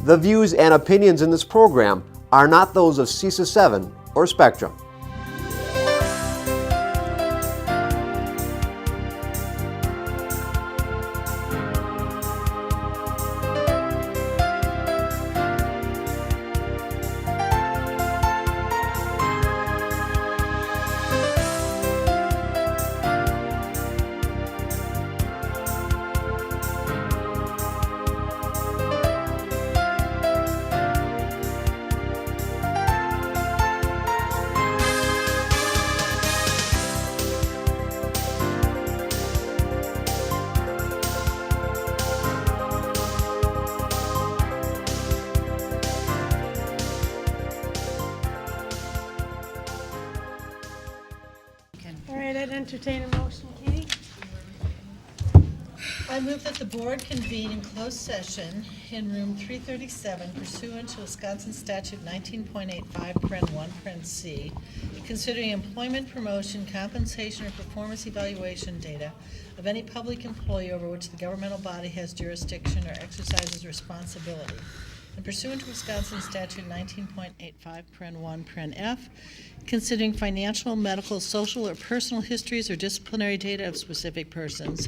The views and opinions in this program are not those of CISA 7 or Spectrum. Entertain a motion, Katie. I move that the board convene in closed session in room 337 pursuant to Wisconsin Statute 19.85, paren 1, paren C, considering employment, promotion, compensation, or performance evaluation data of any public employee over which the governmental body has jurisdiction or exercises responsibility. And pursuant to Wisconsin Statute 19.85, paren 1, paren F, considering financial, medical, social, or personal histories or disciplinary data of specific persons.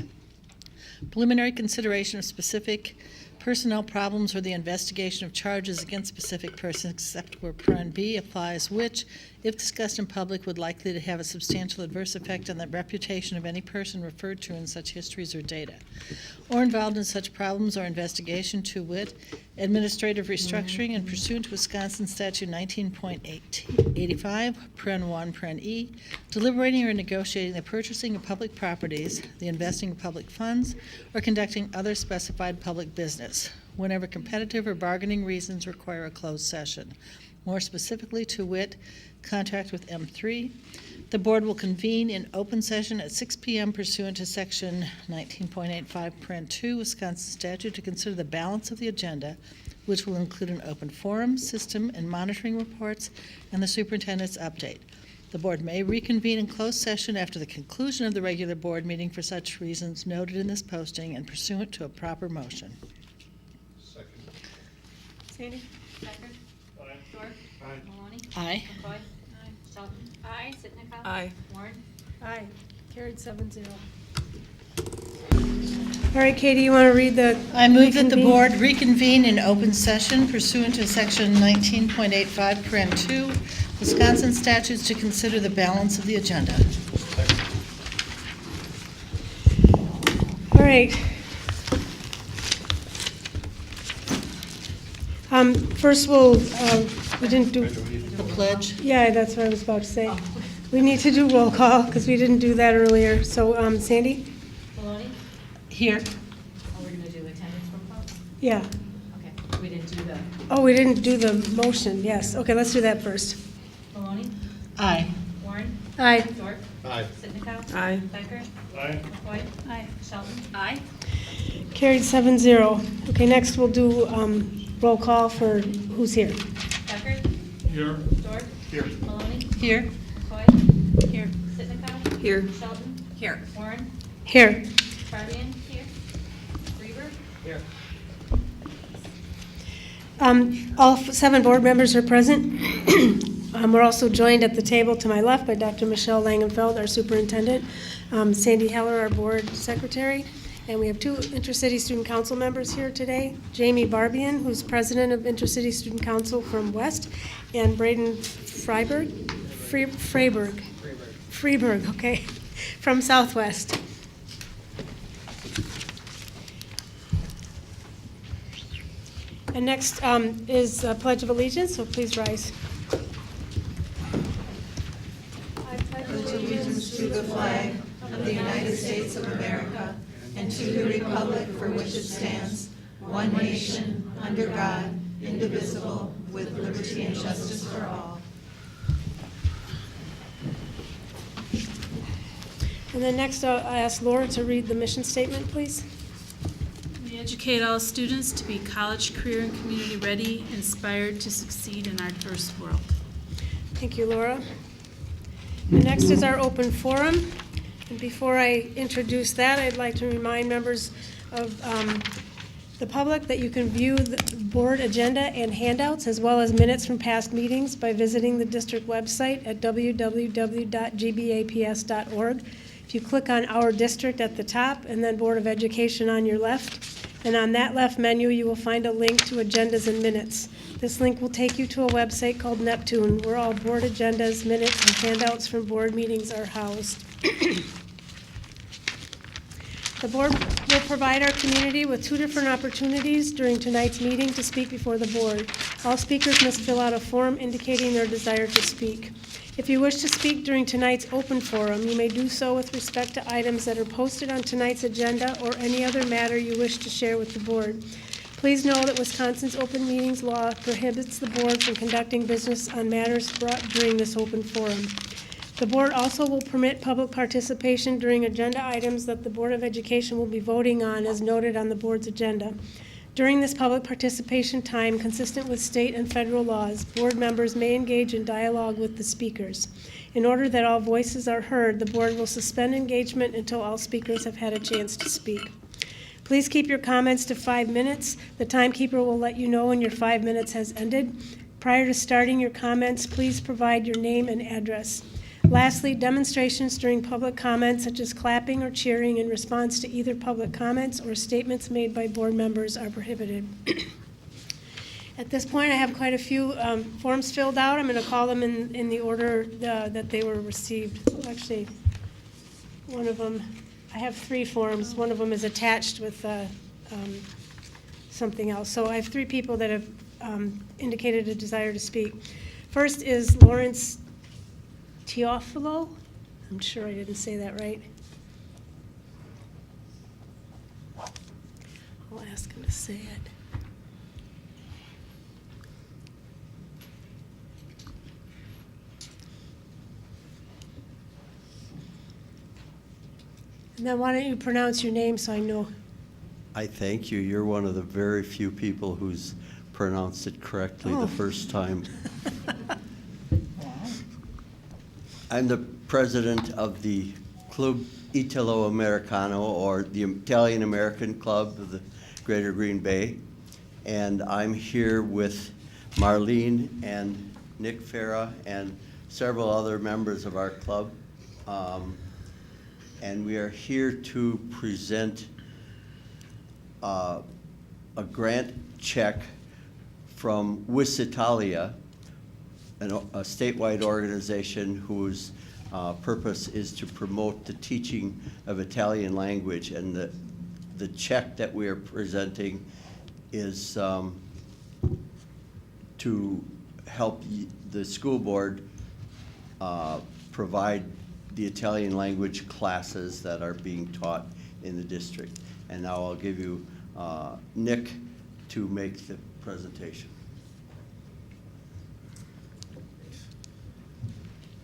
Preliminary consideration of specific personnel problems or the investigation of charges against specific persons except where paren B applies, which, if discussed in public, would likely to have a substantial adverse effect on the reputation of any person referred to in such histories or data, or involved in such problems or investigation, to wit, administrative restructuring, and pursuant to Wisconsin Statute 19.85, paren 1, paren E, deliberating or negotiating the purchasing of public properties, the investing of public funds, or conducting other specified public business, whenever competitive or bargaining reasons require a closed session. More specifically, to wit, contract with M3. The board will convene in open session at 6 p.m. pursuant to Section 19.85, paren 2, Wisconsin statute, to consider the balance of the agenda, which will include an open forum, system, and monitoring reports, and the superintendent's update. The board may reconvene in closed session after the conclusion of the regular board meeting for such reasons noted in this posting and pursuant to a proper motion. Second. Sandy? Becker? Aye. Dorf? Aye. Maloney? Aye. McCoy? Aye. Shelton? Aye. Sitnikov? Aye. Warren? Aye. Carried 7-0. All right, Katie, you want to read the... I move that the reconvene? board reconvene in open session pursuant to Section 19.85, paren 2, Wisconsin statutes, to consider the balance of the agenda. All right. First, we didn't do... The pledge. Yeah, that's what I was about to say. We need to do roll call because we didn't do that earlier. So, Sandy? Maloney? Here. Are we going to do attendance roll call? Yeah. Okay. We didn't do the. Oh, we didn't do the motion. Yes. Okay, let's do that first. Maloney? Aye. Warren? Aye. Dorf? Aye. Sitnikov? Aye. Becker? Aye. McCoy? Aye. Shelton? Aye. Carried 7-0. Okay, next we'll do roll call for who's here. Becker? Here. Dorf? Here. Maloney? Here. McCoy? Here. Sitnikov? Here. Shelton? Here. Warren? Here. Fabian? Here. Reaver? Here. All 7 board members are present. We're also joined at the table to my left by Dr. Michelle Langenfeld, our superintendent, Sandy Heller, our board secretary, and we have 2 Intercity Student Council members here today, Jamie Barbian, who's president of Intercity Student Council from West, and Braden Freeberg, okay, from Southwest. And next is Pledge of Allegiance, so please rise. Allegiance to the flag of the United States of America and to the republic for which it stands, one nation, under God, indivisible, with liberty and justice for all. And then next I'll ask Laura to read the mission statement, please. We educate all students to be college, career, and community ready, inspired to succeed in our diverse world. Thank you, Laura. And next is our open forum. And before I introduce that, I'd like to remind members of the public that you can view the board agenda and handouts as well as minutes from past meetings by visiting the district website at www.gbaps.org. If you click on Our District at the top and then Board of Education on your left, and on that left menu, you will find a link to agendas and minutes. This link will take you to a website called Neptune, where all board agendas, minutes, and handouts from board meetings are housed. The board will provide our community with 2 different opportunities during tonight's meeting to speak before the board. All speakers must fill out a form indicating their desire to speak. If you wish to speak during tonight's open forum, you may do so with respect to items that are posted on tonight's agenda or any other matter you wish to share with the board. Please know that Wisconsin's open meetings law prohibits the board from conducting business on matters brought during this open forum. The board also will permit public participation during agenda items that the Board of Education will be voting on as noted on the board's agenda. During this public participation time, consistent with state and federal laws, board members may engage in dialogue with the speakers. In order that all voices are heard, the board will suspend engagement until all speakers have had a chance to speak. Please keep your comments to 5 minutes. The timekeeper will let you know when your 5 minutes has ended. Prior to starting your comments, please provide your name and address. Lastly, demonstrations during public comments, such as clapping or cheering in response to either public comments or statements made by board members, are prohibited. At this point, I have quite a few forms filled out. I'm going to call them in the order that they were received. Actually, one of them, I have 3 forms. One of them is attached with something else. So I have 3 people that have indicated a desire to speak. First is Lawrence Teofilo. I'm sure I didn't say that right. I'll ask him to say it. And then why don't you pronounce your name so I know? I thank you. You're one of the very few people who's pronounced it correctly the first time. I'm the president of the Club Italo Americano, or the Italian American Club of the Greater Green Bay. And I'm here with Marlene and Nick Farah and several other members of our club. And we are here to present a grant check from Wisitalia, a statewide organization whose purpose is to promote the teaching of Italian language. And the check that we are presenting is to help the school board provide the Italian language classes that are being taught in the district. And now I'll give you Nick to make the presentation.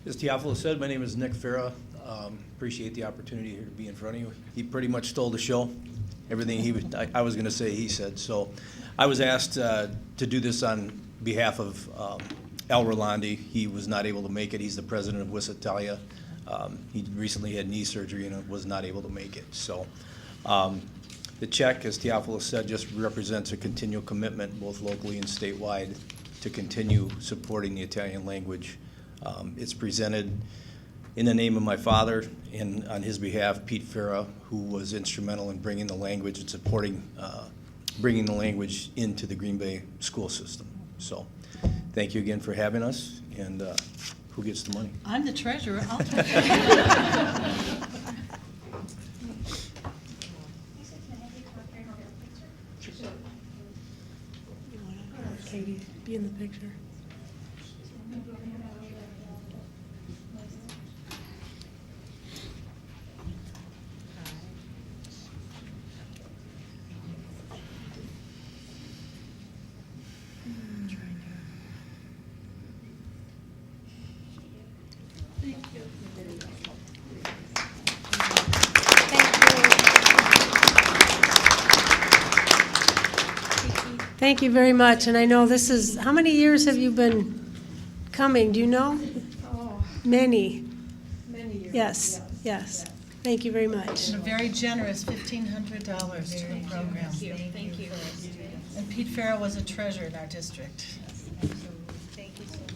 As Teofilo said, my name is Nick Farah. Appreciate the opportunity here to be in front of you. He pretty much stole the show. Everything I was going to say, he said. So I was asked to do this on behalf of Al Rolandi. He was not able to make it. He's the president of Wisitalia. He recently had knee surgery and was not able to make it. So the check, as Teofilo said, just represents a continual commitment, both locally and statewide, to continue supporting the Italian language. It's presented in the name of my father and on his behalf, Pete Farah, who was instrumental in bringing the language and supporting bringing the language into the Green Bay school system. So thank you again for having us, and who gets the money? I'm the treasurer. I'll take it. Katie, be in the picture. Thank you very much, and I know this is, how many years have you been coming, do you know? Oh, Many. many years. Yes, yes. Thank you very much. And a very generous $1,500 to the program. Thank you. And Pete Farrell was a treasure in our district. Thank you so much.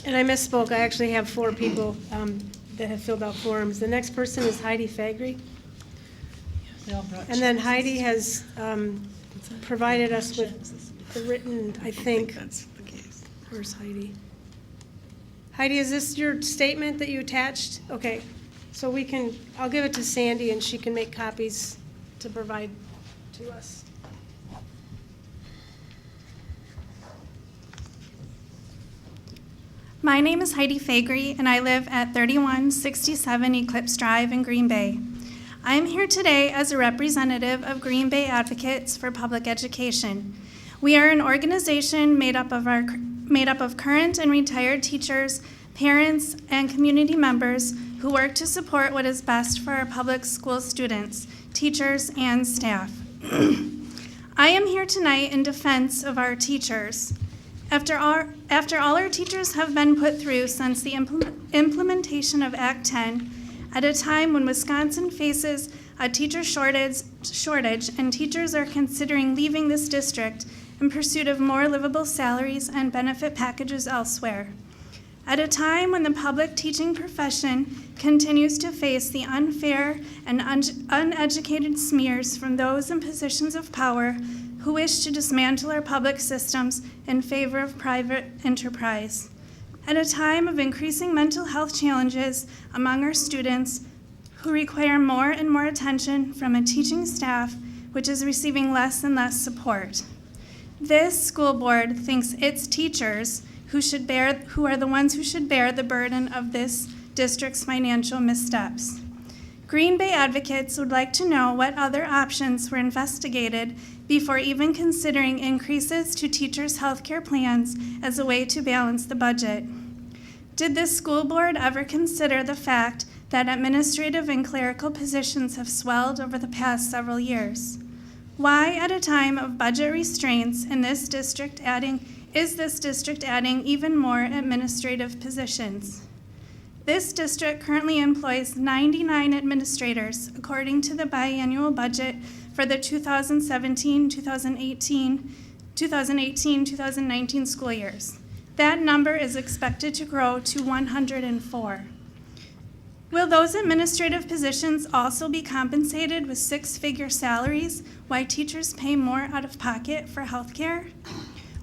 And I misspoke, I actually have 4 people that have filled out forms. The next person is Heidi Fagry. They all brought And then checks. Heidi has provided us with a written, I think. Where's Heidi? Heidi, is this your statement that you attached? Okay, so I'll give it to Sandy and she can make copies to provide to us. My name is Heidi Fagry, and I live at 3167 Eclipse Drive in Green Bay. I am here today as a representative of Green Bay Advocates for Public Education. We are an organization made up of current and retired teachers, parents, and community members who work to support what is best for our public school students, teachers, and staff. I am here tonight in defense of our teachers. After all our teachers have been put through since the implementation of Act 10, at a time when Wisconsin faces a teacher shortage and teachers are considering leaving this district in pursuit of more livable salaries and benefit packages elsewhere. At a time when the public teaching profession continues to face the unfair and uneducated smears from those in positions of power who wish to dismantle our public systems in favor of private enterprise. At a time of increasing mental health challenges among our students who require more and more attention from a teaching staff which is receiving less and less support. This school board thinks its teachers who are the ones who should bear the burden of this district's financial missteps. Green Bay Advocates would like to know what other options were investigated before even considering increases to teachers' health care plans as a way to balance the budget. Did this school board ever consider the fact that administrative and clerical positions have swelled over the past several years? Why, at a time of budget restraints is this district adding even more administrative positions? This district currently employs 99 administrators, according to the biannual budget for the 2018-2019 school years. That number is expected to grow to 104. Will those administrative positions also be compensated with 6-figure salaries while teachers pay more out of pocket for health care?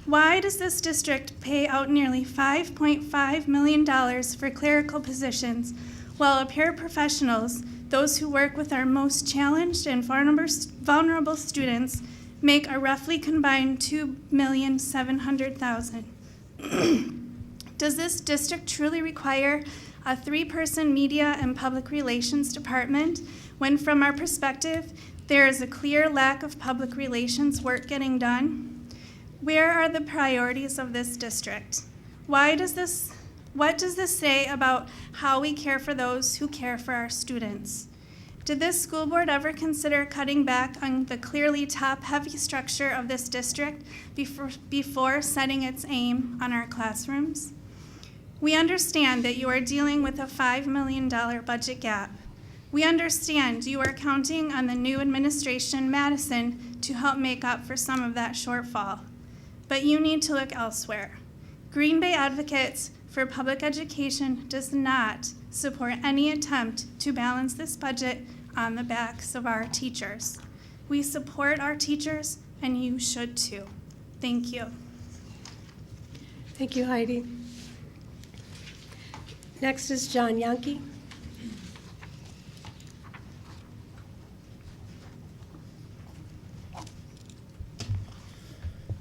Why does this district pay out nearly $5.5 million for clerical positions while our paraprofessionals, those who work with our most challenged and vulnerable students, make a roughly combined $2,700,000? Does this district truly require a 3-person media and public relations department when, from our perspective, there is a clear lack of public relations work getting done? Where are the priorities of this district? What does this say about how we care for those who care for our students? Did this school board ever consider cutting back on the clearly top-heavy structure of this district before setting its aim on our classrooms? We understand that you are dealing with a $5 million budget gap. We understand you are counting on the new administration, Madison, to help make up for some of that shortfall. But you need to look elsewhere. Green Bay Advocates for Public Education does not support any attempt to balance this budget on the backs of our teachers. We support our teachers, and you should too. Thank you. Thank you, Heidi. Next is John Yankee.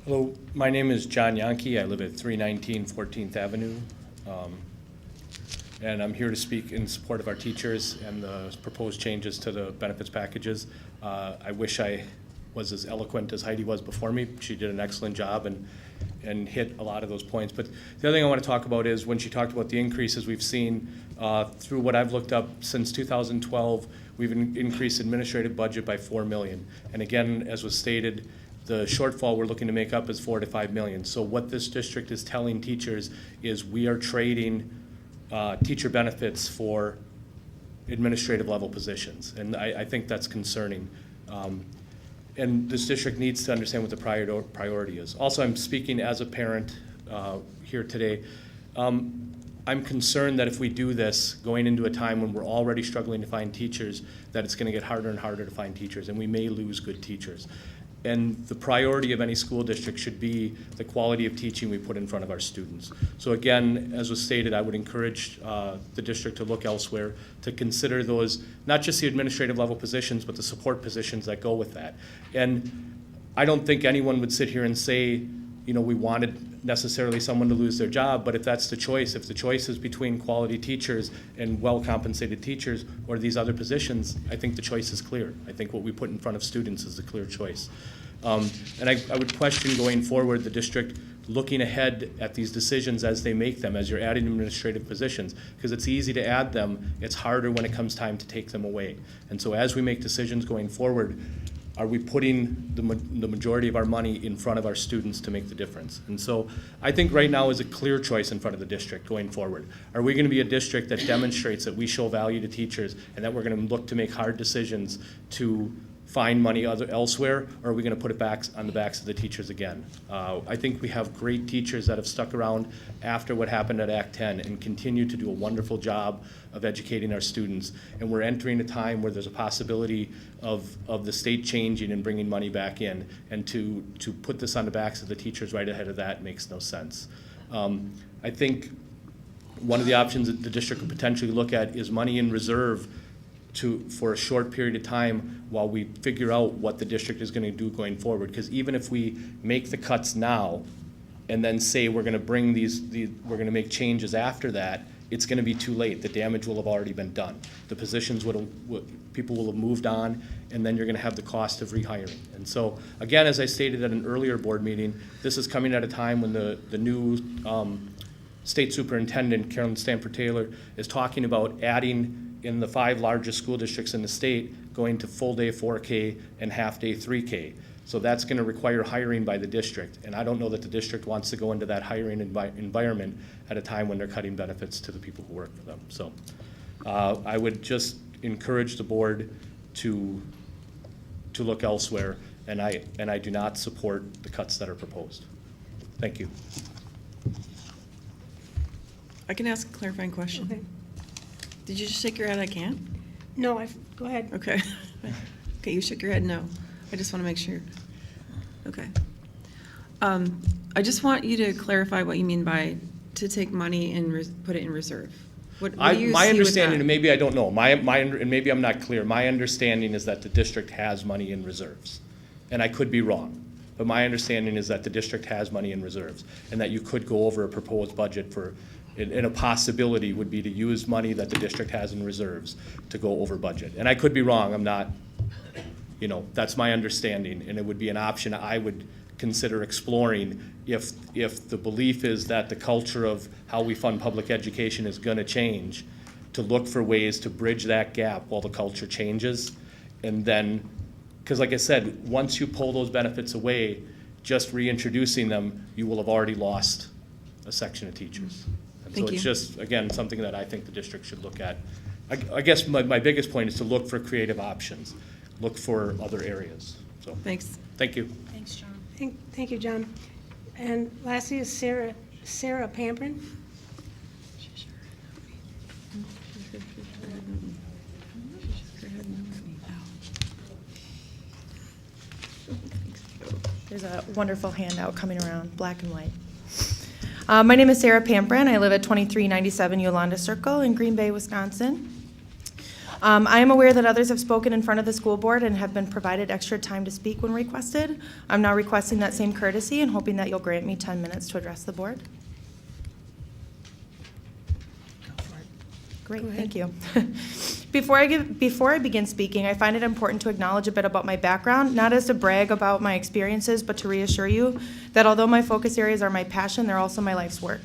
Hello, my name is John Yankee. I live at 319 14th Avenue. And I'm here to speak in support of our teachers and the proposed changes to the benefits packages. I wish I was as eloquent as Heidi was before me. She did an excellent job and hit a lot of those points. But the other thing I want to talk about is when she talked about the increases we've seen through what I've looked up since 2012, we've increased administrative budget by $4 million. And again, as was stated, the shortfall we're looking to make up is $4 to $5 million. So what this district is telling teachers is we are trading teacher benefits for administrative level positions, and I think that's concerning. And this district needs to understand what the priority is. Also, I'm speaking as a parent here today. I'm concerned that if we do this, going into a time when we're already struggling to find teachers, that it's going to get harder and harder to find teachers, and we may lose good teachers. And the priority of any school district should be the quality of teaching we put in front of our students. So again, as was stated, I would encourage the district to look elsewhere, to consider those, not just the administrative level positions, but the support positions that go with that. And I don't think anyone would sit here and say, you know, we wanted necessarily someone to lose their job, but if that's the choice, if the choice is between quality teachers and well-compensated teachers or these other positions, I think the choice is clear. I think what we put in front of students is the clear choice. And I would question going forward the district looking ahead at these decisions as they make them, as you're adding administrative positions, because it's easy to add them, it's harder when it comes time to take them away. And so as we make decisions going forward, are we putting the majority of our money in front of our students to make the difference? And so I think right now is a clear choice in front of the district going forward. Are we going to be a district that demonstrates that we show value to teachers and that we're going to look to make hard decisions to find money elsewhere, or are we going to put it back on the backs of the teachers again? I think we have great teachers that have stuck around after what happened at Act 10 and continue to do a wonderful job of educating our students. And we're entering a time where there's a possibility of the state changing and bringing money back in. And to put this on the backs of the teachers right ahead of that makes no sense. I think one of the options that the district could potentially look at is money in reserve for a short period of time while we figure out what the district is going to do going forward. Because even if we make the cuts now and then say we're going to bring we're going to make changes after that, it's going to be too late. The damage will have already been done. The positions people will have moved on, and then you're going to have the cost of rehiring. And so, again, as I stated at an earlier board meeting, this is coming at a time when the new state superintendent, Carolyn Stanford Taylor, is talking about adding in the 5 largest school districts in the state, going to full day 4K and half day 3K. So that's going to require hiring by the district. And I don't know that the district wants to go into that hiring environment at a time when they're cutting benefits to the people who work for them. So I would just encourage the board to look elsewhere, and I do not support the cuts that are proposed. Thank you. I can ask a clarifying question. Okay. Did you just shake your head, I can't? No, go ahead. Okay. Okay, you shook your head, no. I just want to make sure. Okay. I just want you to clarify what you mean by to take money and put it in reserve. What do you My see with understanding, that? and maybe I don't know, and maybe I'm not clear, my understanding is that the district has money in reserves. And I could be wrong, but my understanding is that the district has money in reserves, and that you could go over a proposed budget and a possibility would be to use money that the district has in reserves to go over budget. And I could be wrong, I'm not, that's my understanding, and it would be an option I would consider exploring if the belief is that the culture of how we fund public education is going to change, to look for ways to bridge that gap while the culture changes. And then, because like I said, once you pull those benefits away, just reintroducing them, you will have already lost a section of teachers. And so it's just, again, something that I think the district should look at. I guess my biggest point is to look for creative options, look for other areas. So Thanks. Thank you. Thanks, John. Thank you, John. And lastly is Sarah Pamprin. There's a wonderful handout coming around, black and white. My name is Sarah Pamprin. I live at 2397 Yolanda Circle in Green Bay, Wisconsin. I am aware that others have spoken in front of the school board and have been provided extra time to speak when requested. I'm now requesting that same courtesy and hoping that you'll grant me 10 minutes to address the board. Great, thank you. Before I begin speaking, I find it important to acknowledge a bit about my background, not as to brag about my experiences, but to reassure you that although my focus areas are my passion, they're also my life's work.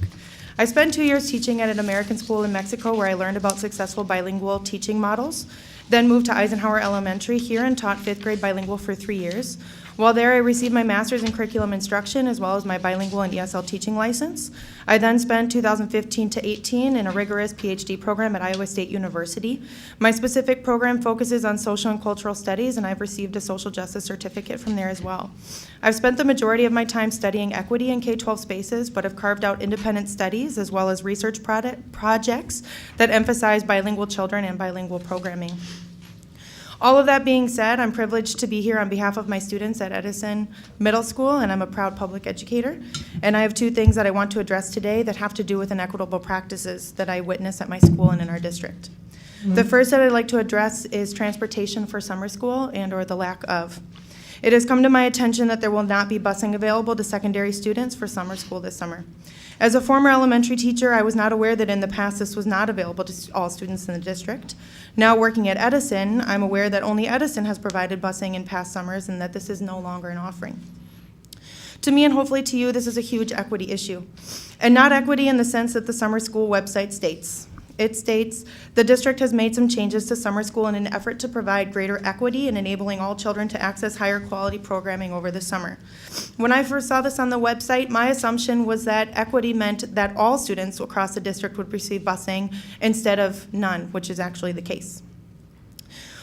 I spent 2 years teaching at an American school in Mexico where I learned about successful bilingual teaching models then moved to Eisenhower Elementary here and taught 5th grade bilingual for 3 years. While there, I received my master's in curriculum instruction as well as my bilingual and ESL teaching license. I then spent 2015 to 18 in a rigorous PhD program at Iowa State University. My specific program focuses on social and cultural studies, and I've received a social justice certificate from there as well. I've spent the majority of my time studying equity in K-12 spaces, but have carved out independent studies as well as research projects that emphasize bilingual children and bilingual programming. All of that being said, I'm privileged to be here on behalf of my students at Edison Middle School, and I'm a proud public educator. And I have 2 things that I want to address today that have to do with inequitable practices that I witness at my school and in our district. The first that I'd like to address is transportation for summer school and/or the lack of. It has come to my attention that there will not be busing available to secondary students for summer school this summer. As a former elementary teacher, I was not aware that in the past this was not available to all students in the district. Now working at Edison, I'm aware that only Edison has provided busing in past summers and that this is no longer an offering. To me and hopefully to you, this is a huge equity issue. And not equity in the sense that the summer school website states. It states, the district has made some changes to summer school in an effort to provide greater equity and enabling all children to access higher quality programming over the summer. When I first saw this on the website, my assumption was that equity meant that all students across the district would receive busing instead of none, which is actually the case.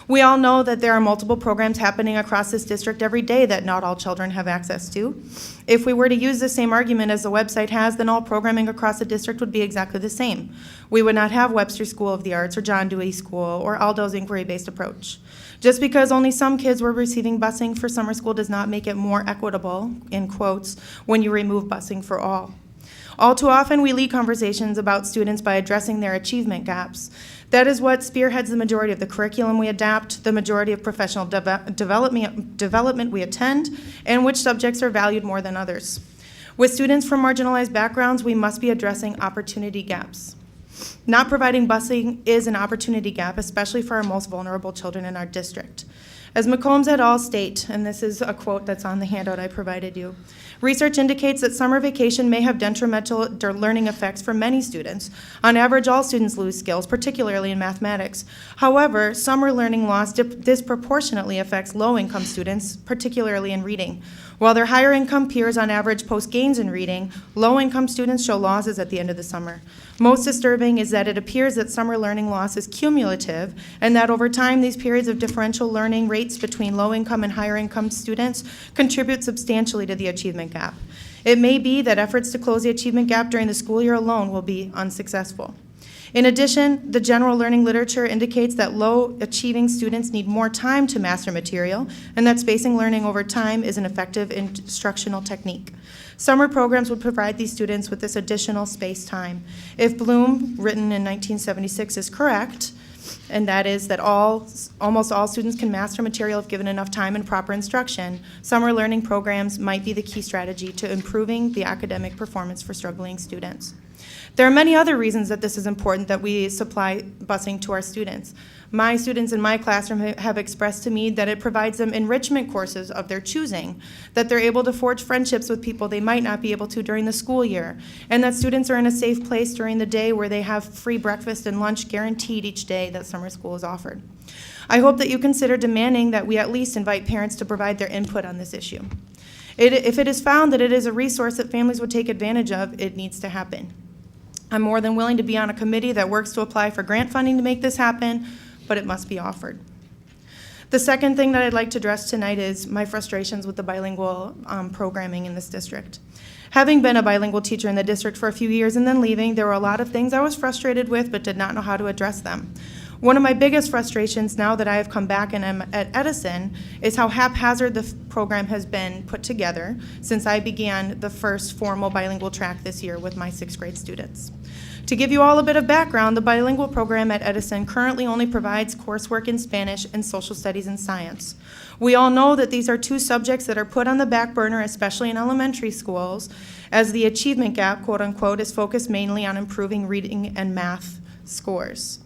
We all know that there are multiple programs happening across this district every day that not all children have access to. If we were to use the same argument as the website has, then all programming across the district would be exactly the same. We would not have Webster School of the Arts or John Dewey School or Aldo's inquiry-based approach. Just because only some kids were receiving busing for summer school does not make it more equitable, in quotes, when you remove busing for all. All too often, we lead conversations about students by addressing their achievement gaps. That is what spearheads the majority of the curriculum we adapt, the majority of professional development we attend, and which subjects are valued more than others. With students from marginalized backgrounds, we must be addressing opportunity gaps. Not providing busing is an opportunity gap, especially for our most vulnerable children in our district. As McCombs et al. State, and this is a quote that's on the handout I provided you, research indicates that summer vacation may have detrimental learning effects for many students. On average, all students lose skills, particularly in mathematics. However, summer learning loss disproportionately affects low-income students, particularly in reading. While their higher-income peers on average post gains in reading, low-income students show losses at the end of the summer. Most disturbing is that it appears that summer learning loss is cumulative and that over time these periods of differential learning rates between low-income and higher-income students contribute substantially to the achievement gap. It may be that efforts to close the achievement gap during the school year alone will be unsuccessful. In addition, the general learning literature indicates that low-achieving students need more time to master material and that spacing learning over time is an effective instructional technique. Summer programs would provide these students with this additional space time. If Bloom, written in 1976, is correct, and that is that almost all students can master material if given enough time and proper instruction, summer learning programs might be the key strategy to improving the academic performance for struggling students. There are many other reasons that this is important that we supply busing to our students. My students in my classroom have expressed to me that it provides them enrichment courses of their choosing, that they're able to forge friendships with people they might not be able to during the school year, and that students are in a safe place during the day where they have free breakfast and lunch guaranteed each day that summer school is offered. I hope that you consider demanding that we at least invite parents to provide their input on this issue. If it is found that it is a resource that families would take advantage of, it needs to happen. I'm more than willing to be on a committee that works to apply for grant funding to make this happen, but it must be offered. The second thing that I'd like to address tonight is my frustrations with the bilingual programming in this district. Having been a bilingual teacher in the district for a few years and then leaving, there were a lot of things I was frustrated with but did not know how to address them. One of my biggest frustrations now that I have come back and am at Edison is how haphazard the program has been put together since I began the first formal bilingual track this year with my 6th grade students. To give you all a bit of background, the bilingual program at Edison currently only provides coursework in Spanish and social studies and science. We all know that these are 2 subjects that are put on the back burner, especially in elementary schools, as the achievement gap, quote unquote, is focused mainly on improving reading and math scores.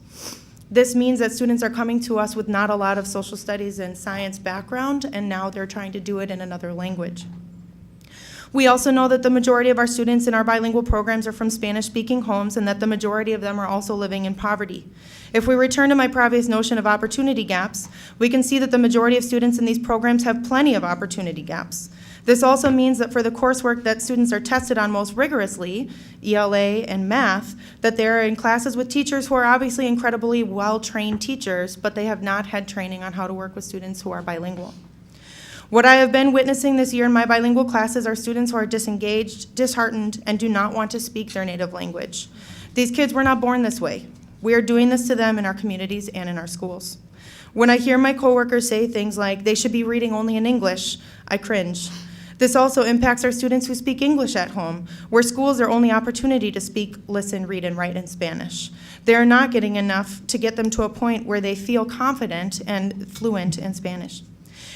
This means that students are coming to us with not a lot of social studies and science background, and now they're trying to do it in another language. We also know that the majority of our students in our bilingual programs are from Spanish-speaking homes and that the majority of them are also living in poverty. If we return to my previous notion of opportunity gaps, we can see that the majority of students in these programs have plenty of opportunity gaps. This also means that for the coursework that students are tested on most rigorously, ELA and math, that they're in classes with teachers who are obviously incredibly well-trained teachers, but they have not had training on how to work with students who are bilingual. What I have been witnessing this year in my bilingual classes are students who are disengaged, disheartened, and do not want to speak their native language. These kids were not born this way. We are doing this to them in our communities and in our schools. When I hear my coworkers say things like, they should be reading only in English, I cringe. This also impacts our students who speak English at home, where school is their only opportunity to speak, listen, read, and write in Spanish. They are not getting enough to get them to a point where they feel confident and fluent in Spanish.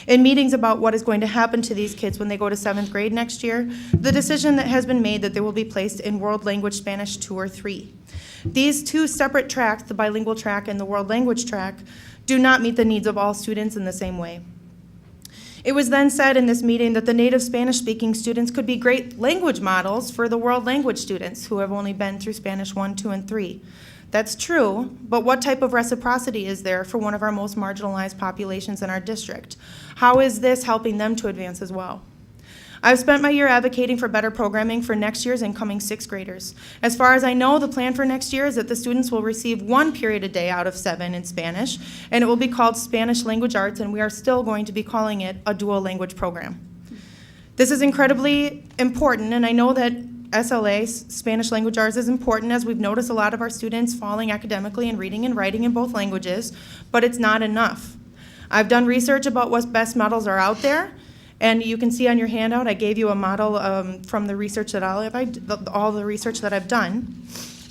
In meetings about what is going to happen to these kids when they go to 7th grade next year, the decision that has been made that they will be placed in World Language Spanish 2 or 3. These two separate tracks, the bilingual track and the world language track, do not meet the needs of all students in the same way. It was then said in this meeting that the native Spanish-speaking students could be great language models for the world language students who have only been through Spanish 1, 2, and 3. That's true, but what type of reciprocity is there for one of our most marginalized populations in our district? How is this helping them to advance as well? I've spent my year advocating for better programming for next year's incoming 6th graders. As far as I know, the plan for next year is that the students will receive 1 period a day out of 7 in Spanish, and it will be called Spanish Language Arts, and we are still going to be calling it a dual language program. This is incredibly important, and I know that SLA, Spanish Language Arts, is important as we've noticed a lot of our students falling academically in reading and writing in both languages, but it's not enough. I've done research about what best models are out there, and you can see on your handout, I gave you a model from the research that all the research that I've done.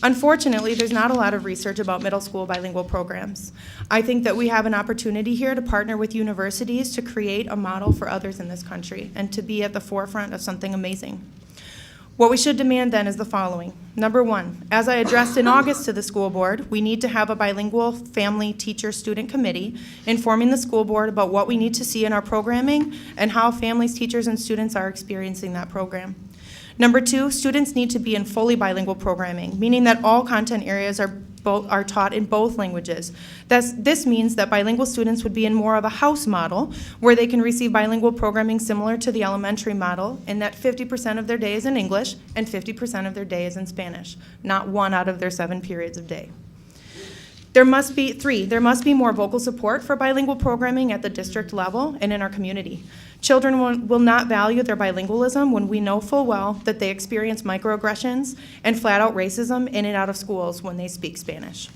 Unfortunately, there's not a lot of research about middle school bilingual programs. I think that we have an opportunity here to partner with universities to create a model for others in this country and to be at the forefront of something amazing. What we should demand then is the following. Number one, as I addressed in August to the school board, we need to have a bilingual family teacher student committee informing the school board about what we need to see in our programming and how families, teachers, and students are experiencing that program. Number two, students need to be in fully bilingual programming, meaning that all content areas are taught in both languages. This means that bilingual students would be in more of a house model where they can receive bilingual programming similar to the elementary model, in that 50% of their day is in English and 50% of their day is in Spanish, not 1 out of their 7 periods of day. There must be more vocal support for bilingual programming at the district level and in our community. Children will not value their bilingualism when we know full well that they experience microaggressions and flat-out racism in and out of schools when they speak Spanish.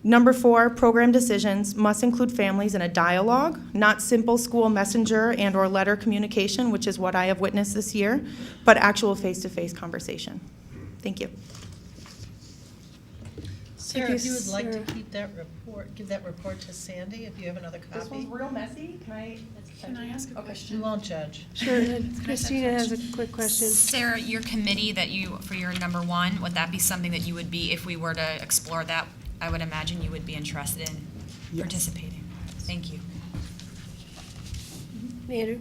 Number 4, program decisions must include families in a dialogue, not simple school messenger and or letter communication, which is what I have witnessed this year, but actual face-to-face conversation. Thank you. Sarah, if you would like to keep that report, give that report to Sandy, if you have another copy. This one's real messy. Can I ask a We question? won't judge. Sure, Christina has a quick question. Sarah, your committee that for your number 1, would that be something that you would be, if we were to explore that, I would imagine you would be interested in participating? Thank you. Andrew?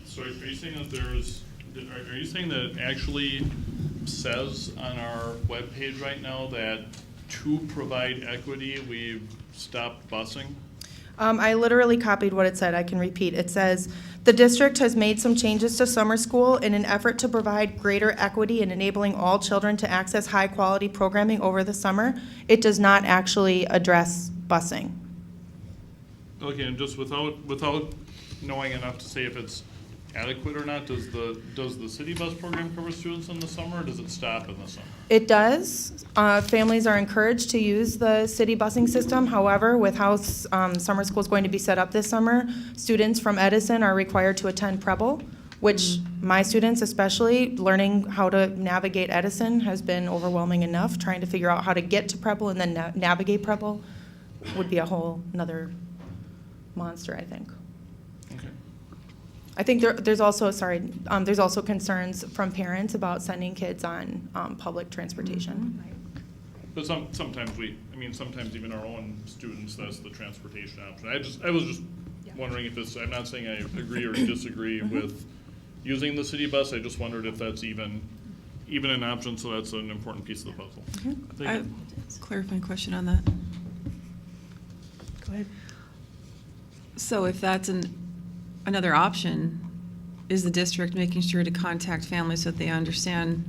So are you saying that are you saying that it actually says on our webpage right now that to provide equity, we've stopped busing? I literally copied what it said. I can repeat. It says, the district has made some changes to summer school in an effort to provide greater equity in enabling all children to access high-quality programming over the summer. It does not actually address busing. Okay, and just without knowing enough to say if it's adequate or not, does the city bus program cover students in the summer, or does it stop in the summer? It does. Families are encouraged to use the city busing system. However, with how summer school is going to be set up this summer, students from Edison are required to attend Preble, which my students especially, learning how to navigate Edison has been overwhelming enough. Trying to figure out how to get to Preble and then navigate Preble would be a whole another monster, I think. Okay. I think there's also concerns from parents about sending kids on public transportation. But sometimes sometimes even our own students, that's the transportation option. I was just wondering if I'm not saying I agree or disagree with using the city bus. I just wondered if that's even an option, so that's an important piece of the puzzle. I have a clarifying question on that. Go ahead. So if that's another option, is the district making sure to contact families so that they understand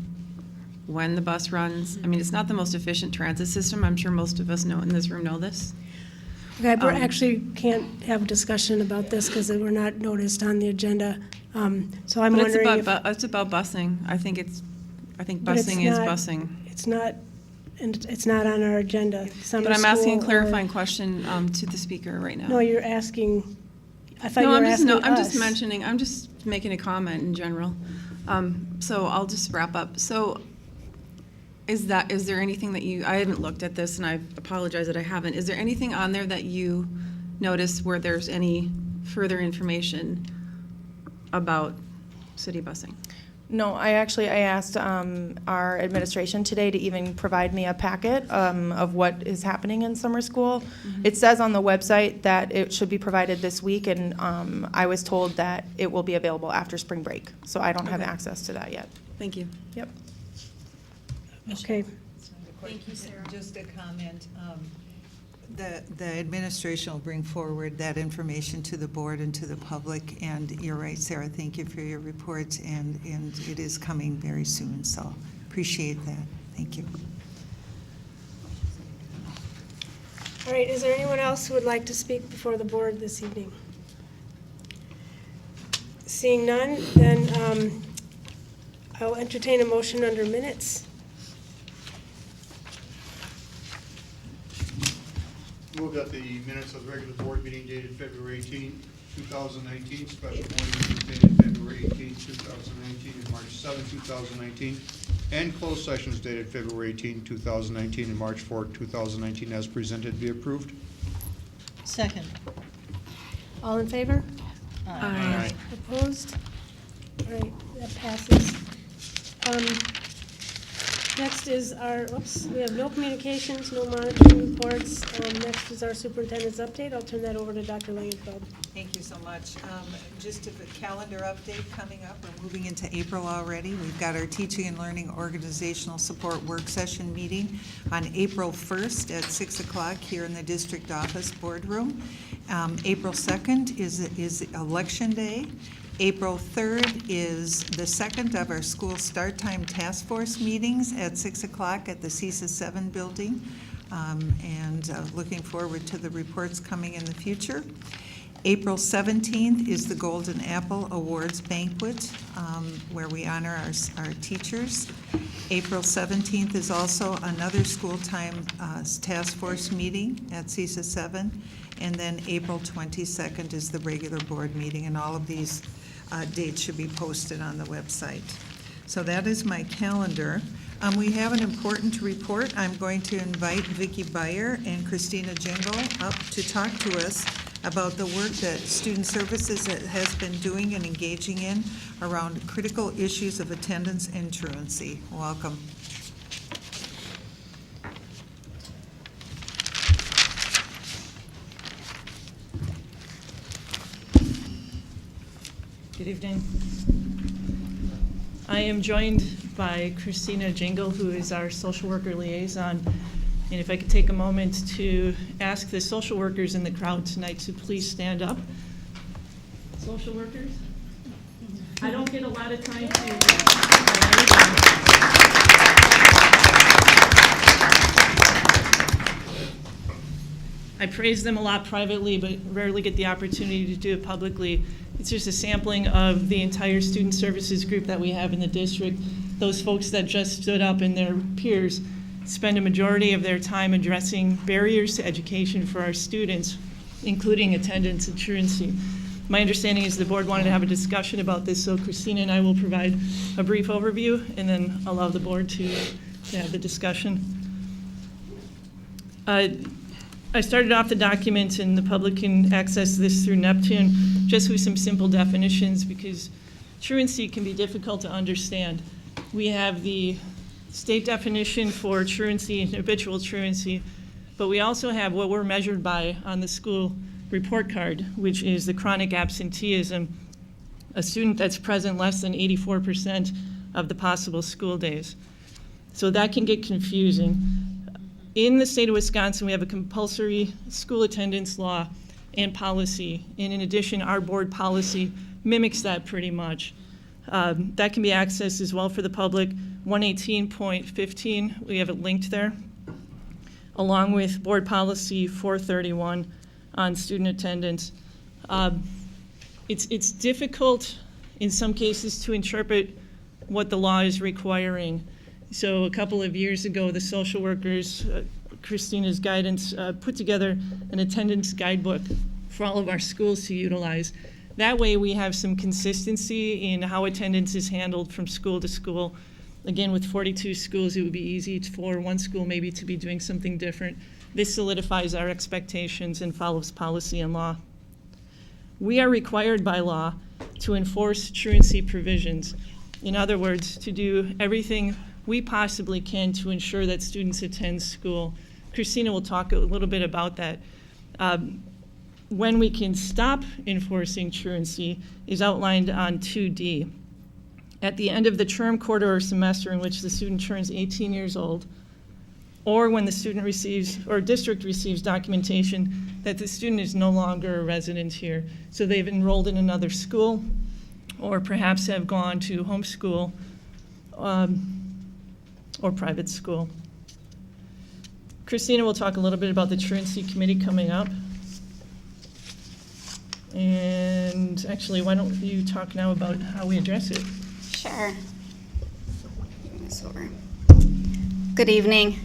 when the bus runs? I mean, it's not the most efficient transit system. I'm sure most of us in this room know this. Okay, we actually can't have a discussion about this because we're not noticed on the agenda. So I'm But wondering if... it's about busing. I think But it's busing is not- busing. It's not, and it's not on our agenda. Summer But I'm asking a school or- clarifying question to the speaker right now. No, you're asking, I thought you No, were asking us. I'm just mentioning, I'm just making a comment in general. So I'll just wrap up. So is there anything that I haven't looked at this and I apologize that I haven't. Is there anything on there that you notice where there's any further information about city busing? No, I asked our administration today to even provide me a packet of what is happening in summer school. Mm-hmm. It says on the website that it should be provided this week, and I was told that it will be available after spring break. So I don't have Okay. access to that yet. Thank you. Yep. Okay. Thank you, Sarah. Just a comment. The administration will bring forward that information to the board and to the public, and you're right, Sarah, thank you for your report, and it is coming very soon, so appreciate that. Thank you. All right, is there anyone else who would like to speak before the board this evening? Seeing none, then I'll entertain a motion under minutes. Move that the minutes of the regular board meeting dated February 18, 2019, special board meeting dated February 18, 2019, and March 7, 2019, and closed sessions dated February 18, 2019, and March 4, 2019, as presented, be approved. Second. All in favor? Aye. Opposed? All right, that passes. Next is we have no communications, no monitoring reports. Next is our superintendent's update. I'll turn that over to Dr. Langenfeld. Thank you so much. Just a calendar update coming up. We're moving into April already. We've got our Teaching and Learning Organizational Support Work Session meeting on April 1st at 6 o'clock here in the district office boardroom. April 2nd is Election Day. April 3rd is the second of our school start time task force meetings at 6 o'clock at the CESA 7 building. Looking forward to the reports coming in the future. April 17th is the Golden Apple Awards Banquet, where we honor our teachers. April 17th is also another school time task force meeting at CESA 7. And then April 22nd is the regular board meeting, and all of these dates should be posted on the website. So that is my calendar. We have an important report. I'm going to invite Vicki Beyer and Christina Jingle up to talk to us about the work that Student Services has been doing and engaging in around critical issues of attendance and truancy. Welcome. Good evening. I am joined by Christina Jingle, who is our social worker liaison. And if I could take a moment to ask the social workers in the crowd tonight to please stand up. Social workers? I don't get a lot of time I praise them a lot privately, but rarely get the opportunity to do it publicly. It's just a sampling of the entire student services group that we have in the district. Those folks that just stood up and their peers spend a majority of their time addressing barriers to education for our students, including attendance and truancy. My understanding is the board wanted to have a discussion about this, so Christina and I will provide a brief overview and then allow the board to have the discussion. I started off the document, and the public can access this through Neptune, just with some simple definitions, because truancy can be difficult to understand. We have the state definition for truancy and habitual truancy, but we also have what we're measured by on the school report card, which is the chronic absenteeism. a student that's present less than 84% of the possible school days. So that can get confusing. In the state of Wisconsin, we have a compulsory school attendance law and policy. And in addition, our board policy mimics that pretty much. That can be accessed as well for the public. 118.15, we have it linked there, along with board policy 431 on student attendance. It's difficult in some cases to interpret what the law is requiring. So a couple of years ago, the social workers, Christina's guidance, put together an attendance guidebook for all of our schools to utilize. That way we have some consistency in how attendance is handled from school to school. Again, with 42 schools, it would be easy for one school maybe to be doing something different. This solidifies our expectations and follows policy and law. We are required by law to enforce truancy provisions. In other words, to do everything we possibly can to ensure that students attend school. Christina will talk a little bit about that. When we can stop enforcing truancy is outlined on 2D. At the end of the term, quarter, or semester in which the student turns 18 years old, or when the student receives, or district receives documentation that the student is no longer a resident here. So they've enrolled in another school, or perhaps have gone to homeschool or private school. Christina will talk a little bit about the truancy committee coming up. And actually, why don't you talk now about how we address it? Sure. Good evening.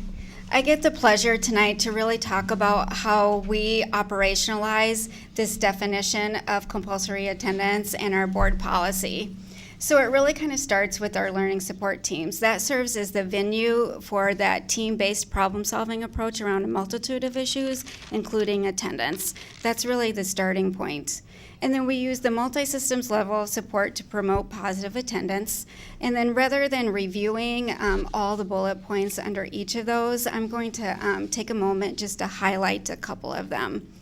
I get the pleasure tonight to really talk about how we operationalize this definition of compulsory attendance and our board policy. So it really kind of starts with our learning support teams. That serves as the venue for that team-based problem-solving approach around a multitude of issues, including attendance. That's really the starting point. And then we use the multi-systems level of support to promote positive attendance. And then rather than reviewing all the bullet points under each of those, I'm going to take a moment just to highlight a couple of them.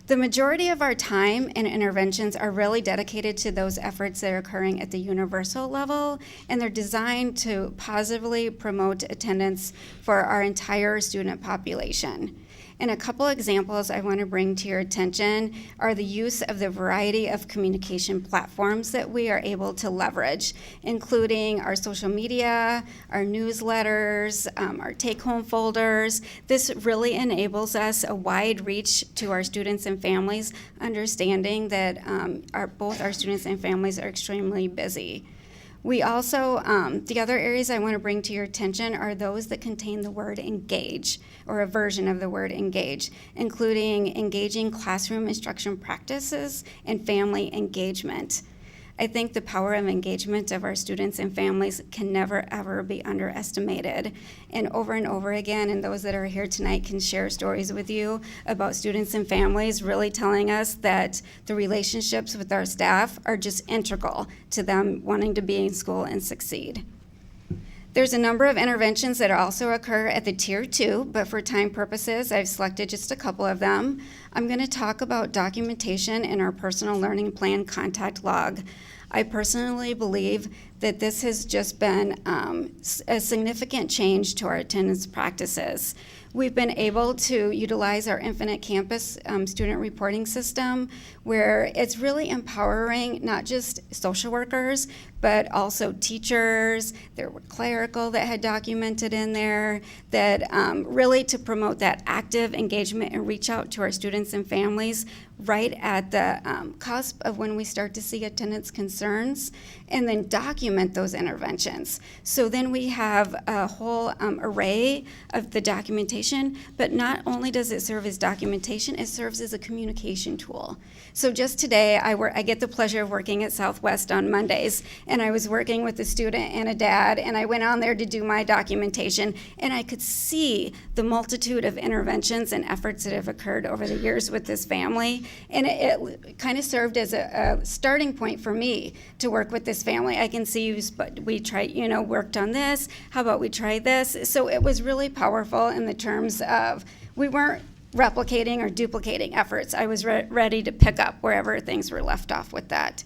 The majority of our time and interventions are really dedicated to those efforts that are occurring at the universal level, and they're designed to positively promote attendance for our entire student population. And a couple examples I want to bring to your attention are the use of the variety of communication platforms that we are able to leverage, including our social media, our newsletters, our take-home folders. This really enables us a wide reach to our students and families, understanding that both our students and families are extremely busy. We also, the other areas I want to bring to your attention are those that contain the word engage, or a version of the word engage, including engaging classroom instruction practices and family engagement. I think the power of engagement of our students and families can never, ever be underestimated. And over again, and those that are here tonight can share stories with you about students and families really telling us that the relationships with our staff are just integral to them wanting to be in school and succeed. There's a number of interventions that also occur at the Tier 2, but for time purposes, I've selected just a couple of them. I'm going to talk about documentation in our personal learning plan contact log. I personally believe that this has just been a significant change to our attendance practices. We've been able to utilize our Infinite Campus student reporting system, where it's really empowering not just social workers, but also teachers. There were clerical that had documented in there, that really to promote that active engagement and reach out to our students and families right at the cusp of when we start to see attendance concerns, and then document those interventions. So then we have a whole array of the documentation, but not only does it serve as documentation, it serves as a communication tool. So just today, I get the pleasure of working at Southwest on Mondays, and I was working with a student and a dad, and I went on there to do my documentation, and I could see the multitude of interventions and efforts that have occurred over the years with this family, and it kind of served as a starting point for me to work with this family. I can see we tried, worked on this, how about we try this? So it was really powerful in the terms of, we weren't replicating or duplicating efforts. I was ready to pick up wherever things were left off with that.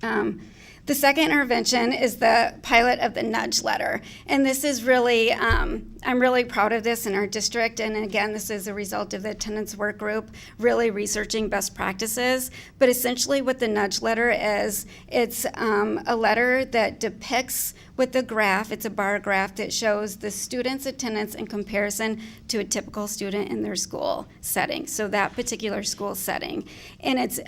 The second intervention is the pilot of the nudge letter. And this is really, I'm really proud of this in our district. And again, this is a result of the attendance work group really researching best practices. But essentially what the nudge letter is, it's a letter that depicts with the graph, it's a bar graph that shows the student's attendance in comparison to a typical student in their school setting, so that particular school setting. And it's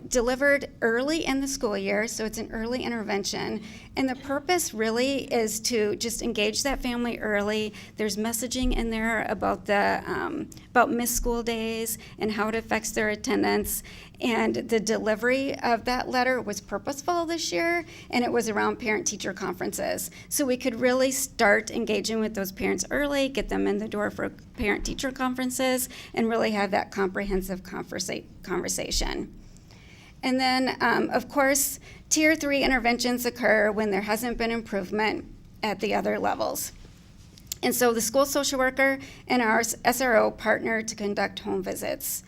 delivered early in the school year, so it's an early intervention. And the purpose really is to just engage that family early. There's messaging in there about about missed school days and how it affects their attendance. And the delivery of that letter was purposeful this year, and it was around parent-teacher conferences. So we could really start engaging with those parents early, get them in the door for parent-teacher conferences, and really have that comprehensive conversation. And then, of course, Tier 3 interventions occur when there hasn't been improvement at the other levels. And so the school social worker and our SRO partner to conduct home visits.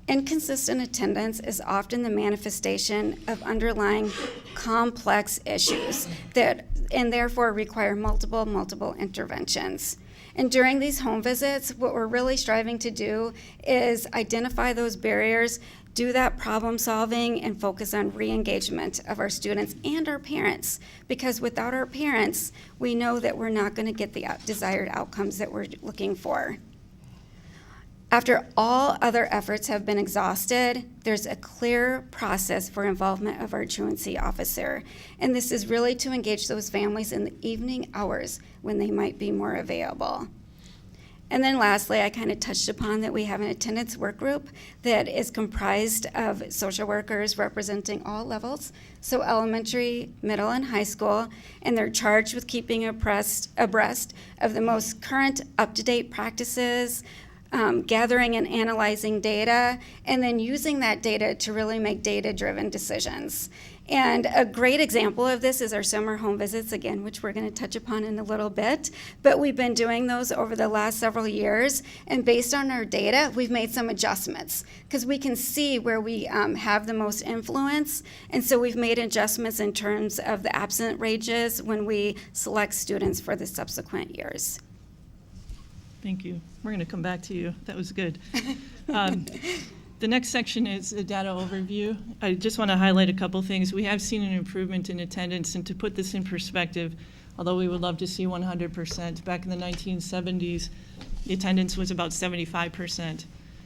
Inconsistent attendance is often the manifestation of underlying complex issues and therefore require multiple interventions. And during these home visits, what we're really striving to do is identify those barriers, do that problem solving, and focus on re-engagement of our students and our parents. Because without our parents, we know that we're not going to get the desired outcomes that we're looking for. After all other efforts have been exhausted, there's a clear process for involvement of our truancy officer. And this is really to engage those families in the evening hours when they might be more available. And then lastly, I kind of touched upon that we have an attendance work group that is comprised of social workers representing all levels, so elementary, middle, and high school, and they're charged with keeping abreast of the most current up-to-date practices, gathering and analyzing data, and then using that data to really make data-driven decisions. And a great example of this is our summer home visits, again, which we're going to touch upon in a little bit. But we've been doing those over the last several years, and based on our data, we've made some adjustments because we can see where we have the most influence. And so we've made adjustments in terms of the absent ranges when we select students for the subsequent years. Thank you. We're going to come back to you. That was good. The next section is a data overview. I just want to highlight a couple things. We have seen an improvement in attendance, and to put this in perspective, although we would love to see 100%, back in the 1970s, the attendance was about 75%.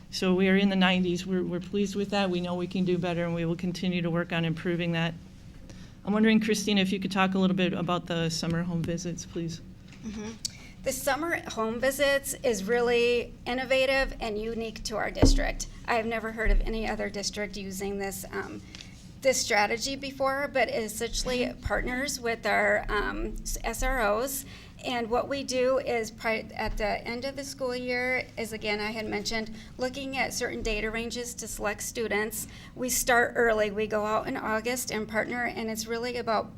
So we are in the 90s. We're pleased with that. We know we can do better, and we will continue to work on improving that. I'm wondering, Christina, if you could talk a little bit about the summer home visits, please. Mm-hmm. The summer home visits is really innovative and unique to our district. I have never heard of any other district using this this strategy before, but it essentially partners with our SROs. And what we do is at the end of the school year is, again, I had mentioned, looking at certain data ranges to select students. We start early. We go out in August and partner, and it's really about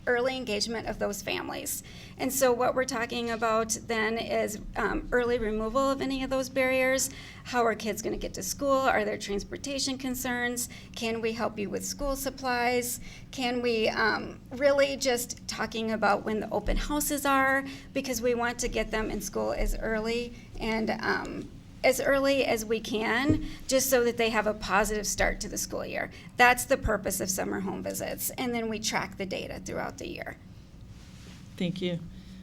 early engagement of those families. And so what we're talking about then is early removal of any of those barriers. How are kids going to get to school? Are there transportation concerns? Can we help you with school supplies? Can we really just talking about when the open houses are, because we want to get them in school as early as we can, just so that they have a positive start to the school year. That's the purpose of summer home visits, and then we track the data throughout the year. Thank you.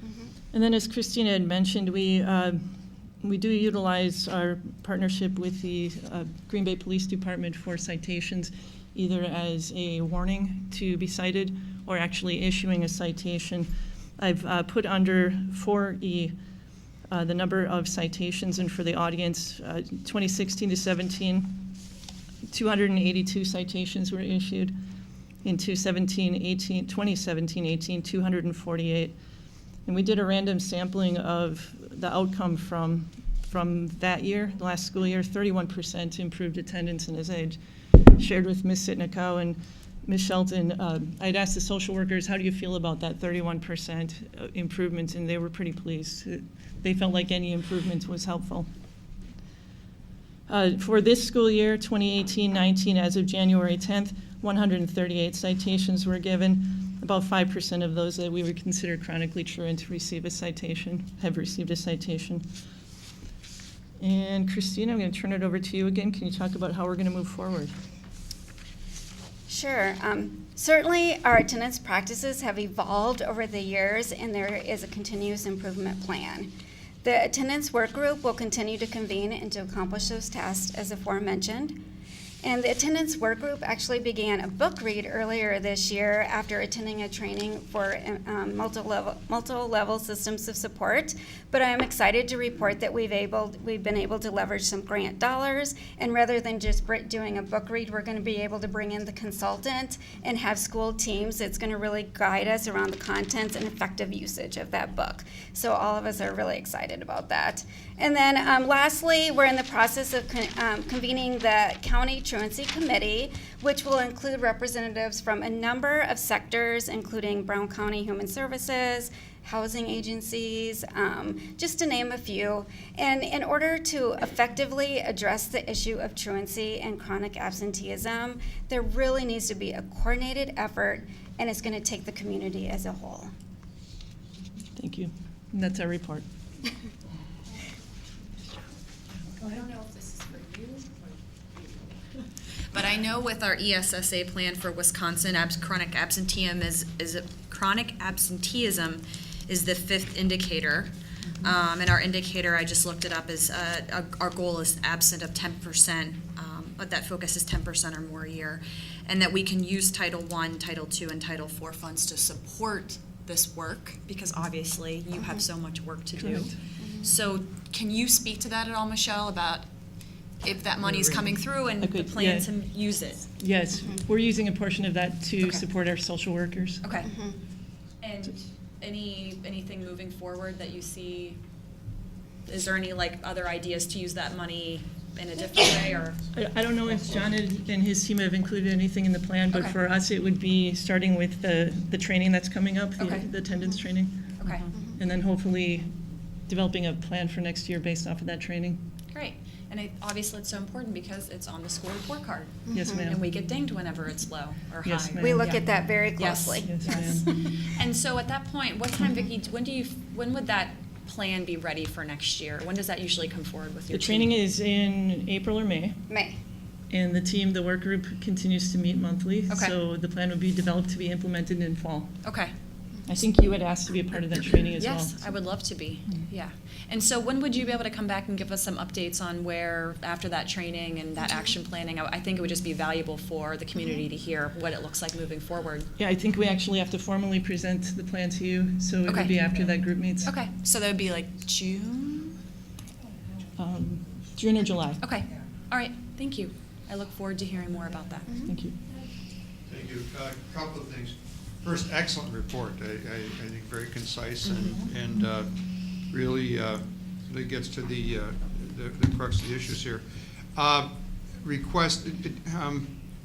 Mm-hmm. And then, as Christina had mentioned, we do utilize our partnership with the Green Bay Police Department for citations, either as a warning to be cited or actually issuing a citation. I've put under 4E the number of citations, and for the audience, 2016 to 17, 282 citations were issued. In 2017-18, 248. And we did a random sampling of the outcome from that year, the last school year. 31% improved attendance, and as I had shared with Ms. Sitnikow and Ms. Shelton, I'd asked the social workers, how do you feel about that 31% improvement? And they were pretty pleased. They felt like any improvement was helpful. For this school year, 2018-19, as of January 10th, 138 citations were given. About 5% of those that we would consider chronically truant to receive a citation, have received a citation. And Christina, I'm going to turn it over to you again. Can you talk about how we're going to move forward? Sure. Certainly, our attendance practices have evolved over the years, and there is a continuous improvement plan. The attendance work group will continue to convene and to accomplish those tasks as aforementioned. And the attendance work group actually began a book read earlier this year after attending a training for multi-level systems of support. But I am excited to report that we've been able to leverage some grant dollars, and rather than just doing a book read, we're going to be able to bring in the consultant and have school teams that's going to really guide us around the contents and effective usage of that book. So all of us are really excited about that. And then lastly, we're in the process of convening the County Truancy Committee, which will include representatives from a number of sectors, including Brown County Human Services, housing agencies, just to name a few. And in order to effectively address the issue of truancy and chronic absenteeism, there really needs to be a coordinated effort, and it's going to take the community as a whole. Thank you. And that's our report. I don't know if this is for you or but I know with our ESSA plan for Wisconsin, chronic absenteeism is the 5th indicator. And our indicator, I just looked it up, is our goal is absent of 10%, but that focus is 10% or more a year. And that we can use Title I, Title II, and Title IV funds to support this work, because obviously you have so much work to do. So can you speak to that at all, Michelle, about if that money is coming through and the plan to use it? Yes, we're using a portion of that to support our social workers. Okay. And anything moving forward that you see? Is there any other ideas to use that money in a different way, or? I don't know if John and his team have included anything in the plan, but for us it would be starting with the training that's coming up, the attendance training. Okay. And then hopefully developing a plan for next year based off of that training. Great. And obviously it's so important because it's on the school report card. Yes, ma'am. And we get dinged whenever it's low or high. Yes, ma'am. We look at that very closely. Yes, ma'am. And so at that point, what time, Vicki, when would that plan be ready for next year? When does that usually come forward with your The team? training is in April or May. May. And the work group continues to meet monthly. Okay. So the plan would be developed to be implemented in fall. Okay. I think you had asked to be a part of that training as well. Yes, I would love to be, yeah. And so when would you be able to come back and give us some updates on where, after that training and that action planning, I think it would just be valuable for the community to hear what it looks like moving forward. Yeah, I think we actually have to formally present the plan to you, so it Okay. would be after that group meets. Okay, so that would be June? June or July. Okay, all right, thank you. I look forward to hearing more about that. Thank you. Thank you. A couple of things. First, excellent report. I think very concise and really gets to the crux of the issues here. Request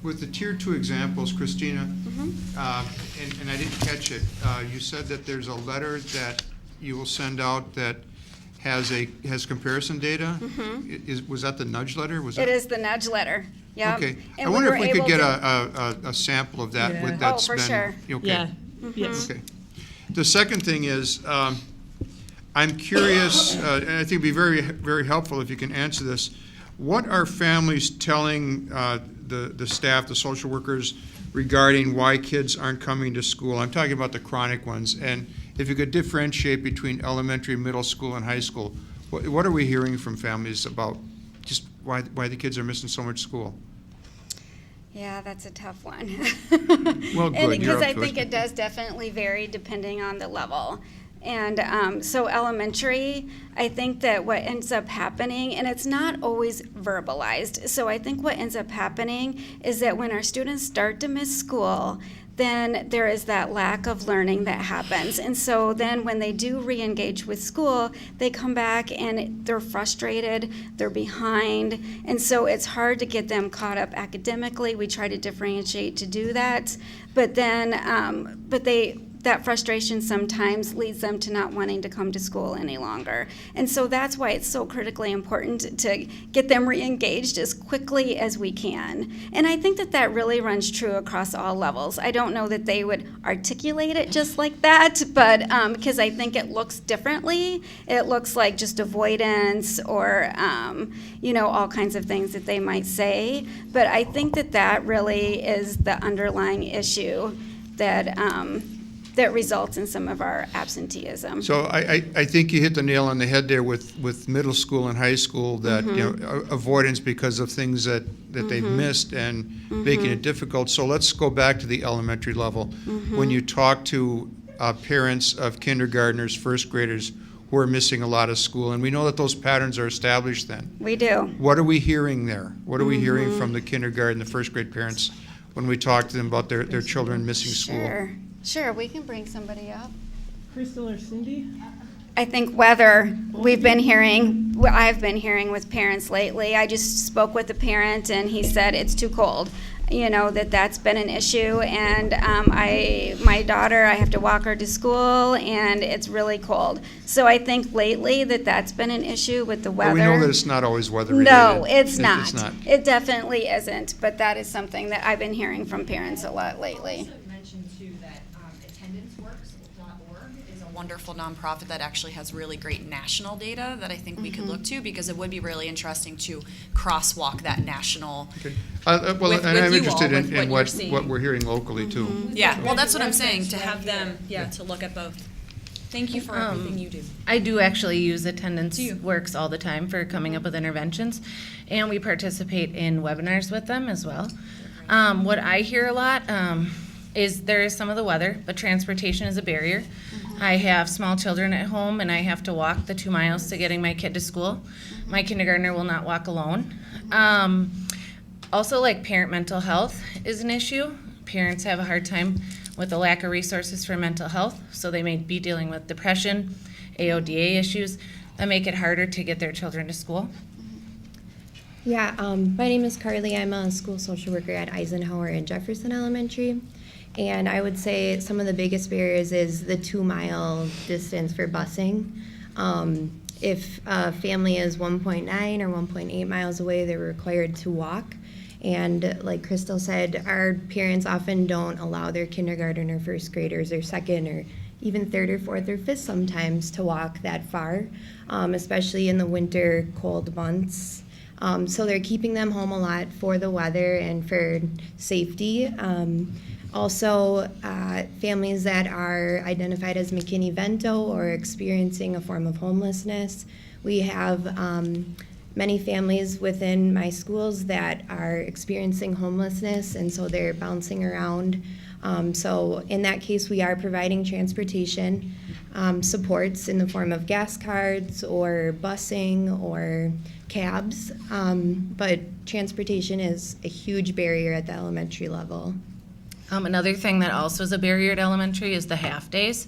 with the Tier 2 examples, Christina, and I didn't catch it. You said that there's a letter that you will send out that has comparison data. Was that the nudge letter? It is the nudge letter. Yeah. Okay. And I wonder were if we could able get to- a sample of that. Yeah. That's for been, sure. Okay. Yeah. Yes. Okay. The second thing is, I'm curious, and I think it'd be very, very helpful if you can answer this. What are families telling the staff, the social workers, regarding why kids aren't coming to school? I'm talking about the chronic ones. And if you could differentiate between elementary, middle school, and high school, what are we hearing from families about just why the kids are missing so much school? Yeah, that's a tough one. Well, good. And because You're up I to think it. it does definitely vary depending on the level. And so elementary, I think that what ends up happening, and it's not always verbalized, so I think what ends up happening is that when our students start to miss school, then there is that lack of learning that happens. And so then when they do re-engage with school, they come back and they're frustrated, they're behind, and so it's hard to get them caught up academically. We try to differentiate to do that, but then, that frustration sometimes leads them to not wanting to come to school any longer. And so that's why it's so critically important to get them re-engaged as quickly as we can. And I think that that really runs true across all levels. I don't know that they would articulate it just like that, but because I think it looks differently. It looks like just avoidance or, all kinds of things that they might say. But I think that that really is the underlying issue that that results in some of our absenteeism. So I think you hit the nail on the head there with middle school and high school, that avoidance because of things that they've missed and making it difficult. So let's go back to the elementary level. When you talk to parents of kindergartners, first graders who are missing a lot of school, and we know that those patterns are established then. We do. What are we hearing there? What are we hearing from the kindergarten, the first grade parents when we talk to them about their children missing school? Sure, we can bring somebody up. Crystal or Cindy? I think weather, I've been hearing with parents lately. I just spoke with a parent and he said it's too cold. That's been an issue, and my daughter, I have to walk her to school, and it's really cold. So I think lately that's been an issue with the weather. But we know that it's not always weather related. No, it's not. It's not. It definitely isn't, but that is something that I've been hearing from parents a lot lately. Wonderful nonprofit that actually has really great national data that I think we could look to, because it would be really interesting to crosswalk that national. Okay. with I'm you interested all, in with what you're seeing. what we're hearing locally too. Yeah, well, that's what I'm saying, to have them, to look at both. Thank you for everything you do. I do actually use Attendance Works all the time for coming up with interventions, and we participate in webinars with them as well. What I hear a lot is there is some of the weather, but transportation is a barrier. I have small children at home, and I have to walk the 2 miles to getting my kid to school. My kindergartner will not walk alone. Also, parent mental health is an issue. Parents have a hard time with the lack of resources for mental health, so they may be dealing with depression, AODA issues that make it harder to get their children to school. Yeah, my name is Carly. I'm a school social worker at Eisenhower and Jefferson Elementary. And I would say some of the biggest barriers is the 2 mile distance for busing. If a family is 1.9 or 1.8 miles away, they're required to walk. And like Crystal said, our parents often don't allow their kindergarten or first graders or second or even third or fourth or fifth sometimes to walk that far, especially in the winter cold months. So they're keeping them home a lot for the weather and for safety. Also, families that are identified as McKinney-Vento or experiencing a form of homelessness. We have many families within my schools that are experiencing homelessness, and so they're bouncing around. So in that case, we are providing transportation supports in the form of gas cards or busing or cabs, but transportation is a huge barrier at the elementary level. Another thing that also is a barrier at elementary is the half days.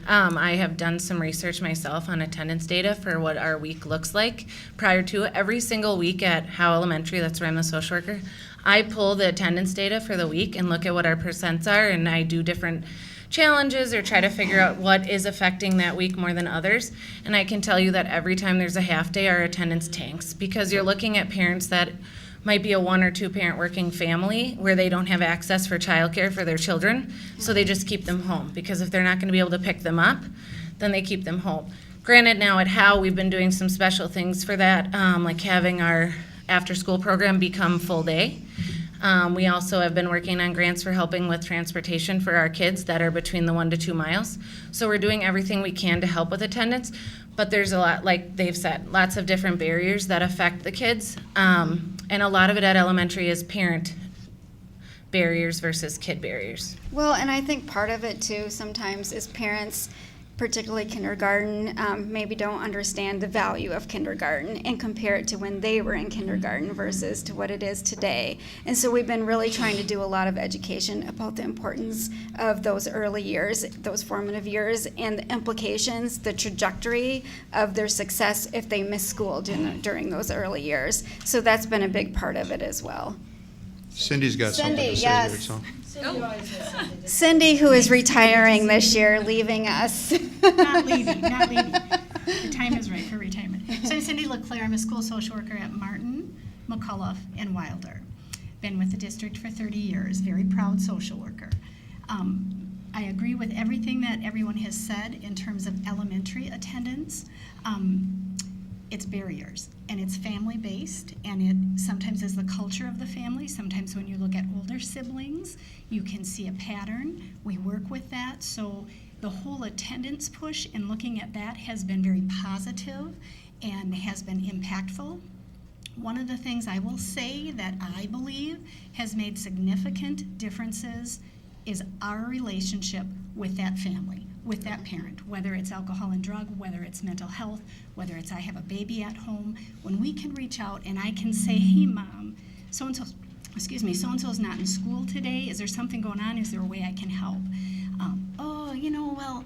I have done some research myself on attendance data for what our week looks like prior to it. Every single week at Howe Elementary, that's where I'm the social worker, I pull the attendance data for the week and look at what our percents are, and I do different challenges or try to figure out what is affecting that week more than others. And I can tell you that every time there's a half day, our attendance tanks, because you're looking at parents that might be a 1 or 2 parent working family where they don't have access for childcare for their children, so they just keep them home, because if they're not going to be able to pick them up, then they keep them home. Granted, now at Howe, we've been doing some special things for that, like having our after-school program become full day. We also have been working on grants for helping with transportation for our kids that are between the 1 to 2 miles. So we're doing everything we can to help with attendance, but there's a lot, like they've said, lots of different barriers that affect the kids. And a lot of it at elementary is parent barriers versus kid barriers. Well, and I think part of it too sometimes is parents, particularly kindergarten, maybe don't understand the value of kindergarten and compare it to when they were in kindergarten versus to what it is today. And so we've been really trying to do a lot of education about the importance of those early years, those formative years, and the implications, the trajectory of their success if they miss school during those early years. So that's been a big part of it as well. Cindy's got something Cindy, to say yes. there, so. Cindy, who is retiring this year, leaving us. Not leaving. The time is right for retirement. So I'm Cindy LeClaire. I'm a school social worker at Martin, McCullough, and Wilder. Been with the district for 30 years. Very proud social worker. I agree with everything that everyone has said in terms of elementary attendance. It's barriers, and it's family-based, and it sometimes is the culture of the family. Sometimes when you look at older siblings, you can see a pattern. We work with that, so the whole attendance push and looking at that has been very positive and has been impactful. One of the things I will say that I believe has made significant differences is our relationship with that family, with that parent, whether it's alcohol and drug, whether it's mental health, whether it's I have a baby at home. When we can reach out and I can say, hey mom, so-and-so, so-and-so's not in school today. Is there something going on? Is there a way I can help? Well,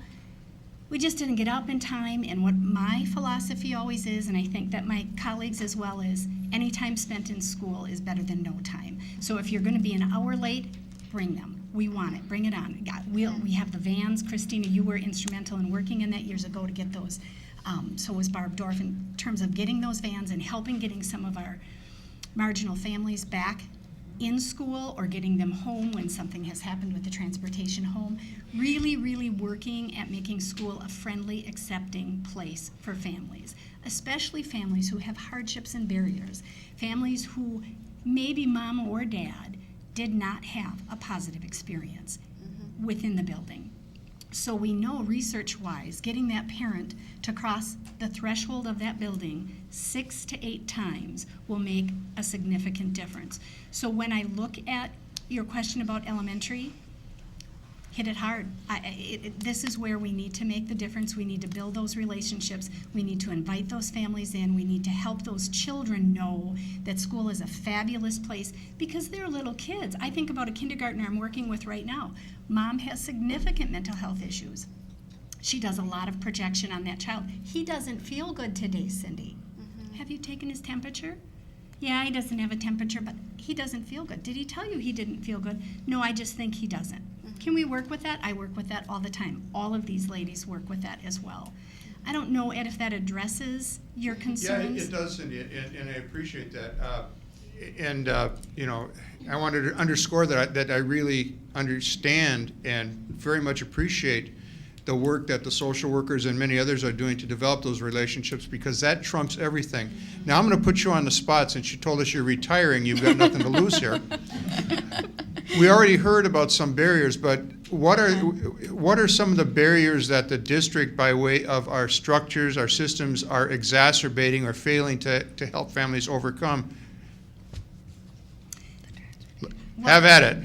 we just didn't get up in time. And what my philosophy always is, and I think that my colleagues as well, is any time spent in school is better than no time. So if you're going to be an hour late, bring them. We want it. Bring it on. We have the vans. Christina, you were instrumental in working in that years ago to get those. So was Barb Dorf in terms of getting those vans and helping getting some of our marginal families back in school or getting them home when something has happened with the transportation home. Really, really working at making school a friendly, accepting place for families, especially families who have hardships and barriers, families who maybe mom or dad did not have a positive experience within the building. So we know research-wise, getting that parent to cross the threshold of that building 6 to 8 times will make a significant difference. So when I look at your question about elementary, hit it hard. This is where we need to make the difference. We need to build those relationships. We need to invite those families in. We need to help those children know that school is a fabulous place because they're little kids. I think about a kindergartner I'm working with right now. Mom has significant mental health issues. She does a lot of projection on that child. He doesn't feel good today, Cindy. Have you taken his temperature? Yeah, he doesn't have a temperature, but he doesn't feel good. Did he tell you he didn't feel good? No, I just think he doesn't. Can we work with that? I work with that all the time. All of these ladies work with that as well. I don't know, Ed, if that addresses your concerns. Yeah, it does, Cindy, and I appreciate that. I wanted to underscore that I really understand and very much appreciate the work that the social workers and many others are doing to develop those relationships because that trumps everything. Now I'm going to put you on the spot since you told us you're retiring. You've got nothing to lose here. We already heard about some barriers, but what are some of the barriers that the district, by way of our structures, our systems, are exacerbating or failing to help families overcome? Have at it.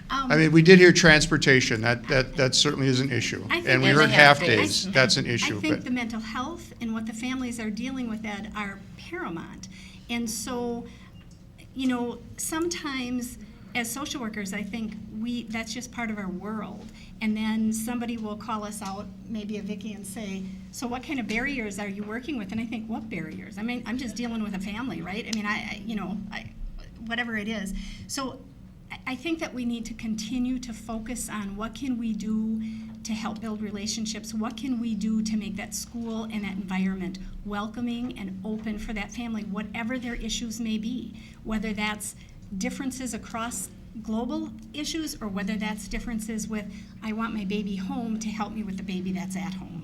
I mean, we did hear transportation. That certainly is an issue. And we heard half days. That's an issue. I think the mental health and what the families are dealing with that are paramount. And so, sometimes as social workers, I think that's just part of our world. And then somebody will call us out, maybe a Vicki, and say, so what kind of barriers are you working with? And I think, what barriers? I mean, I'm just dealing with a family, right? I mean, whatever it is. So I think that we need to continue to focus on what can we do to help build relationships, what can we do to make that school and that environment welcoming and open for that family, whatever their issues may be, whether that's differences across global issues or whether that's differences with, I want my baby home to help me with the baby that's at home.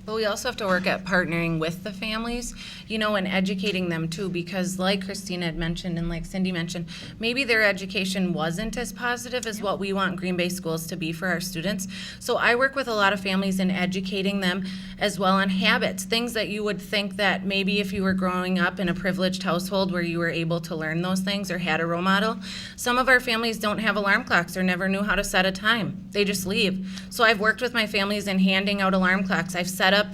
But we also have to work at partnering with the families, and educating them too, because like Christina had mentioned and like Cindy mentioned, maybe their education wasn't as positive as what we want Green Bay schools to be for our students. So I work with a lot of families in educating them as well on habits, things that you would think that maybe if you were growing up in a privileged household where you were able to learn those things or had a role model. Some of our families don't have alarm clocks or never knew how to set a time. They just leave. So I've worked with my families in handing out alarm clocks. I've set up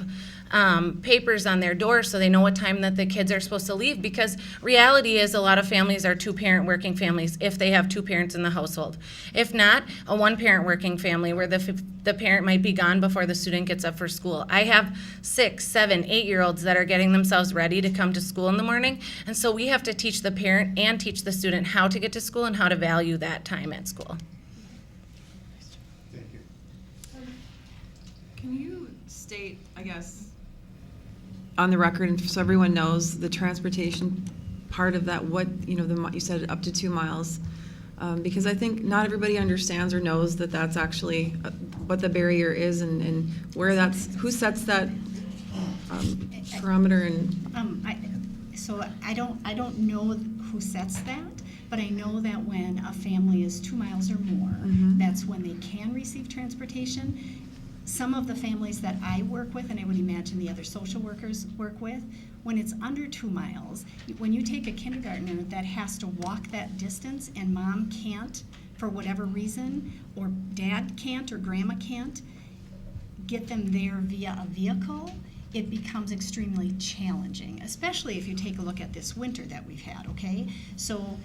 papers on their door so they know what time that the kids are supposed to leave, because reality is a lot of families are two-parent working families if they have two parents in the household. If not, a one-parent working family where the parent might be gone before the student gets up for school. I have 6, 7, 8-year-olds that are getting themselves ready to come to school in the morning, and so we have to teach the parent and teach the student how to get to school and how to value that time at school. Thank you. Can you state, I guess, on the record, and so everyone knows, the transportation part of that, what, you said up to 2 miles, because I think not everybody understands or knows that that's actually what the barrier is and where who sets that parameter and. So I don't know who sets that, but I know that when a family is 2 miles or more, that's when they can receive transportation. Some of the families that I work with, and I would imagine the other social workers work with, when it's under 2 miles, when you take a kindergartner that has to walk that distance and mom can't, for whatever reason, or dad can't or grandma can't, get them there via a vehicle, it becomes extremely challenging, especially if you take a look at this winter that we've had, okay? So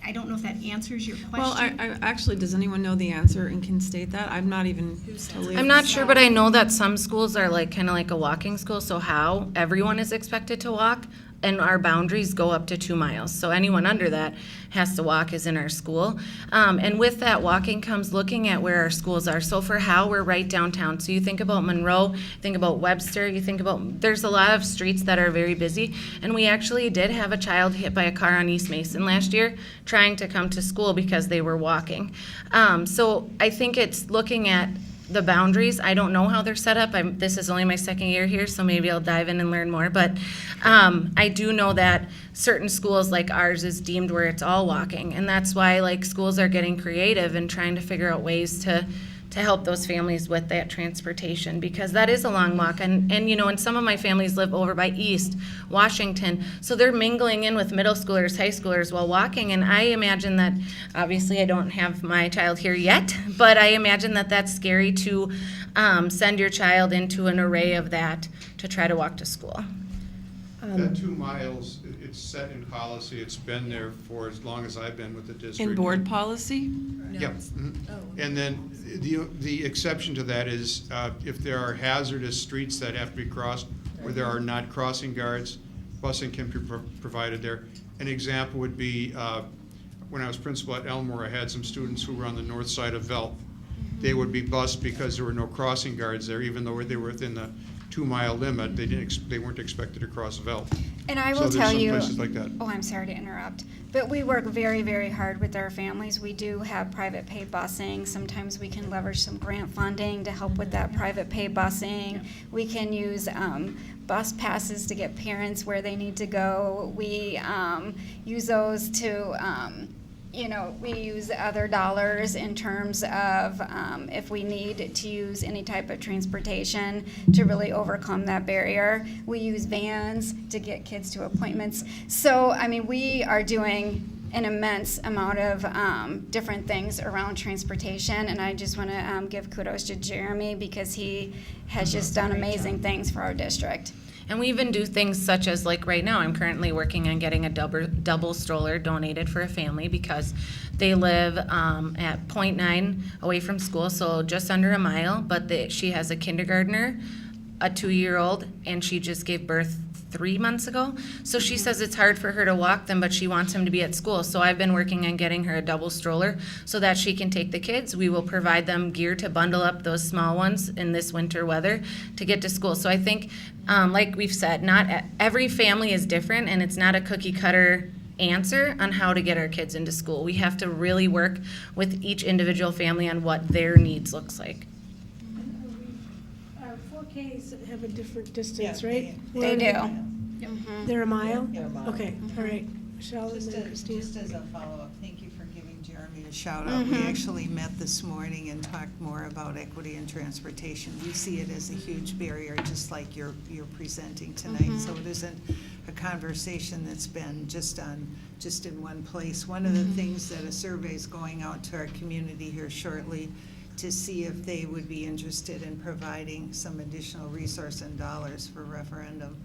I don't know if that answers your question. Well, I actually, does anyone know the answer and can state that? I'm not even totally. I'm not sure, but I know that some schools are kind of like a walking school, so how everyone is expected to walk, and our boundaries go up to 2 miles. So anyone under that has to walk is in our school. And with that walking comes looking at where our schools are. So for Howe, we're right downtown. So you think about Monroe, think about Webster, you think about, there's a lot of streets that are very busy. And we actually did have a child hit by a car on East Mason last year trying to come to school because they were walking. So I think it's looking at the boundaries. I don't know how they're set up. This is only my second year here, so maybe I'll dive in and learn more. But I do know that certain schools like ours is deemed where it's all walking, and that's why schools are getting creative and trying to figure out ways to help those families with that transportation, because that is a long walk. And some of my families live over by East Washington, so they're mingling in with middle schoolers, high schoolers while walking. And I imagine that, obviously I don't have my child here yet, but I imagine that that's scary to send your child into an array of that to try to walk to school. That 2 miles, it's set in policy. It's been there for as long as I've been with the district. In board policy? Yep. And then the exception to that is if there are hazardous streets that have to be crossed where there are not crossing guards, busing can be provided there. An example would be when I was principal at Elmore, I had some students who were on the north side of Velp. They would be bused because there were no crossing guards there, even though they were within the 2 mile limit. They weren't expected to cross Velp. And I will tell you, places like that. oh, I'm sorry to interrupt, but we work very, very hard with our families. We do have private pay busing. Sometimes we can leverage some grant funding to help with that private pay busing. We can use bus passes to get parents where they need to go. We use those to we use other dollars in terms of if we need to use any type of transportation to really overcome that barrier. We use vans to get kids to appointments. So, we are doing an immense amount of different things around transportation, and I just want to give kudos to Jeremy because he has just done amazing things for our district. And we even do things such as, right now, I'm currently working on getting a double stroller donated for a family because they live at 0.9 away from school, so just under a mile, but she has a kindergartner, a 2-year-old, and she just gave birth 3 months ago. So she says it's hard for her to walk them, but she wants them to be at school. So I've been working on getting her a double stroller so that she can take the kids. We will provide them gear to bundle up those small ones in this winter weather to get to school. So I think, like we've said, not every family is different, and it's not a cookie cutter answer on how to get our kids into school. We have to really work with each individual family on what their needs looks like. Our 4Ks have a different distance, right? They do. They're a mile? They're a mile. Okay, all right. Michelle and then Christina. Just as a follow-up, thank you for giving Jeremy a shout-out. We actually met this morning and talked more about equity in transportation. We see it as a huge barrier, just like you're presenting tonight. So it isn't a conversation that's been just in one place. One of the things that a survey is going out to our community here shortly to see if they would be interested in providing some additional resource and dollars for referendum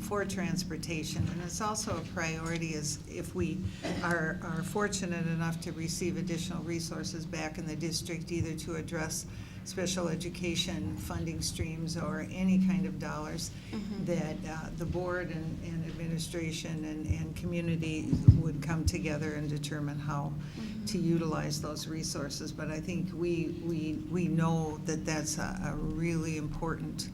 for transportation. And it's also a priority as if we are fortunate enough to receive additional resources back in the district, either to address special education funding streams or any kind of dollars, that the board and administration and community would come together and determine how to utilize those resources. But I think we know that that's a really important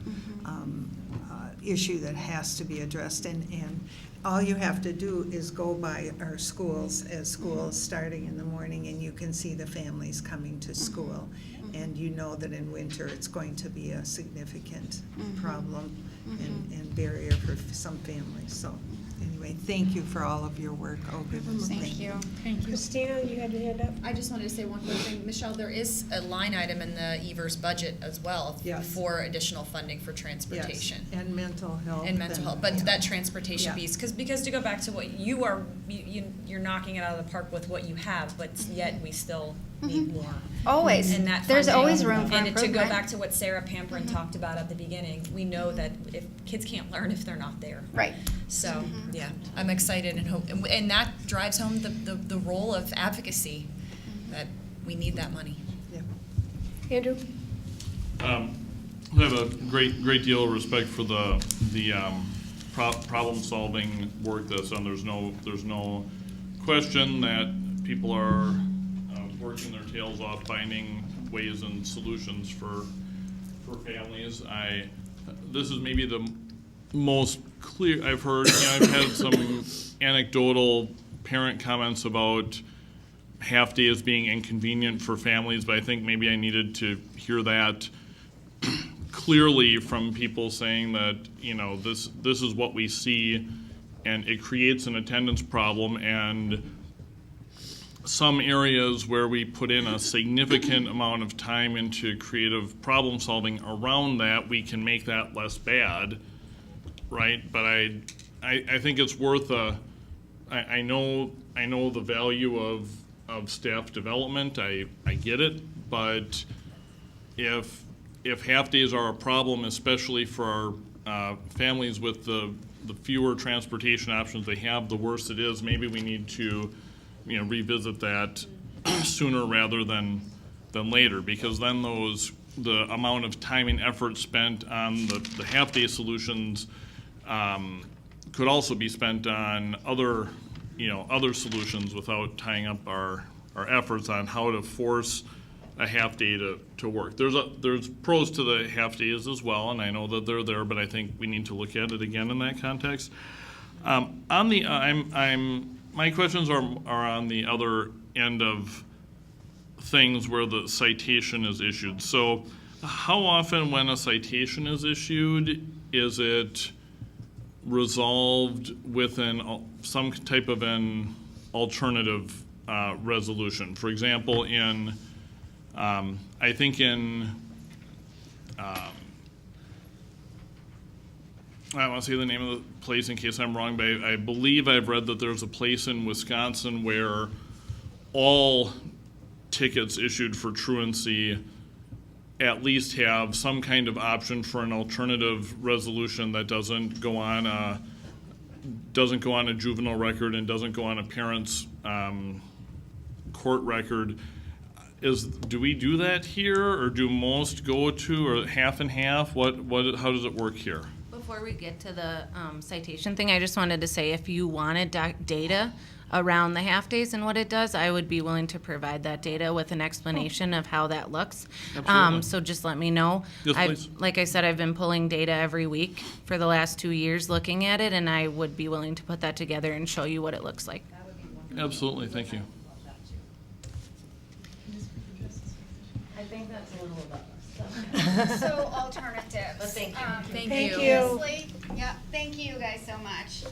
issue that has to be addressed, and all you have to do is go by our schools as school starting in the morning, and you can see the families coming to school. And you know that in winter it's going to be a significant problem and barrier for some families. So anyway, thank you for all of your work. Oh, goodness. Thank you. Thank you. Christina, you had your hand up? I just wanted to say one quick thing. Michelle, there is a line item in the Evers budget as well for additional funding for transportation. Yes. And mental health. And mental health, but that transportation piece, because to go back to what you are, you're knocking it out of the park with what you have, but yet we still need more. Always. And that There's funding. always room for And to go improvement. back to what Sarah Pamperin talked about at the beginning, we know that if kids can't learn if they're not there. Right. So, yeah, I'm excited and hope, and that drives home the role of advocacy, that we need that money. Andrew? I have a great deal of respect for the problem-solving work that's done. There's no question that people are working their tails off, finding ways and solutions for families. This is maybe the most clear I've heard. I've had some anecdotal parent comments about half days being inconvenient for families, but I think maybe I needed to hear that clearly from people saying that, this is what we see, and it creates an attendance problem, and some areas where we put in a significant amount of time into creative problem solving around that, we can make that less bad, right? But I think it's worth I know the value of staff development. I get it, but if half days are a problem, especially for our families with the fewer transportation options they have, the worse it is. Maybe we need to revisit that sooner rather than later, because then the amount of time and effort spent on the half-day solutions could also be spent on other solutions without tying up our efforts on how to force a half day to work. There's pros to the half days as well, and I know that they're there, but I think we need to look at it again in that context. My questions are on the other end of things where the citation is issued. So how often when a citation is issued, is it resolved within some type of an alternative resolution? For example, I think I want to say the name of the place in case I'm wrong, but I believe I've read that there's a place in Wisconsin where all tickets issued for truancy at least have some kind of option for an alternative resolution that doesn't go on a juvenile record and doesn't go on a parent's court record. Do we do that here, or do most go to, or half and half? How does it work here? Before we get to the citation thing, I just wanted to say if you wanted data around the half days and what it does, I would be willing to provide that data with an explanation of how that looks. Absolutely. So just let me know. Yes, please. Like I said, I've been pulling data every week for the last 2 years looking at it, and I would be willing to put that together and show you what it looks like. Absolutely, thank you. I think that's a little above us. So alternatives. But thank you. Thank you. Previously, thank you guys so much.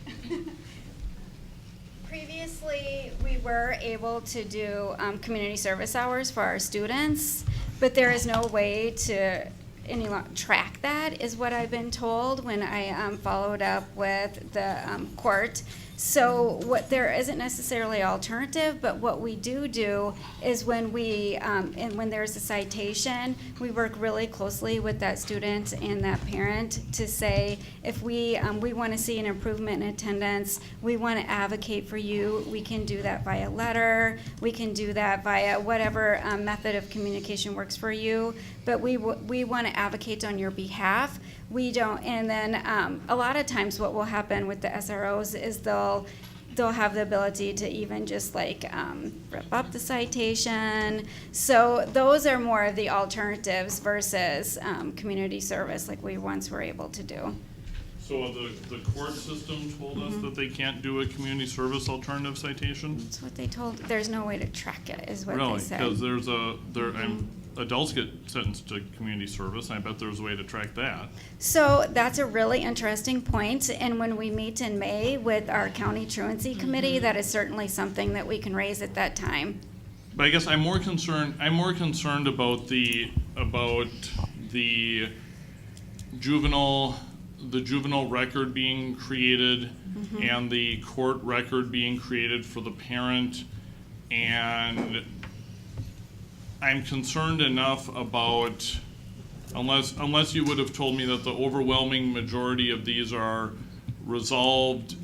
Previously, we were able to do community service hours for our students, but there is no way to track that, is what I've been told when I followed up with the court. So what there isn't necessarily alternative, but what we do is when we, and when there's a citation, we work really closely with that student and that parent to say, if we want to see an improvement in attendance, we want to advocate for you, we can do that via letter, we can do that via whatever method of communication works for you, but we want to advocate on your behalf. We don't, and then a lot of times what will happen with the SROs is they'll have the ability to even just like rip up the citation. So those are more of the alternatives versus community service like we once were able to do. So the court system told us that they can't do a community service alternative citation? That's what they told, there's no way to track it, is what they Really? said. Because adults get sentenced to community service, and I bet there's a way to track that. So that's a really interesting point, and when we meet in May with our county truancy committee, that is certainly something that we can raise at that time. But I guess I'm more concerned about the juvenile record being created and the court record being created for the parent, and I'm concerned enough about, unless you would have told me that the overwhelming majority of these are resolved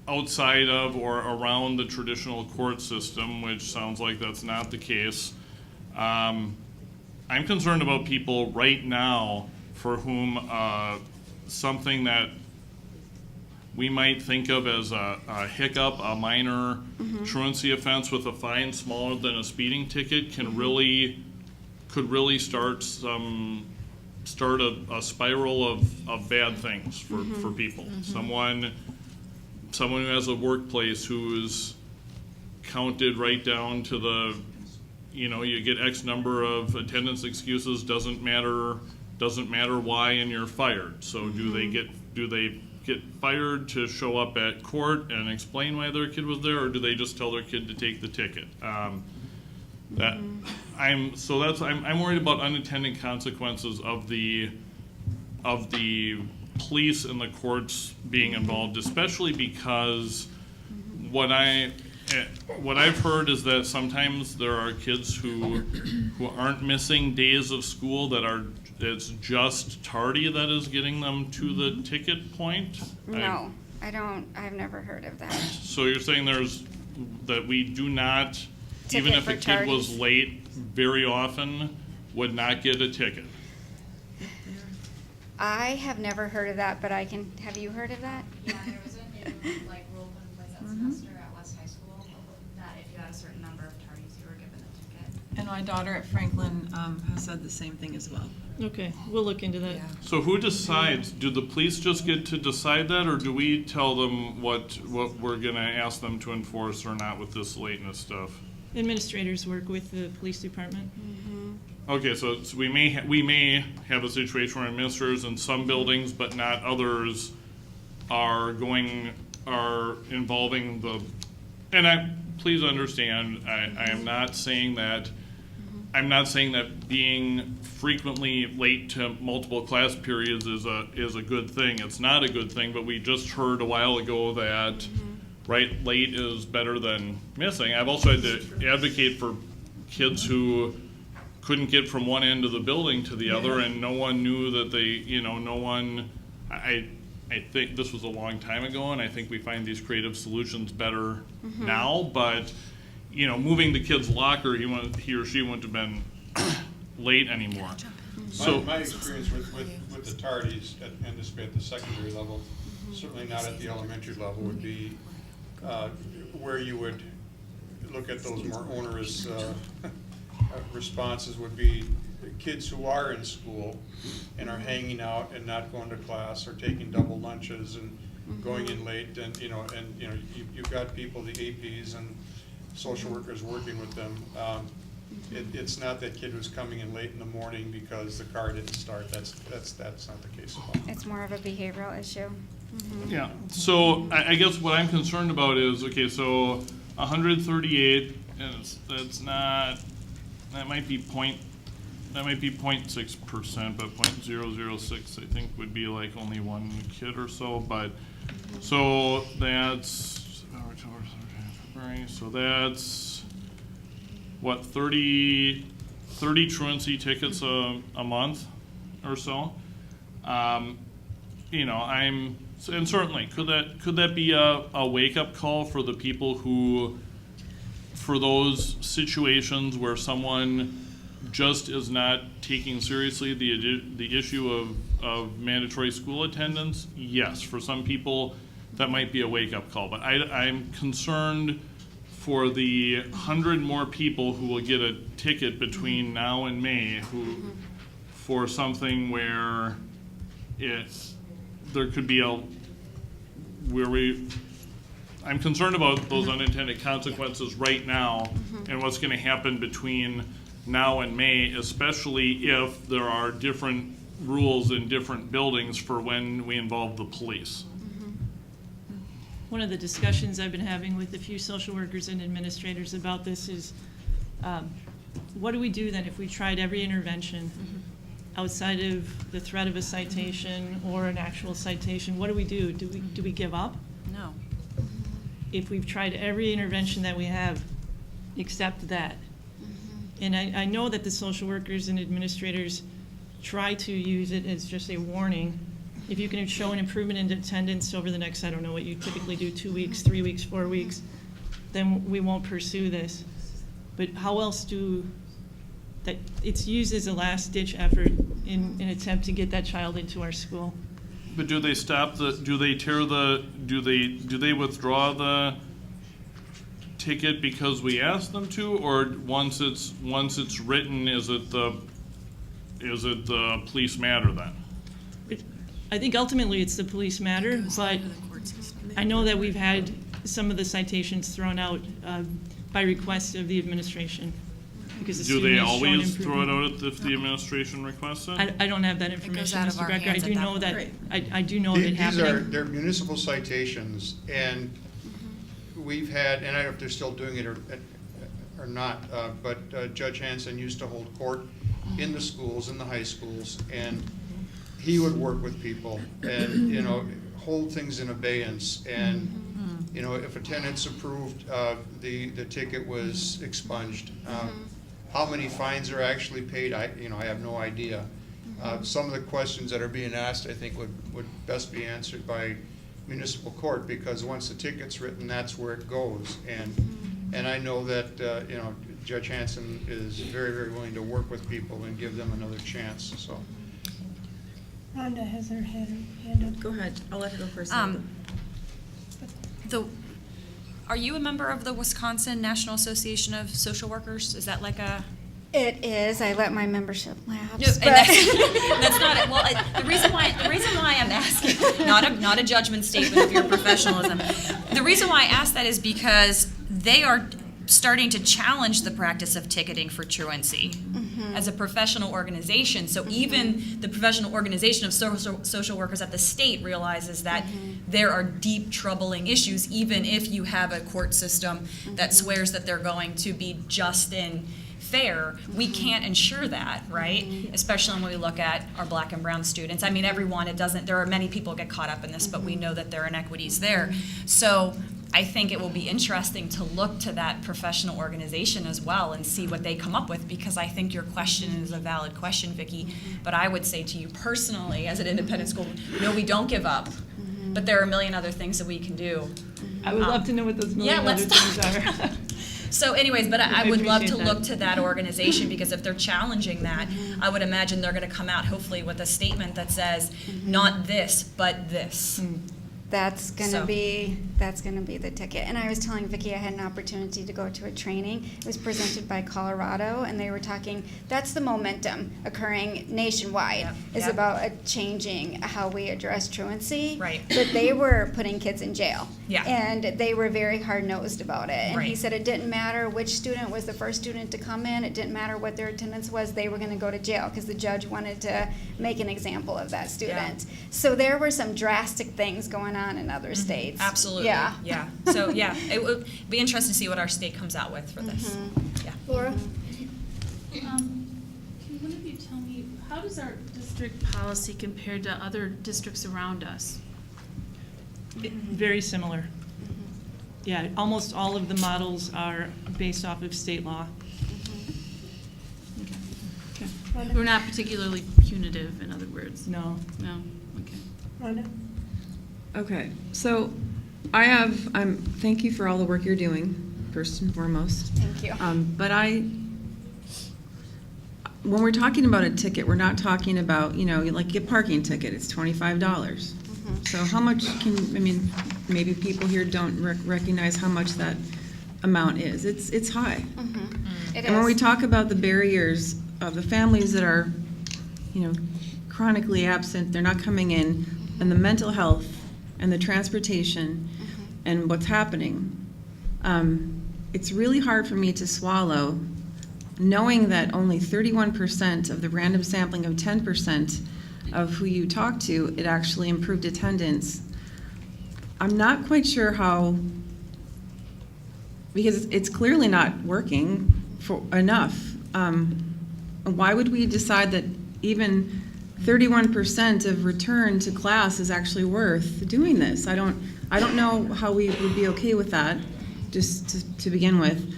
outside of or around the traditional court system, which sounds like that's not the case. I'm concerned about people right now for whom something that we might think of as a hiccup, a minor truancy offense with a fine smaller than a speeding ticket could really start a spiral of bad things for people. Someone who has a workplace who's counted right down to the, you get X number of attendance excuses, doesn't matter why, and you're fired. So do they get fired to show up at court and explain why their kid was there, or do they just tell their kid to take the ticket? I'm worried about unintended consequences of the police and the courts being involved, especially because what I've heard is that sometimes there are kids who aren't missing days of school, it's just tardy that is getting them to the ticket point? No, I've never heard of that. So you're saying that we do not, Ticket even if for a kid was tardies? late very often, would not get a ticket? I have never heard of that, but have you heard of that? Yeah, there was a new, rule put in place that semester at West High School, that if you had a certain number of tardies, you were given a ticket. And my daughter at Franklin has said the same thing as well. Okay, we'll look into that. So who decides? Do the police just get to decide that, or do we tell them what we're gonna ask them to enforce or not with this lateness stuff? Administrators work with the police department. Okay, so we may have a situation where administrators in some buildings, but not others, are involving please understand, I am not saying that. I'm not saying that being frequently late to multiple class periods is a good thing. It's not a good thing, but we just heard a while ago that late is better than missing. I've also had to advocate for kids who couldn't get from one end of the building to the other, and no one knew that I think this was a long time ago, and I think we find these creative solutions better now, but moving the kid's locker, he or she wouldn't have been late anymore. So my experience with the tardies at the secondary level, certainly not at the elementary level, would be where you would look at those more onerous responses would be kids who are in school and are hanging out and not going to class or taking double lunches and going in late, and you've got people, the APs and social workers working with them. It's not that kid who's coming in late in the morning because the car didn't start. That's not the case at all. It's more of a behavioral issue. yeah, so I guess what I'm concerned about is, okay, so 138, and that might be 0.6%, but 0.006 I think would be like only one kid or so. But So that's, February, so that's, what, 30 truancy tickets a month or so? You know, and certainly, could that be a wake-up call for the people who, for those situations where someone just is not taking seriously the issue of mandatory school attendance? Yes, for some people, that might be a wake-up call. But I'm concerned for the 100 more people who will get a ticket between now and May, for something where there could be I'm concerned about those unintended consequences right now and what's going to happen between now and May, especially if there are different rules in different buildings for when we involve the police. One of the discussions I've been having with a few social workers and administrators about this is, what do we do then if we tried every intervention outside of the threat of a citation or an actual citation? What do we do? Do we give up? No. If we've tried every intervention that we have, except that. And I know that the social workers and administrators try to use it as just a warning. If you can show an improvement in attendance over the next, I don't know what you typically do, 2 weeks, 3 weeks, 4 weeks, then we won't pursue this. But how else that it's used as a last-ditch effort in an attempt to get that child into our school. But do they withdraw the ticket because we asked them to, or once it's written, is it the police matter then? I think ultimately it's the police matter, but I know that we've had some of the citations thrown out by request of the administration. Because the Do they student has shown always throw it improvement. out if the administration requests it? I don't have that information, out of Mr. our Becker. I hands do at that know that, point. I do know of it These happening. they're municipal citations, and we've had, and I don't know if they're still doing it or not, but Judge Hanson used to hold court in the schools, in the high schools, and he would work with people and, you know, hold things in abeyance. And, you know, if attendance approved, the ticket was expunged. How many fines are actually paid, I have no idea. Some of the questions that are being asked, I think, would best be answered by municipal court, because once the ticket's written, that's where it goes. And I know that, Judge Hanson is very, very willing to work with people and give them another chance, so. Rhonda has her hand up. Go ahead, I'll let her go first. Are you a member of the Wisconsin National Association of Social Workers? Is that like a? It is. I let my membership lapse. No, and that's not it. Well, the reason why I'm asking, not a judgment statement of your professionalism. The reason why I ask that is because they are starting to challenge the practice of ticketing for truancy as a professional organization. So even the professional organization of social workers at the state realizes that there are deep, troubling issues, even if you have a court system that swears that they're going to be just and fair. We can't ensure that, right? Especially when we look at our black and brown students. I mean, there are many people get caught up in this, but we know that there are inequities there. So I think it will be interesting to look to that professional organization as well and see what they come up with, because I think your question is a valid question, Vicki. But I would say to you personally, as an independent school, no, we don't give up. But there are a million other things that we can do. I would love to know what those million other things are. So anyways, but I would love to appreciate look that. to that organization, because if they're challenging that, I would imagine they're going to come out hopefully with a statement that says, not this, but this. That's gonna So- be the ticket. And I was telling Vicki I had an opportunity to go to a training. It was presented by Colorado, and they were talking, that's the momentum occurring nationwide, is Yep. about changing how we address truancy. Right. But they were putting kids in jail. Yeah. And they were very hard-nosed about it. And he Right. said it didn't matter which student was the first student to come in, it didn't matter what their attendance was, they were gonna go to jail, because the judge wanted to make an example of that student. So there were some drastic things going on in other states. Absolutely. Yeah. Yeah. So yeah, it would be interesting to see what our state comes out with for this. Yeah. Laura? Can one of you tell me, how does our district policy compare to other districts around us? Very similar. Yeah, almost all of the models are based off of state law. We're not particularly punitive, in other words. No. No, okay. Rhonda? Okay, so thank you for all the work you're doing, first and foremost. Thank you. But when we're talking about a ticket, we're not talking about, like a parking ticket, it's $25. So how much maybe people here don't recognize how much that amount is. It's high. It And when we is. talk about the barriers of the families that are, chronically absent, they're not coming in, and the mental health and the transportation and what's happening, it's really hard for me to swallow knowing that only 31% of the random sampling of 10% of who you talk to, it actually improved attendance. I'm not quite sure how, because it's clearly not working for enough. Why would we decide that even 31% of return to class is actually worth doing this? I don't know how we would be okay with that, just to begin with.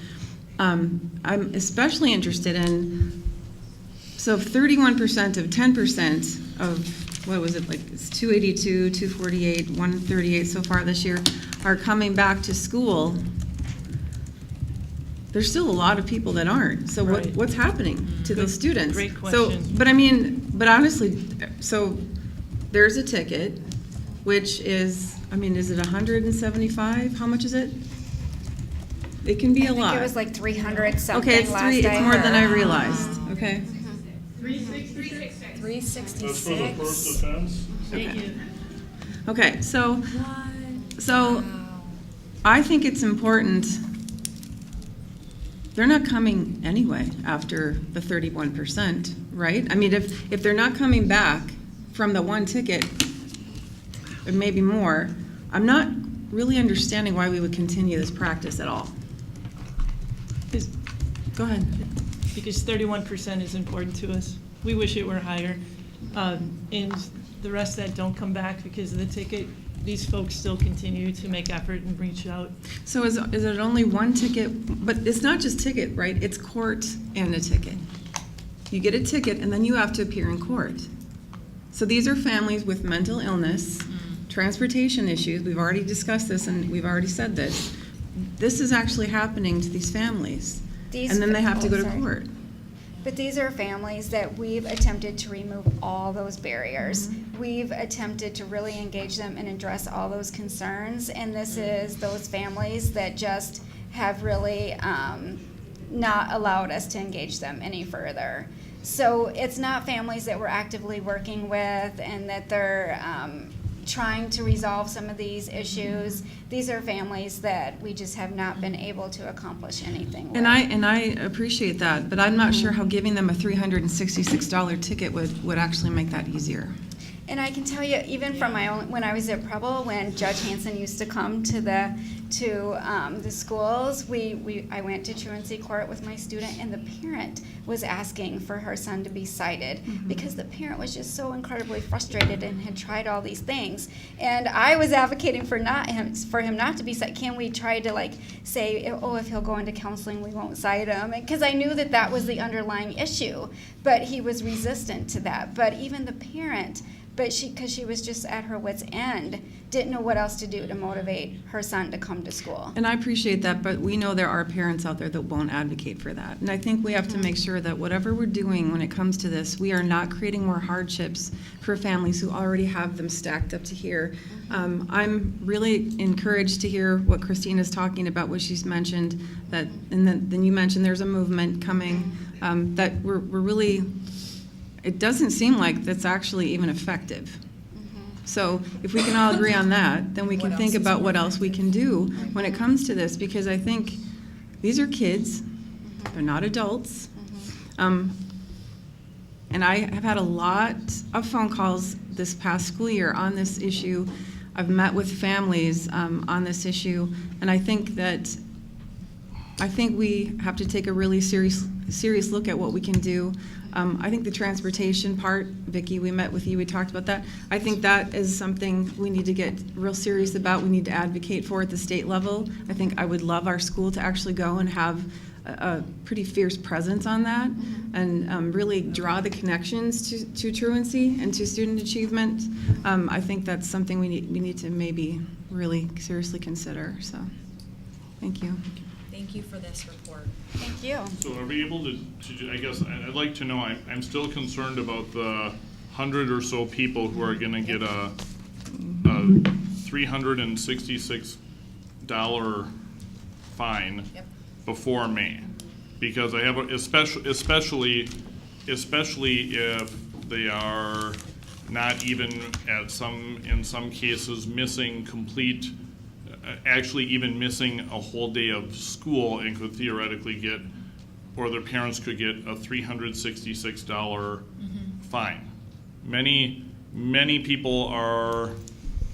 I'm especially interested in, so if 31% of 10% of, what was it, like it's 282, 248, 138 so far this year, are coming back to school, there's still a lot of people that aren't. So Right. what's happening to those students? Great question. So, but honestly, so there's a ticket, which is, is it 175? How much is it? It can be a lot. I think it was like 300 something Okay, it's last I it's more than I heard. realized, okay? 366. That's for the first offense? Okay, so I think it's important, they're not coming anyway after the 31%, right? If they're not coming back from the one ticket, or maybe more, I'm not really understanding why we would continue this practice at all. Go ahead. Because 31% is important to us. We wish it were higher. And the rest that don't come back because of the ticket, these folks still continue to make effort and reach out. So is it only one ticket? But it's not just ticket, right? It's court and a ticket. You get a ticket and then you have to appear in court. So these are families with mental illness, transportation issues. We've already discussed this and we've already said this. This is actually happening to these families. And then they have to go to court. But these are families that we've attempted to remove all those barriers. We've attempted to really engage them and address all those concerns. And this is those families that just have really not allowed us to engage them any further. So it's not families that we're actively working with and that they're trying to resolve some of these issues. These are families that we just have not been able to accomplish anything with. And I appreciate that, but I'm not sure how giving them a $366 ticket would actually make that easier. And I can tell you, even from my own, when I was at Preble, when Judge Hanson used to come to the schools, I went to truancy court with my student, and the parent was asking for her son to be cited because the parent was just so incredibly frustrated and had tried all these things. And I was advocating for him not to be cited. Can we try to say, oh, if he'll go into counseling, we won't cite him? Because I knew that was the underlying issue, but he was resistant to that. But even the parent, because she was just at her wit's end, didn't know what else to do to motivate her son to come to school. And I appreciate that, but we know there are parents out there that won't advocate for that. And I think we have to make sure that whatever we're doing when it comes to this, we are not creating more hardships for families who already have them stacked up to here. I'm really encouraged to hear what Christina's talking about, what she's mentioned, and then you mentioned there's a movement coming, that we're really, it doesn't seem like that's actually even effective. So if we can all agree on that, then we can think about what else we can do when it comes to this, because I think these are kids, they're not adults. And I have had a lot of phone calls this past school year on this issue. I've met with families on this issue, and I think that I think we have to take a really serious look at what we can do. I think the transportation part, Vicki, we met with you, we talked about that. I think that is something we need to get real serious about. We need to advocate for at the state level. I think I would love our school to actually go and have a pretty fierce presence on that and really draw the connections to truancy and to student achievement. I think that's something we need to maybe really seriously consider. So, thank you. Thank you for this report. Thank you. So are we able to I guess, I'd like to know, I'm still concerned about the 100 or so people who are gonna get a $366 fine before May. Because I have, especially if they are not even in some cases missing complete, actually even missing a whole day of school and could theoretically get, or their parents could get a $366 fine. Many people are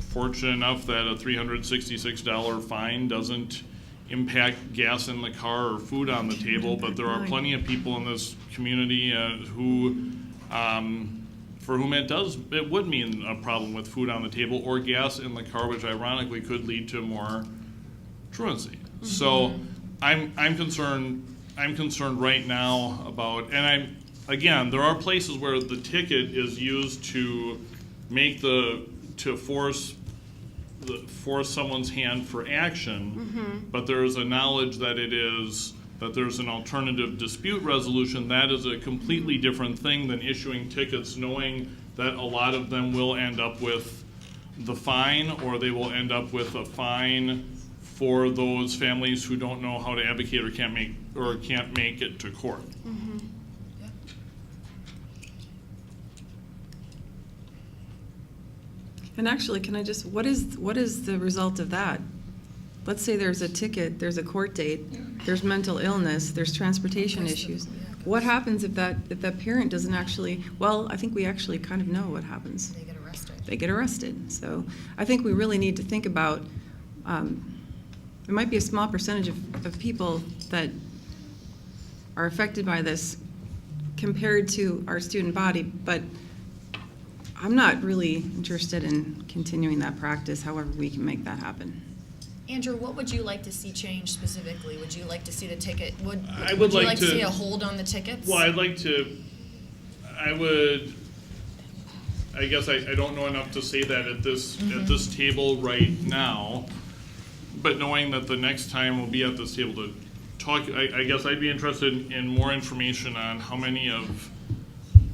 fortunate enough that a $366 fine doesn't impact gas in the car or food on the table, but there are plenty of people in this community who, for whom it would mean a problem with food on the table or gas in the car, which ironically could lead to more truancy. So I'm concerned right now about, and again, there are places where the ticket is used to make to force someone's hand for action, but there's a knowledge that that there's an alternative dispute resolution. That is a completely different thing than issuing tickets knowing that a lot of them will end up with the fine, or they will end up with a fine for those families who don't know how to advocate or can't make it to court. And actually, can I just, what is the result of that? Let's say there's a ticket, there's a court date, there's mental illness, there's transportation issues. What happens if that parent doesn't actually, well, I think we actually kind of know what happens. They get arrested. They get arrested. So I think we really need to think about, it might be a small percentage of people that are affected by this compared to our student body, but I'm not really interested in continuing that practice, however we can make that happen. Andrew, what would you like to see change specifically? Would you like to see the ticket, would I you would like to see a hold on the tickets? Well, I guess I don't know enough to say that at this table right now, but knowing that the next time we'll be at this table to talk, I guess I'd be interested in more information on how many of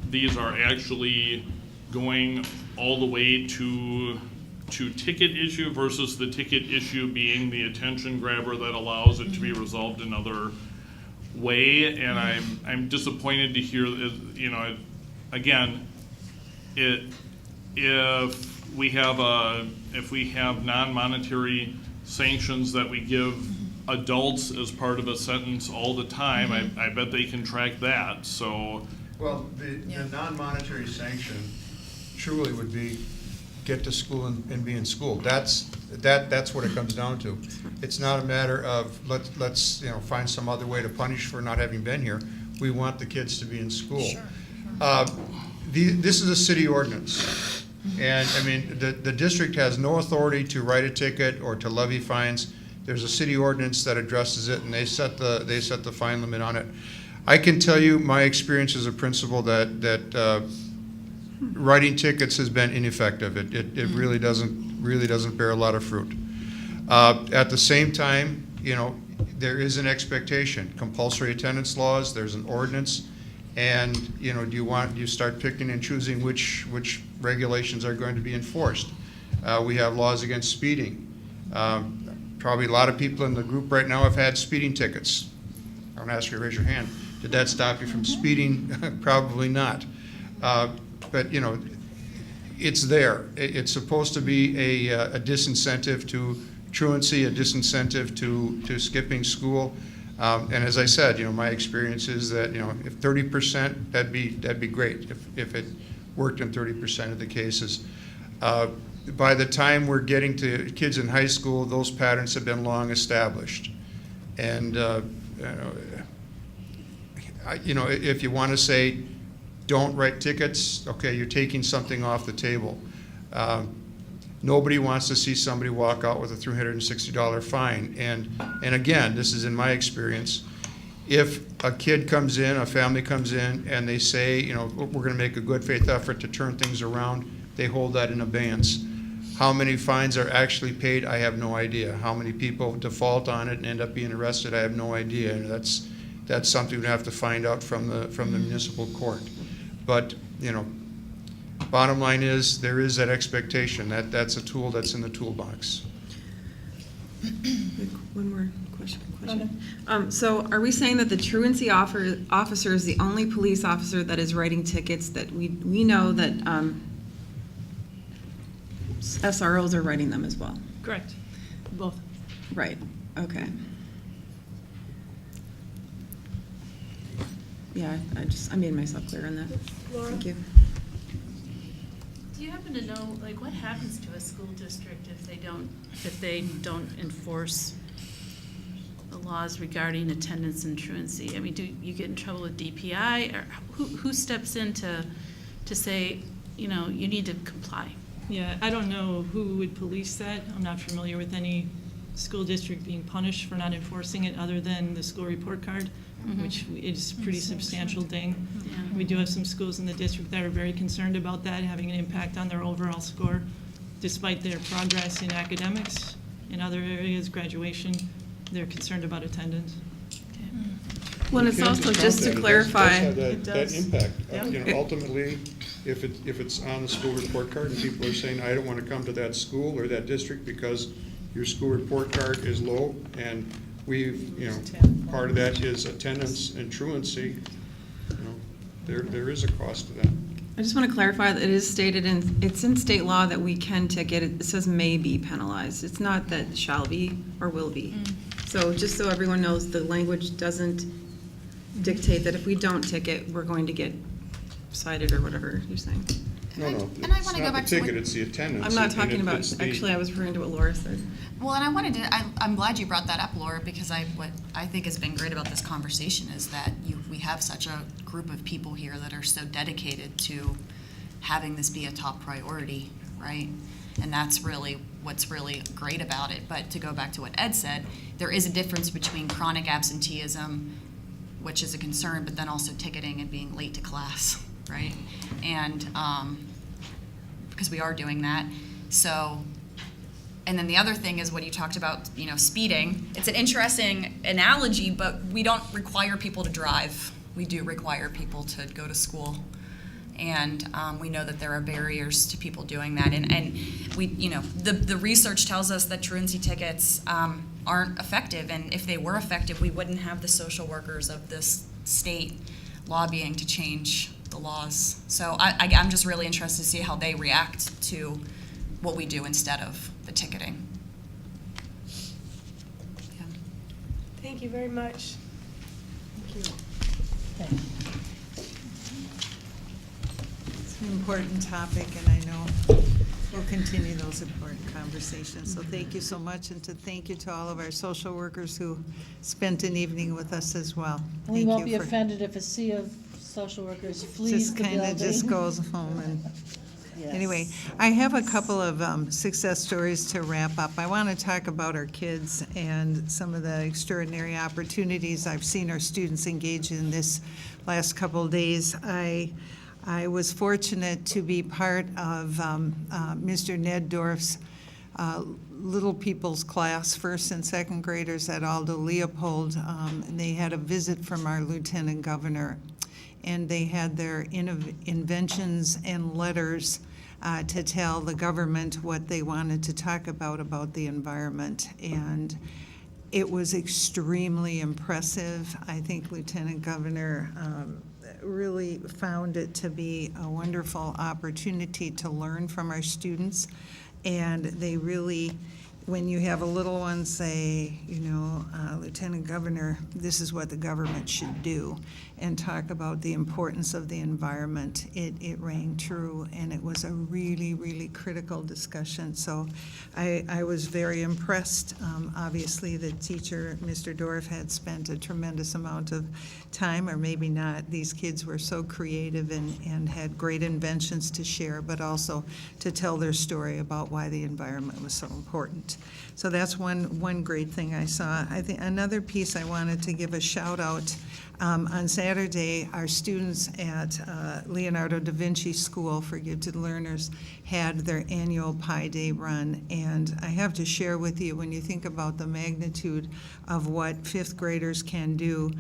these are actually going all the way to ticket issue versus the ticket issue being the attention grabber that allows it to be resolved another way. And I'm disappointed to hear, again, if we have non-monetary sanctions that we give adults as part of a sentence all the time, I bet they can track that. So, well, the non-monetary sanction truly would be get to school and be in school. That's what it comes down to. It's not a matter of let's find some other way to punish for not having been here. We want the kids to be in school. Sure. This is a city ordinance, and I mean the district has no authority to write a ticket or to levy fines. There's a city ordinance that addresses it, and they set the fine limit on it. I can tell you my experience as a principal that writing tickets has been ineffective. It really doesn't bear a lot of fruit. At the same time, there is an expectation. Compulsory attendance laws. There's an ordinance, and you start picking and choosing which regulations are going to be enforced. We have laws against speeding. Probably a lot of people in the group right now have had speeding tickets. I want to ask you to raise your hand. Did that stop you from speeding? Probably not. But it's there. It's supposed to be a disincentive to truancy, a disincentive to skipping school. And as I said, my experience is that if 30%, that'd be great if it worked in 30% of the cases. By the time we're getting to kids in high school, those patterns have been long established. And if you want to say, don't write tickets, okay, you're taking something off the table. Nobody wants to see somebody walk out with a $360 fine. And again, this is in my experience, if a kid comes in, a family comes in, and they say, we're going to make a good faith effort to turn things around, they hold that in abeyance. How many fines are actually paid, I have no idea. How many people default on it and end up being arrested, I have no idea. And that's something we have to find out from the municipal court. But, bottom line is, there is that expectation. That's a tool that's in the toolbox. One more question. So are we saying that the truancy officer is the only police officer that is writing tickets, that we know that SROs are writing them as well? Correct. Both. Right, okay. Yeah, I made myself clear on that. Laura? Thank you. Do you happen to know, like, what happens to a school district if they don't enforce the laws regarding attendance and truancy? I mean, do you get in trouble with DPI, or who steps in to say, you need to comply? Yeah, I don't know who would police that. I'm not familiar with any school district being punished for not enforcing it other than the school report card, which is a pretty substantial ding. We do have some schools in the district that are very concerned about that having an impact on their overall score, despite their progress in academics. In other areas, graduation, they're concerned about attendance. Well, and it's also, just to clarify. That impact. Yeah. Ultimately, if it's on the school report card and people are saying, I don't want to come to that school or that district because your school report card is low, and part of that is attendance and truancy, there is a cost to that. I just want to clarify that it is stated it's in state law that we can ticket. It says may be penalized. It's not that shall be or will be. So just so everyone knows, the language doesn't dictate that if we don't ticket, we're going to get cited or whatever you're saying. No, And I it's wanna not go back the to ticket, what- it's the attendance. I'm not and talking about, it's the- actually, I was referring to what Laura said. Well, and I'm glad you brought that up, Laura, because what I think has been great about this conversation is that we have such a group of people here that are so dedicated to having this be a top priority, right? And that's really what's really great about it. But to go back to what Ed said, there is a difference between chronic absenteeism, which is a concern, but then also ticketing and being late to class, right? And because we are doing that. So, and then the other thing is what you talked about, speeding. It's an interesting analogy, but we don't require people to drive. We do require people to go to school. And we know that there are barriers to people doing that. And we, the research tells us that truancy tickets aren't effective. And if they were effective, we wouldn't have the social workers of this state lobbying to change the laws. So I'm just really interested to see how they react to what we do instead of the ticketing. Yeah. Thank you very much. Thank you. It's an important topic, and I know we'll continue those important conversations. So thank you so much, and thank you to all of our social workers who spent an evening with us as well. We Thank won't you be for- offended if a sea of social workers flees just the building. kind of just goes home and Yes. anyway, I have a couple of success stories to wrap up. I want to talk about our kids and some of the extraordinary opportunities I've seen our students engage in this last couple of days. I was fortunate to be part of Mr. Ned Dorf's Little People's class, first and second graders at Aldo Leopold. And they had a visit from our lieutenant governor, and they had their inventions and letters to tell the government what they wanted to talk about the environment. And it was extremely impressive. I think Lieutenant Governor really found it to be a wonderful opportunity to learn from our students. And they really when you have a little one say, you know, Lieutenant Governor, this is what the government should do, and talk about the importance of the environment, it rang true, and it was a really, really critical discussion. So I was very impressed. Obviously, the teacher, Mr. Dorff, had spent a tremendous amount of time, or maybe not. These kids were so creative and had great inventions to share, but also to tell their story about why the environment was so important. So that's one great thing I saw. I think another piece I wanted to give a shout out. On Saturday, our students at Leonardo da Vinci School for Gifted Learners had their annual Pi Day run. And I have to share with you, when you think about the magnitude of what fifth graders can do,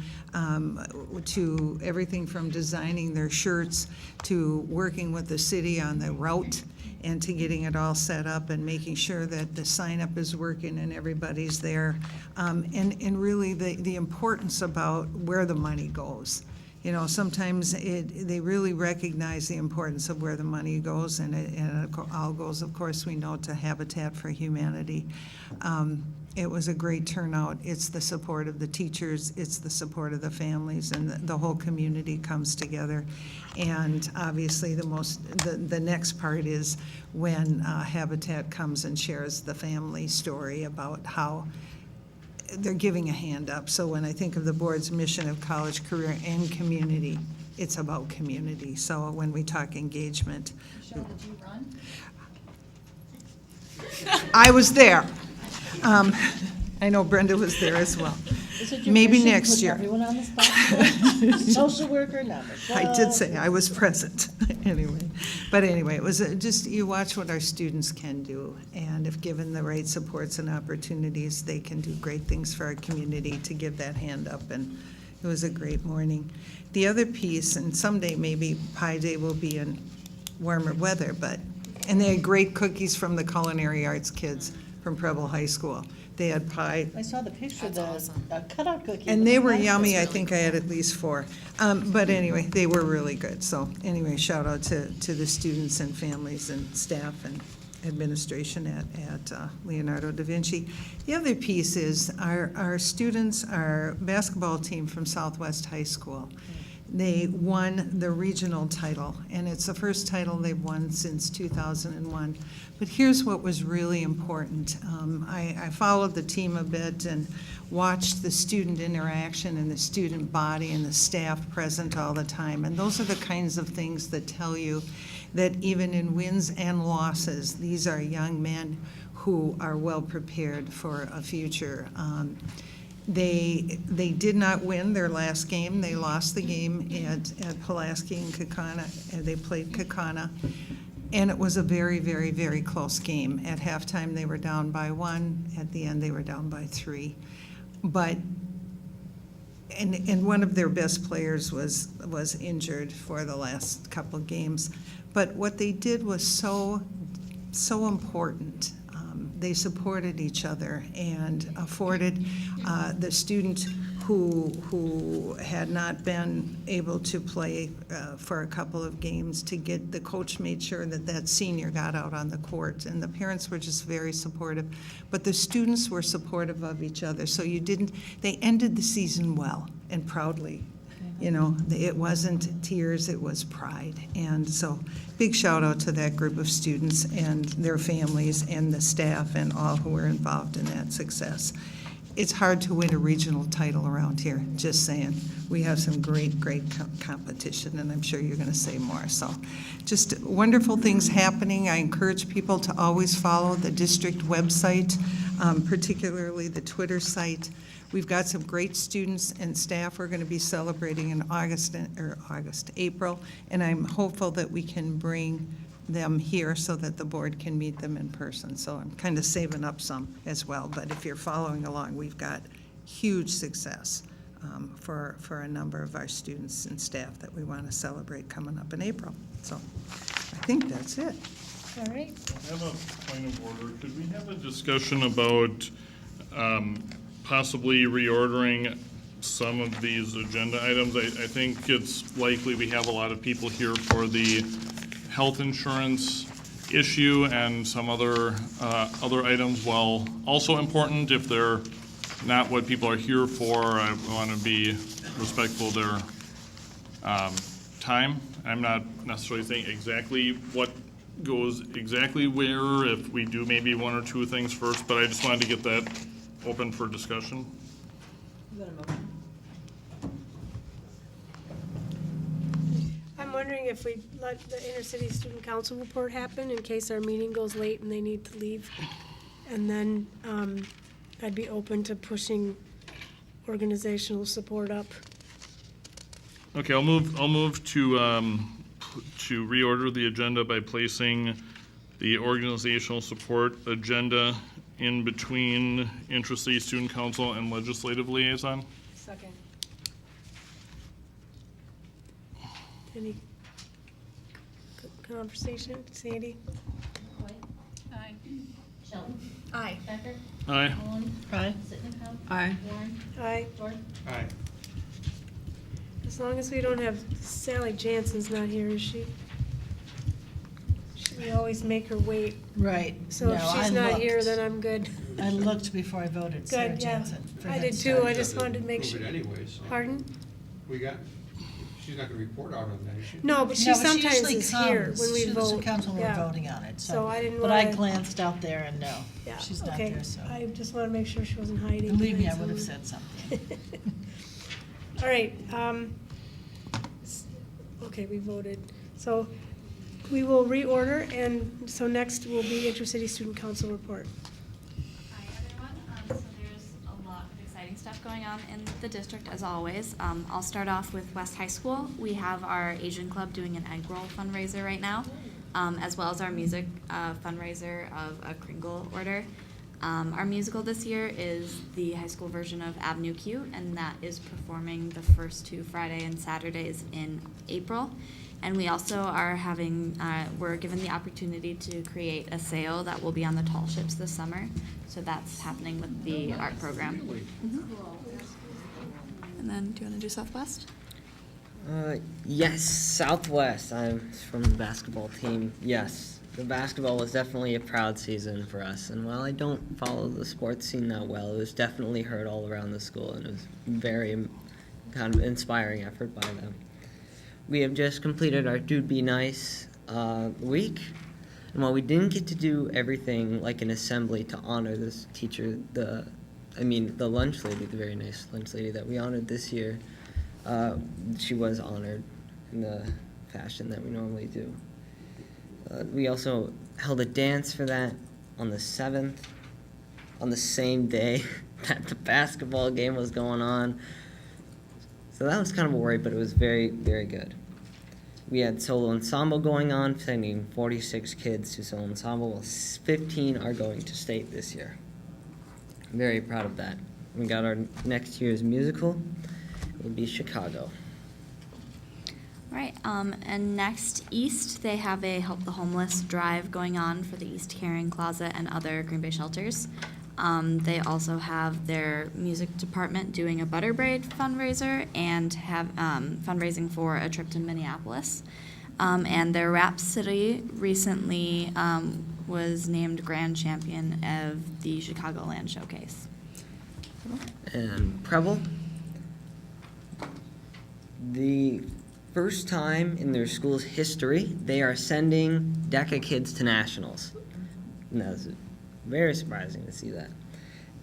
to everything from designing their shirts to working with the city on the route and to getting it all set up and making sure that the sign-up is working and everybody's there. And really the importance about where the money goes. You know, sometimes they really recognize the importance of where the money goes, and it all goes, of course, we know, to Habitat for Humanity. It was a great turnout. It's the support of the teachers, it's the support of the families, and the whole community comes together. And obviously the next part is when Habitat comes and shares the family story about how they're giving a hand up. So when I think of the board's mission of college, career, and community, it's about community. So when we talk engagement. Michelle, did you run? I was there. I know Brenda was there as well. Is it your Maybe mission to next put year. everyone on the spot? Social worker, number 12. I did say I was present, anyway. But anyway, it was just, you watch what our students can do, and if given the right supports and opportunities, they can do great things for our community to give that hand up, and it was a great morning. The other piece, and someday maybe Pi Day will be in warmer weather, and they had great cookies from the culinary arts kids from Preble High School. They had pie. I saw the picture, the cutout cookie. And they were yummy. I think I had at least 4. But anyway, they were really good. So anyway, shout out to the students and families and staff and administration at Leonardo da Vinci. The other piece is our students, our basketball team from Southwest High School. They won the regional title, and it's the first title they've won since 2001. But here's what was really important. I followed the team a bit and watched the student interaction and the student body and the staff present all the time. And those are the kinds of things that tell you that even in wins and losses, these are young men who are well prepared for a future. They did not win their last game. They lost the game at Pulaski and Kaukauna, and they played Kaukauna. And it was a very, very, very close game. At halftime, they were down by 1. At the end, they were down by 3. But, and one of their best players was injured for the last couple of games. But what they did was so important. They supported each other and afforded the student who had not been able to play for a couple of games to get, the coach made sure that senior got out on the court, and the parents were just very supportive. But the students were supportive of each other, so they ended the season well and proudly. You know, it wasn't tears, it was pride. And so big shout out to that group of students and their families and the staff and all who were involved in that success. It's hard to win a regional title around here, just saying. We have some great competition, and I'm sure you're going to say more. So just wonderful things happening. I encourage people to always follow the district website, particularly the Twitter site. We've got some great students and staff we're going to be celebrating in April, and I'm hopeful that we can bring them here so that the board can meet them in person. So I'm kind of saving up some as well, but if you're following along, we've got huge success for a number of our students and staff that we want to celebrate coming up in April. So I think that's it. All right. I have a point of order. Could we have a discussion about possibly reordering some of these agenda items? I think it's likely we have a lot of people here for the health insurance issue and some other items, while also important, if they're not what people are here for, I want to be respectful of their time. I'm not necessarily saying exactly what goes exactly where, if we do maybe one or two things first, but I just wanted to get that open for discussion. I'm wondering if we let the intercity student council report happen in case our meeting goes late and they need to leave. And then I'd be open to pushing organizational support up. Okay, I'll move to reorder the agenda by placing the organizational support agenda in between Intercity Student Council and Legislative Liaison. Second. Any conversation? Sandy? Aye. Shelton? Aye. Becker? Aye. Maloney? Aye. Sitnikov? Aye. Warren? Aye. Dorn? Aye. As long as we don't have Sally Jansen's not here, is she? We always make her wait. Right. So if No, she's I not here, looked. then I'm good. I looked before I voted Sarah Good, yeah. Jansen. for I Head did Start. too. I just wanted to make Prove sure. it anyway, so. Pardon? We got, she's not gonna report out on that, is she? No, but she No, sometimes usually is here comes. when we She was in vote. council when we're Yeah. voting on it, So I didn't But I wanna- glanced out there and no, Yeah, she's not okay. there, so. I just want to make sure she wasn't hiding. Believe me, I behind would have someone. said something. All right, okay, we voted. So we will reorder, and so next will be Intercity Student Council report. Hi, everyone. So there's a lot of exciting stuff going on in the district, as always. I'll start off with West High School. We have our Asian Club doing an egg roll fundraiser right now, as well as our music fundraiser of a Kringle order. Our musical this year is the high school version of Avenue Q, and that is performing the first 2 Friday and Saturdays in April. And we also are having, we're given the opportunity to create a sale that will be on the tall ships this summer. So that's happening with the art program. And then, do you want to do Southwest? Yes, Southwest. I'm from the basketball team. Yes, the basketball was definitely a proud season for us. And while I don't follow the sports scene that well, it was definitely heard all around the school, and it was very kind of inspiring effort by them. We have just completed our Dude Be Nice week. And while we didn't get to do everything like an assembly to honor this teacher, the lunch lady, the very nice lunch lady that we honored this year, she was honored in the fashion that we normally do. We also held a dance for that on the 7th, on the same day that the basketball game was going on. So that was kind of a worry, but it was very, very good. We had solo ensemble going on, sending 46 kids to solo ensemble, while 15 are going to state this year. I'm very proud of that. We got our next year's musical. It will be Chicago. All right, and next, East, they have a Help the Homeless drive going on for the East Caring Closet and other Green Bay shelters. They also have their music department doing a Butter Braid fundraiser and have fundraising for a trip to Minneapolis. And their Rhapsody recently was named grand champion of the Chicagoland Showcase. And Preble, the first time in their school's history, they are sending DECA kids to nationals. And that's very surprising to see that.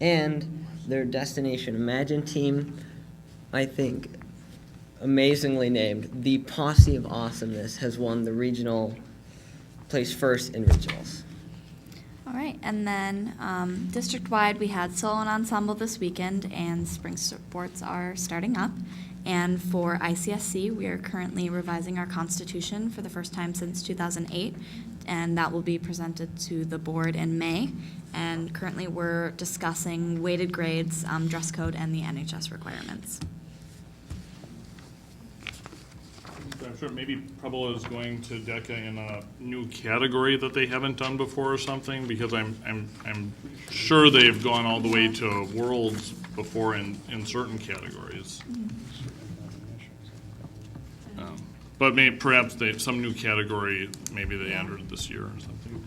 And their Destination Imagine team, I think, amazingly named, the Posse of Awesomeness, has won the regional, placed first in regionals. All right, and then district-wide, we had solo and ensemble this weekend, and spring sports are starting up. And for ICSC, we are currently revising our constitution for the first time since 2008, and that will be presented to the board in May. And currently, we're discussing weighted grades, dress code, and the NHS requirements. I'm sure maybe Preble is going to DECA in a new category that they haven't done before or something, because I'm sure they've gone all the way to Worlds before in certain categories. But perhaps some new category, maybe they entered this year or something.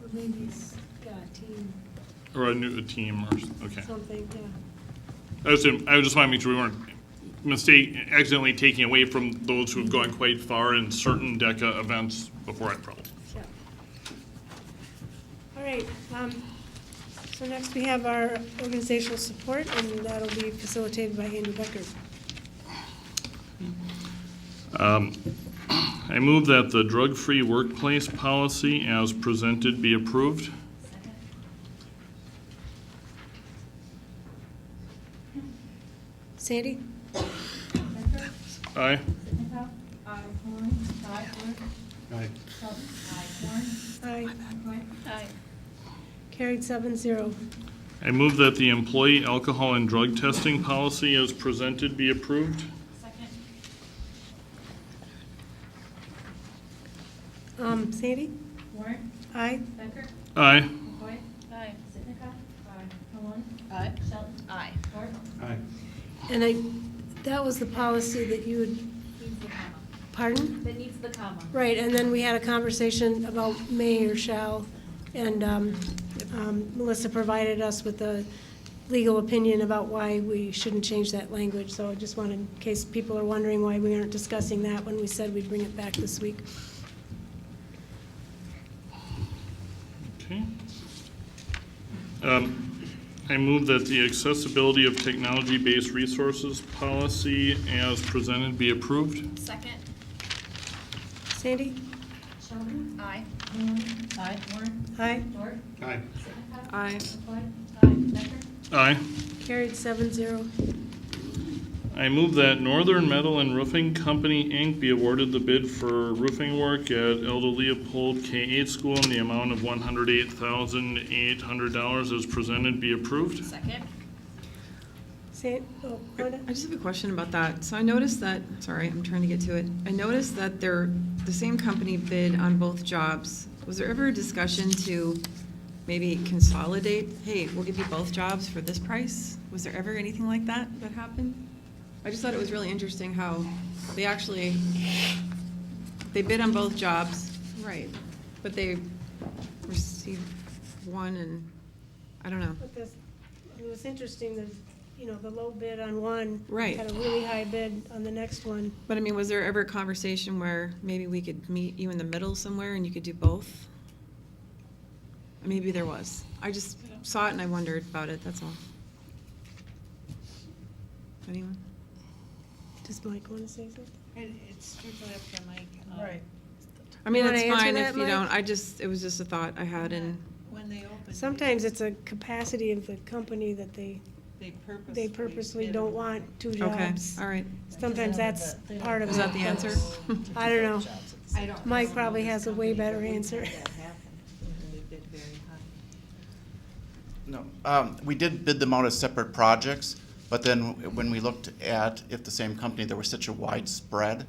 Or maybe it's got a team, Or a team or, okay. something, yeah. I just want to make sure we weren't accidentally taking away from those who've gone quite far in certain DECA events before I probably. Yeah. All right, so next we have our organizational support, and that'll be facilitated by Andy Becker. I move that the drug-free workplace policy as presented be approved. Sandy? Aye. Aye. Aye. Carried 7-0. I move that the employee alcohol and drug testing policy as presented be approved. Sandy? Warren? Aye. Becker? Aye. McCoy? Aye. Sitnikov? Aye. Maloney? Aye. Shelton? Aye. Dorf? Aye. And that was the policy that you would, Needs the comma. pardon? That needs the comma. Right, and then we had a conversation about may or shall, and Melissa provided us with a legal opinion about why we shouldn't change that language. So I just wanted, in case people are wondering why we aren't discussing that when we said we'd bring it back this week. Okay. I move that the accessibility of technology-based resources policy as presented be approved. Second. Sandy? Sheldon? Aye. Maloney? Aye. Warren? Aye. Dorf? Aye. Sitnikov? Aye. McCoy? Aye. Becker? Aye. Carried 7-0. I move that Northern Metal and Roofing Company, Inc. be awarded the bid for roofing work at Elder Leopold K-8 school in the amount of $108,800 as presented be approved. Second. Glenda? I just have a question about that. So I noticed that, sorry, I'm trying to get to it. I noticed that the same company bid on both jobs. Was there ever a discussion to maybe consolidate? Hey, we'll give you both jobs for this price? Was there ever anything like that happened? I just thought it was really interesting how they bid on both jobs, right, but they received one, and I don't know. But it was interesting that, the low bid on one Right. had a really high bid on the next one. But I mean, was there ever a conversation where maybe we could meet you in the middle somewhere and you could do both? Maybe there was. I just saw it and I wondered about it, that's all. Anyone? Does Mike want to say something? It's strictly up to Mike. Right. I mean, You wanna that's answer fine that, if you Mike? don't, it was just a thought I had, and When they open. Sometimes it's a capacity of the company that they purposely don't want two Okay, jobs. all right. Sometimes that's part of it. Is that the answer? I don't know. Mike probably has a way better answer. No, we did bid them out as separate projects, but then when we looked at if the same company, there was such a wide spread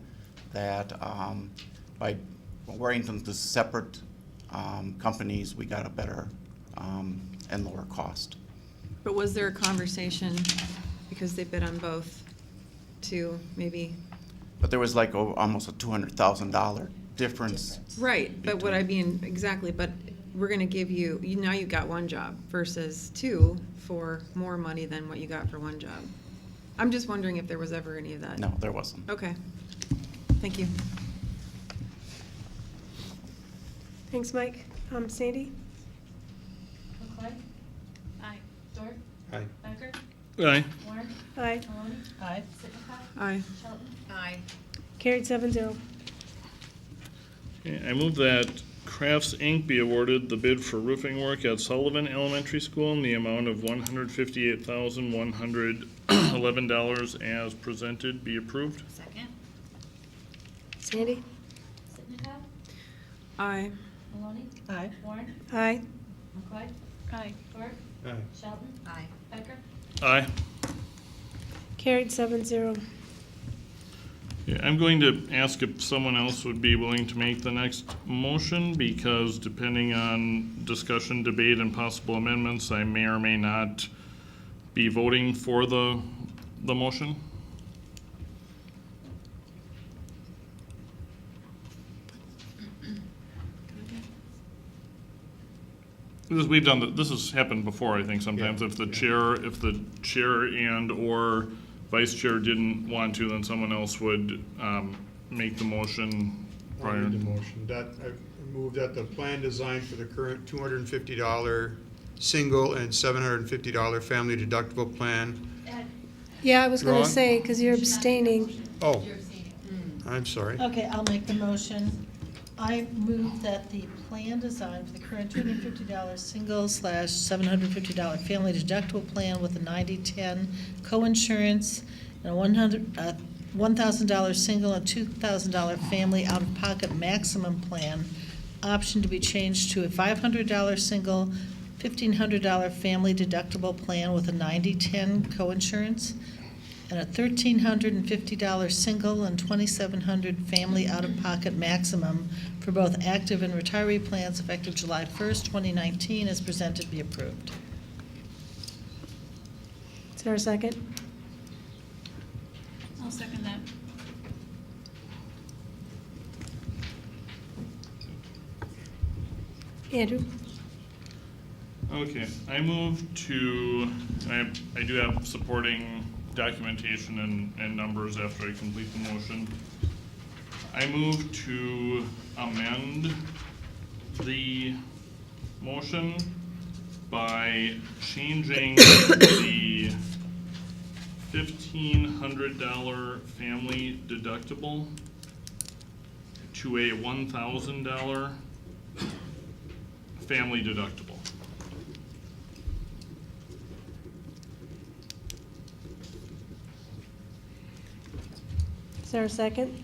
that by wearing them to separate companies, we got a better and lower cost. But was there a conversation, because they bid on both, to maybe? But there was like almost a $200,000 difference. Right, but what I mean, exactly, but we're gonna give you, now you got one job versus two for more money than what you got for one job. I'm just wondering if there was ever any of that. No, there wasn't. Okay, thank you. Thanks, Mike. Sandy? McCoy? Aye. Dorf? Aye. Becker? Aye. Warren? Aye. Maloney? Aye. Sitnikov? Aye. Shelton? Aye. Carried 7-0. Okay, I move that Crafts Inc. be awarded the bid for roofing work at Sullivan Elementary School in the amount of $158,111 as presented be approved. Second. Sandy? Sitnikov? Aye. Maloney? Aye. Warren? Aye. McCoy? Aye. Dorf? Aye. Shelton? Aye. Becker? Aye. Carried 7-0. Yeah, I'm going to ask if someone else would be willing to make the next motion, because depending on discussion, debate, and possible amendments, I may or may not be voting for the motion. Because we've done, this has happened before, I think, sometimes. If the chair and or vice chair didn't want to, then someone else would make the motion I'll prior. read the motion. That, I move that the plan designed for the current $250 single and $750 family deductible plan. Yeah, I was going Wrong. to say, because you're abstaining. Oh, I'm sorry. Okay, I'll make the motion. I move that the plan design for the current $250 single/$750 family deductible plan with a 90/10 co-insurance and a $1,000 single and $2,000 family out-of-pocket maximum plan option to be changed to a $500 single, $1,500 family deductible plan with a 90/10 co-insurance, and a $1,350 single and $2,700 family out-of-pocket maximum for both active and retiree plans effective July 1st, 2019, as presented, be approved. Is there a second? I'll second that. Andrew? Okay, I move to, I do have supporting documentation and numbers after I complete the motion. I move to amend the motion by changing the $1,500 family deductible to a $1,000 family deductible. Is there a second?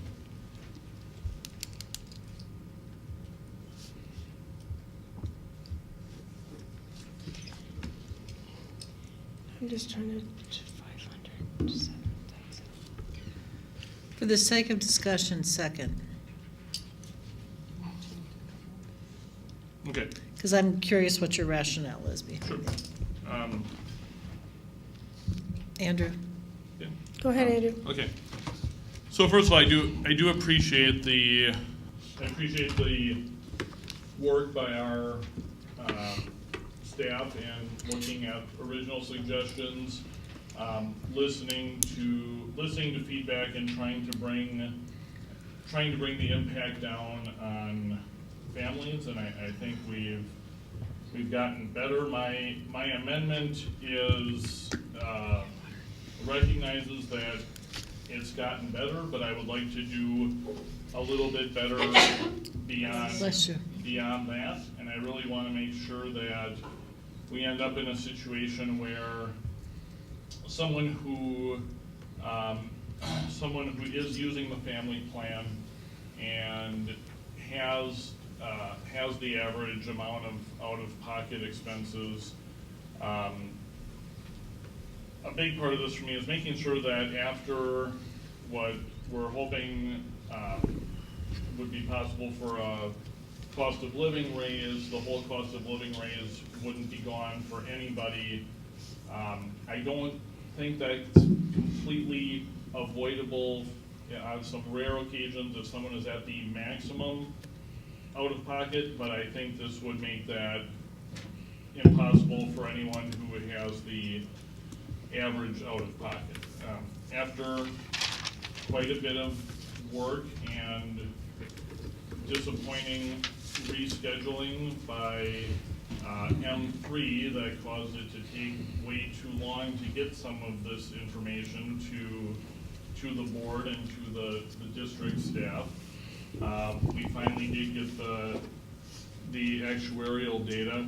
I'm just trying to, 500, 7,000. For the sake of discussion, second. Okay. Because I'm curious what your rationale is behind it. Andrew? Go ahead, Andrew. Okay. So first of all, I do appreciate the work by our staff and looking at original suggestions, listening to feedback and trying to bring the impact down on families, and I think we've gotten better. My amendment is recognizes that it's gotten better, but I would like to do a little bit better beyond that, and I really want to make sure that we end up in a situation where someone who is using the family plan and has the average amount of out-of-pocket expenses. A big part of this for me is making sure that after what we're hoping would be possible for a cost of living raise, the whole cost of living raise wouldn't be gone for anybody. I don't think that's completely avoidable on some rare occasions if someone is at the maximum out of pocket, but I think this would make that impossible for anyone who has the average out of pocket. After quite a bit of work and disappointing rescheduling by M3 that caused it to take way too long to get some of this information to the board and to the district staff. We finally did get the actuarial data.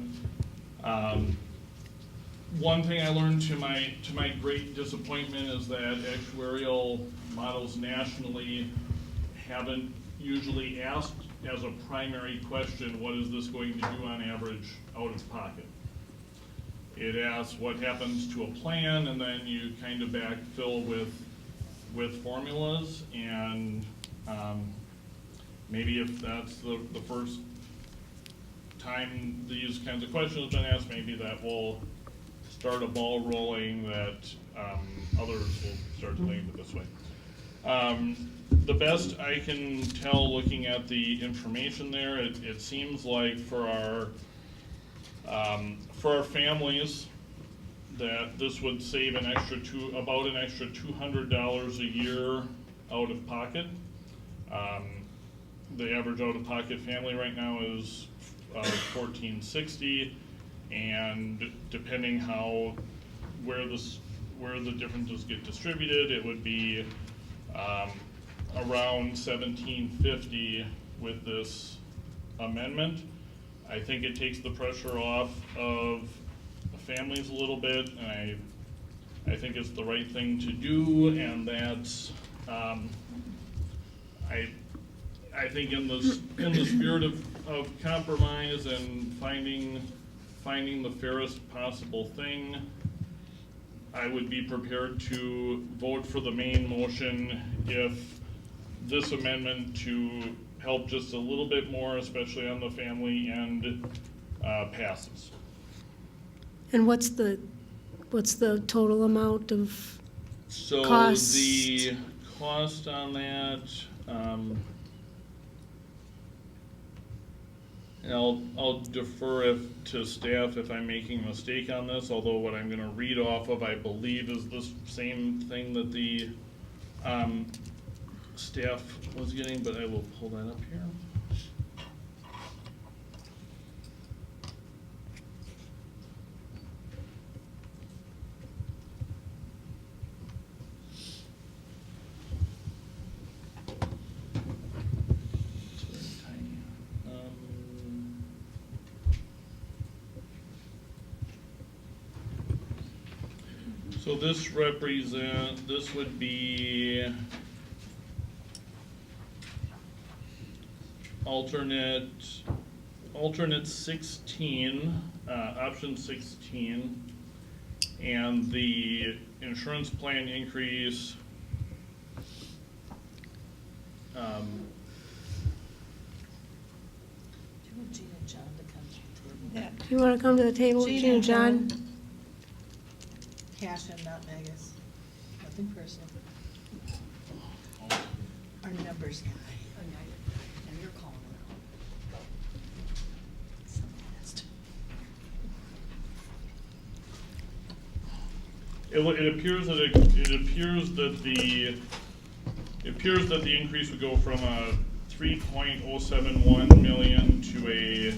One thing I learned to my great disappointment is that actuarial models nationally haven't usually asked as a primary question, what is this going to do on average out of pocket? It asks what happens to a plan, and then you kind of backfill with formulas, and maybe if that's the first time these kinds of questions have been asked, maybe that will start a ball rolling that others will start to think of it this way. The best I can tell looking at the information there, it seems like for For our families, that this would save about an extra $200 a year out of pocket. The average out-of-pocket family right now is $1,460, and depending where the differences get distributed, it would be around $1,750 with this amendment. I think it takes the pressure off of families a little bit, and I think it's the right thing to do, and that's I think in the spirit of compromise and finding the fairest possible thing, I would be prepared to vote for the main motion if this amendment to help just a little bit more, especially on the family end, passes. And what's the total amount of So cost? the cost on that, and I'll defer to staff if I'm making a mistake on this, although what I'm gonna read off of, I believe, is the same thing that the staff was getting, but I will pull that up here. So this would be alternate 16, option 16, and the insurance plan increase Gina and John to come to the table. You want to come to the table, Gina and John? Cash and not Megas. Nothing personal. Our numbers guy. Now you're calling it out. So fast. It appears that the increase would go from a 3.071 million to a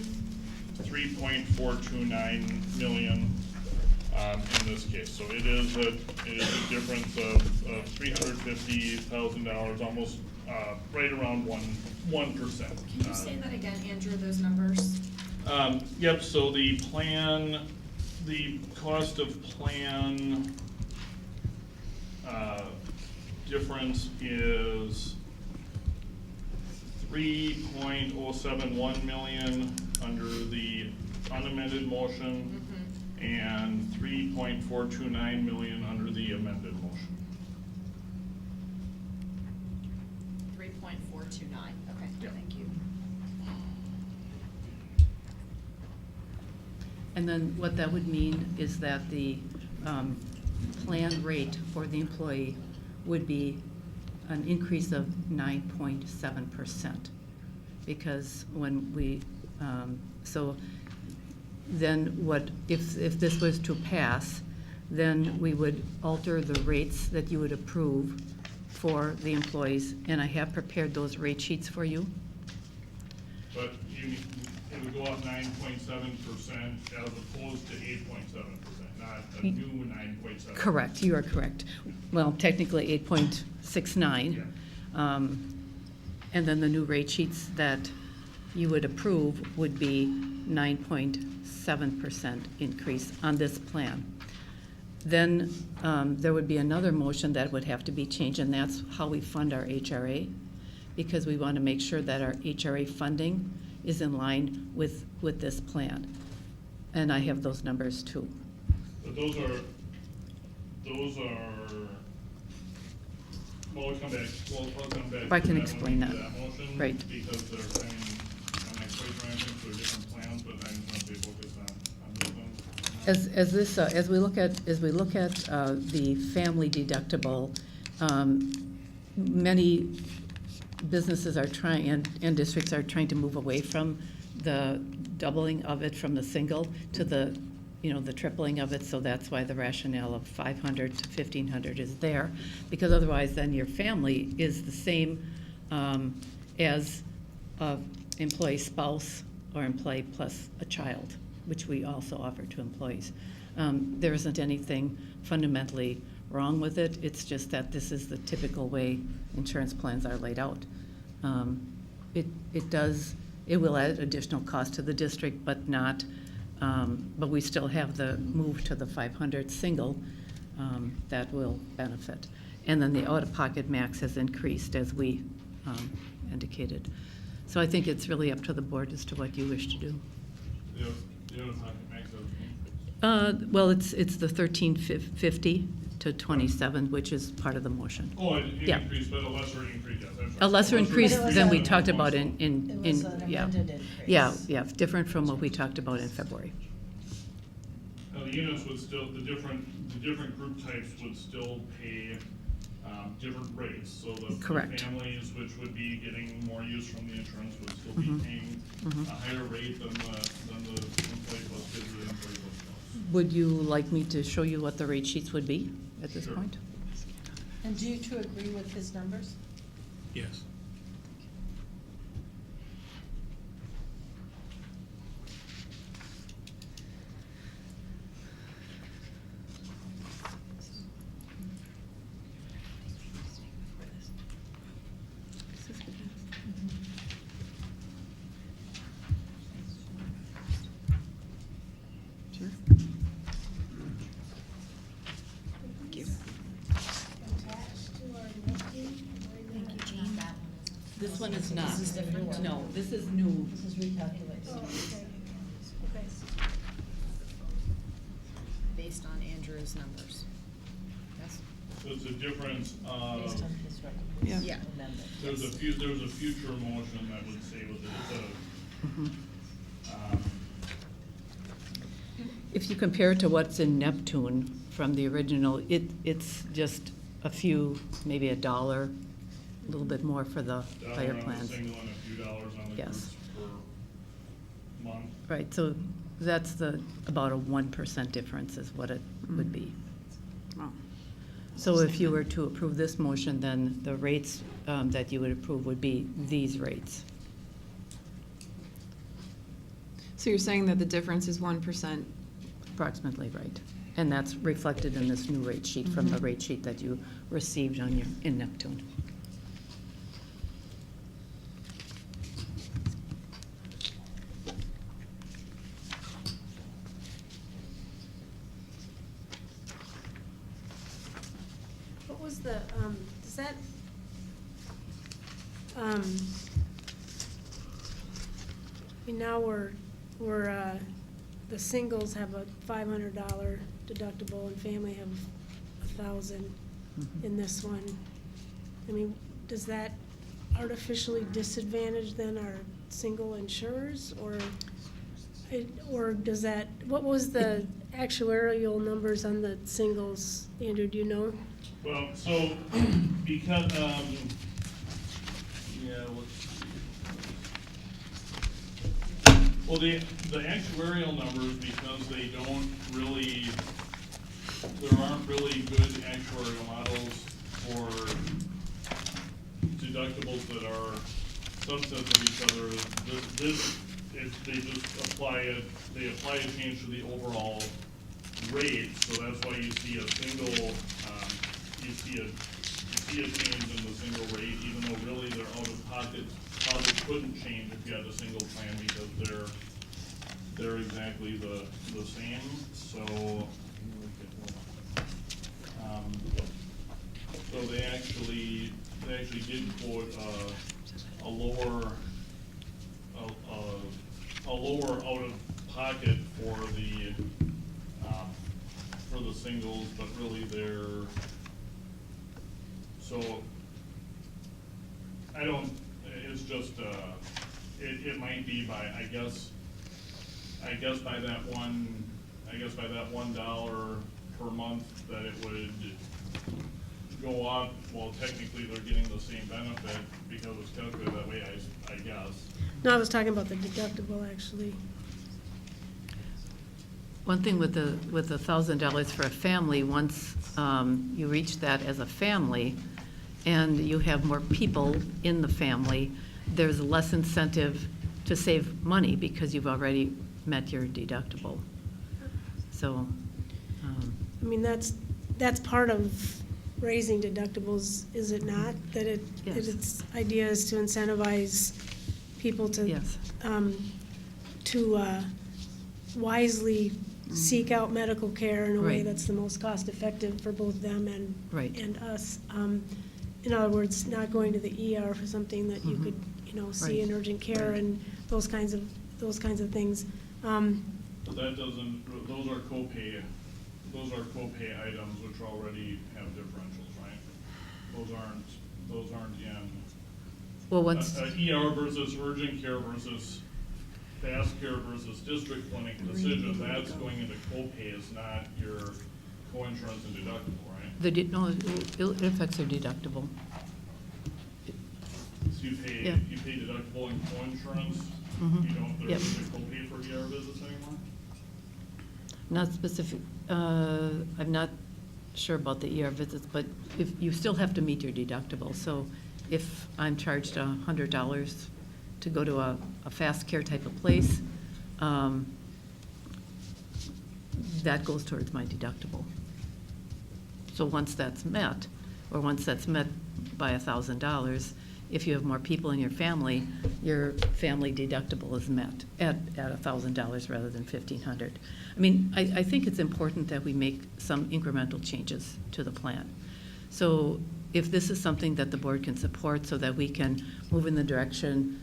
3.429 million in this case. So it is a difference of $350,000, almost right around 1%. Can you say that again, Andrew, those numbers? Yep, so the cost of plan difference is 3.071 million under the unamended motion, and 3.429 million under the amended motion. 3.429, okay, thank you. And then what that would mean is that the plan rate for the employee would be an increase of 9.7%. Because when we, so then what, if this was to pass, then we would alter the rates that you would approve for the employees, and I have prepared those rate sheets for you. But it would go up 9.7% as opposed to 8.7%, not a new 9.7%. Correct, you are correct. Well, technically 8.69. And then the new rate sheets that you would approve would be 9.7% increase on this plan. Then there would be another motion that would have to be changed, and that's how we fund our HRA, because we want to make sure that our HRA funding is in line with this plan. And I have those numbers too. But those are, well, we'll come back. I'll come back. I can to explain one, that. Motion, Right. Because they're, I'm not quite trying to think they're different plans, but I'm going to be focused on this one. As we look at the family deductible, many businesses are trying and districts are trying to move away from the doubling of it from the single to the, the tripling of it, so that's why the rationale of 500 to 1,500 is there, because otherwise then your family is the same as a employee spouse or employee plus a child, which we also offer to employees. There isn't anything fundamentally wrong with it. It's just that this is the typical way insurance plans are laid out. It will add additional cost to the district, but not, but we still have the move to the 500 single that will benefit. And then the out-of-pocket max has increased, as we indicated. So I think it's really up to the board as to what you wish to do. The out-of-pocket max of Well, it's the 1350 to 27, which is part of the motion. Oh, an Yeah. increase, but a lesser increase, yes. I'm sorry. A lesser increase But it was than we a- talked about It was an yeah. amended increase. Yeah, different from what we talked about in February. Now, the units would still, the different group types would still pay different rates. So the Correct. families, which would be getting more use from the insurance, would still be Mhm. paying Mhm. a higher rate than the employee plus kids or employee plus spouse. Would you like me to show you what the rate sheets would be at this Sure. point? And do you two agree with his numbers? Yes. Sure. Thank you. This one is not. This is the new one. No, this is new. This is recalculation. Based on Andrew's numbers. Yes? So it's a difference of, Based on his recommendation. Yeah. Amendment. there's a future motion that would say with it, Mhm. um, If you compare it to what's in Neptune from the original, it's just a few, maybe $1, a little bit more for the dollar higher on the plans. single and a few dollars on the Yes. groups per month. Right, so that's about a 1% difference is what it would be. So if you were to approve this motion, then the rates that you would approve would be these rates. So you're saying that the difference is 1%? Approximately, right. And that's reflected in this new rate sheet from the rate sheet that you received in Neptune. What was the, does that, now the singles have a $500 deductible and family have 1,000 in this one. I mean, does that artificially disadvantage then our single insurers, or does that, what was the actuarial numbers on the singles, Andrew, do you know? Well, so, because, well, the actuarial numbers, because they don't really, there aren't really good actuarial models for deductibles that are subsets of each other. They just apply a change to the overall rate, so that's why you see a single, you see a change in the single rate, even though really their out-of-pocket probably couldn't change if you had a single plan, because they're exactly the same, so, so they actually did quote a lower out-of-pocket for the singles, but really they're, so, I don't, it's just, it might be by, I guess by that $1 per month that it would go up. Well, technically, they're getting the same benefit, because it's calculated that way, I guess. No, I was talking about the deductible, actually. One thing with the $1,000 for a family, once you reach that as a family and you have more people in the family, there's less incentive to save money because you've already met your deductible. So, I mean, that's part of raising deductibles, is it not? That Yes. its idea is to incentivize people to Yes. Wisely seek out medical care in a way Right. that's the most cost effective for both them and Right. and us. In other words, not going to the ER for something that you could, see Right. in urgent care Right. and those kinds of things. But that doesn't, those are copay items which already have differentials, right? Those aren't in. Well, what's- ER versus urgent care versus fast care versus district clinic decision, that's going into copays, not your co-insurance and deductible, right? no, it affects their deductible. So you pay Yeah. deductible and co-insurance, Mhm. you don't, Yep. there's a copay for ER visits anymore? Not specific, I'm not sure about the ER visits, but if, you still have to meet your deductible. So if I'm charged $100 to go to a fast care type of place, that goes towards my deductible. So once that's met, or once that's met by $1,000, if you have more people in your family deductible is met at $1,000 rather than $1,500. I mean, I think it's important that we make some incremental changes to the plan. So if this is something that the board can support so that we can move in the direction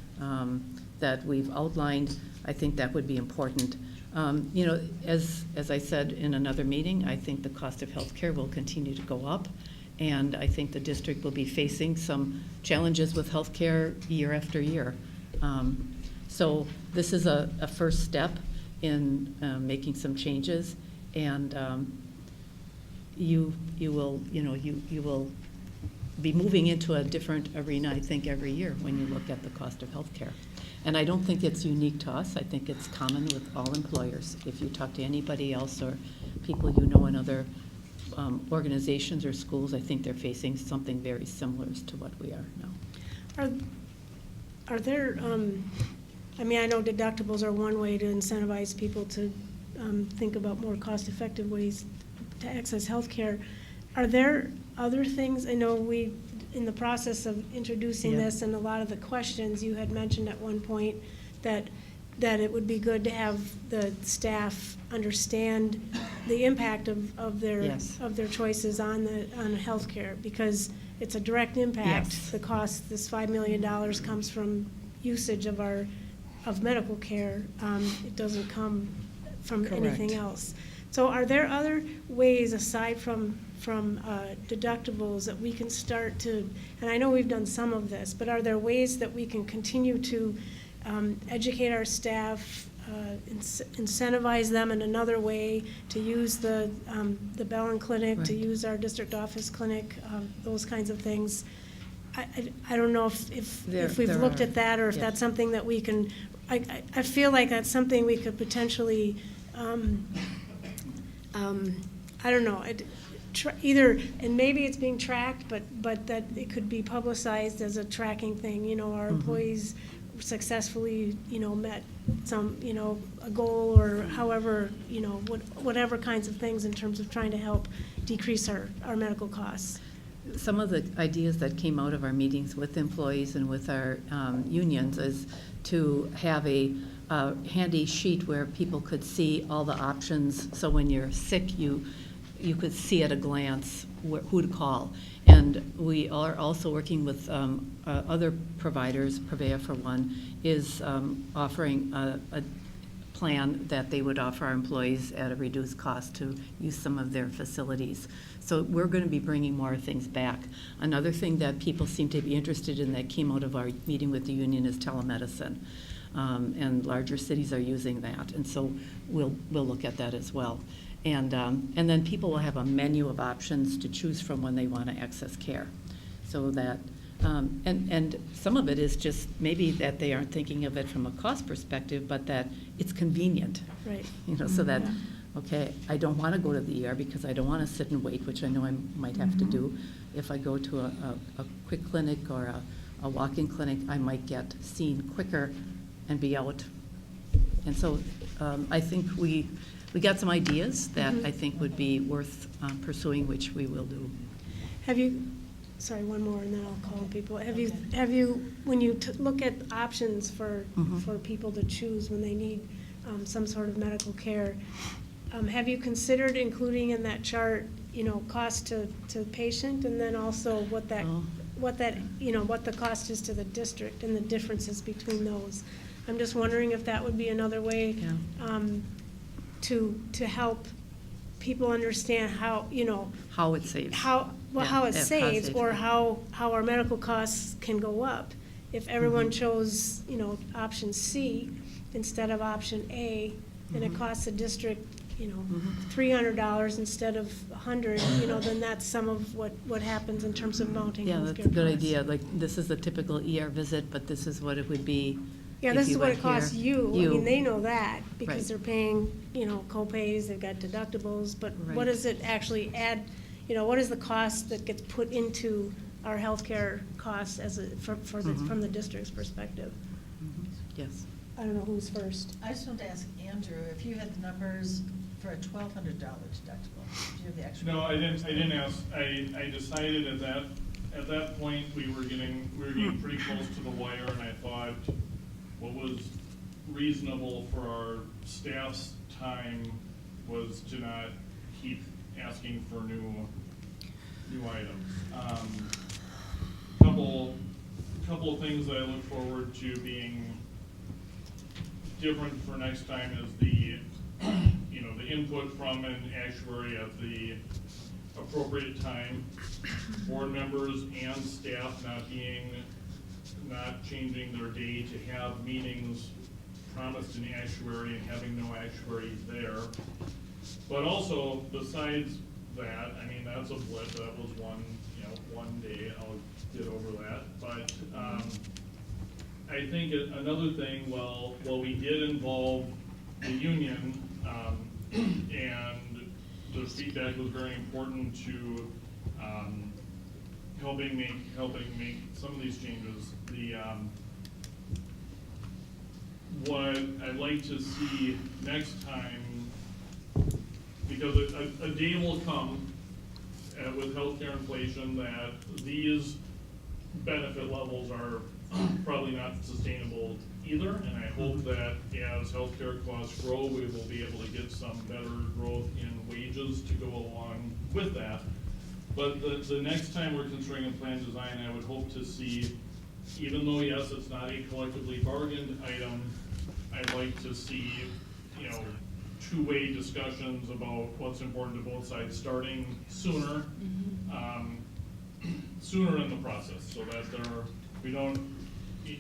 that we've outlined, I think that would be important. As I said in another meeting, I think the cost of health care will continue to go up. And I think the district will be facing some challenges with healthcare year after year. So this is a first step in making some changes, and you will be moving into a different arena, I think, every year when you look at the cost of healthcare. And I don't think it's unique to us. I think it's common with all employers. If you talk to anybody else or people you know in other organizations or schools, I think they're facing something very similar to what we are now. Are there, I mean, I know deductibles are one way to incentivize people to think about more cost-effective ways to access health care. Are there other things, I know in the process of introducing this and a lot of the questions, you had mentioned at one point that it would be good to have the staff understand the impact of their choices on healthcare, because it's a direct impact. Yes. The cost, this $5 million comes from usage of medical care. It doesn't come from anything Correct. else. So are there other ways aside from deductibles that we can start to, and I know we've done some of this, but are there ways that we can continue to educate our staff, incentivize them in another way to use the Bellin Clinic, to Right. use our district office clinic, those kinds of things? I don't know if we've There looked are, at that, or if yes. that's something that we can, I feel like that's something we could potentially, I don't know, either, and maybe it's being tracked, but that it could be publicized as a tracking thing, our employees successfully, met some, a goal, or however, whatever kinds of things in terms of trying to help decrease our medical costs. Some of the ideas that came out of our meetings with employees and with our unions is to have a handy sheet where people could see all the options. So when you're sick, you could see at a glance who to call. And we are also working with other providers. Prevea, for one, is offering a plan that they would offer our employees at a reduced cost to use some of their facilities. So we're going to be bringing more things back. Another thing that people seem to be interested in that came out of our meeting with the union is telemedicine. And larger cities are using that. And so we'll look at that as well. And then people will have a menu of options to choose from when they want to access care, so that And some of it is just maybe that they aren't thinking of it from a cost perspective, but that it's convenient. Right. You know, so that, okay, I don't want to go to the ER because I don't want to sit and wait, which I know I might have to do. If I go to a quick clinic or a walk-in clinic, I might get seen quicker and be out. And so I think we got some ideas that I think would be worth pursuing, which we will do. Have you, sorry, one more and then I'll call people. Have you, when you look at options for people to choose when they need some sort of medical care, have you considered including in that chart, you know, cost to patient and then also what the cost is to the district and the differences between those? I'm just wondering if that would be another way to help people understand how, you know. How it saves. How it saves or how our medical costs can go up. If everyone chose, you know, option C instead of option A, then it costs the district, you know, $300 instead of $100, you know, then that's some of what happens in terms of mounting healthcare costs. Yeah, that's a good idea. Like, this is a typical ER visit, but this is what it would be. Yeah, if this you is what went it costs here. you. I mean, they know that because Right. they're paying, you know, co-pays, they've got deductibles, but what Right. does it actually add, you know, what is the cost that gets put into our healthcare costs from the district's perspective? Yes. I don't know who's first. I just wanted to ask Andrew, if you had the numbers for a $1,200 deductible, do you have the actual? No, I didn't ask. I decided at that point, we were getting pretty close to the wire, and I thought what was reasonable for our staff's time was to not keep asking for new items. Couple of things that I look forward to being different for next time is the input from an actuary at the appropriate time. Board members and staff not changing their day to have meetings promised an actuary and having no actuary there. But also, besides that, I mean, that's a blip, that was one day, I'll get over that. But I think another thing, well, we did involve the union, and the feedback was very important to helping make some of these changes. What I'd like to see next time, because a day will come with healthcare inflation that these benefit levels are probably not sustainable either, and I hope that as healthcare costs grow, we will be able to get some better growth in wages to go along with that. But the next time we're considering a plan design, I would hope to see, even though yes, it's not a collectively bargained item, I'd like to see, two-way discussions about what's important to both sides, starting sooner, sooner in the process, so that we don't, the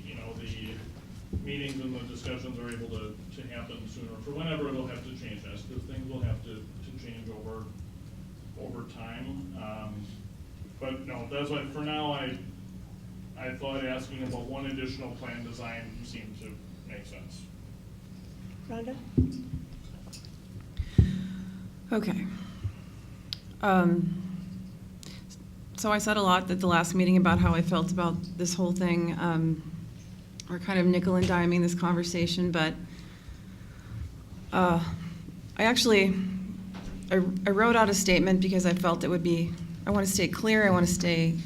meetings and the discussions are able to happen sooner. For whenever they'll have to change that, because things will have to change over time. But no, that's why, for now, I thought asking about one additional plan design seemed to make sense. Rhonda? Okay. So I said a lot at the last meeting about how I felt about this whole thing. We're kind of nickel and diming this conversation, but I wrote out a statement because I felt it would be, I want to stay clear, I want to stay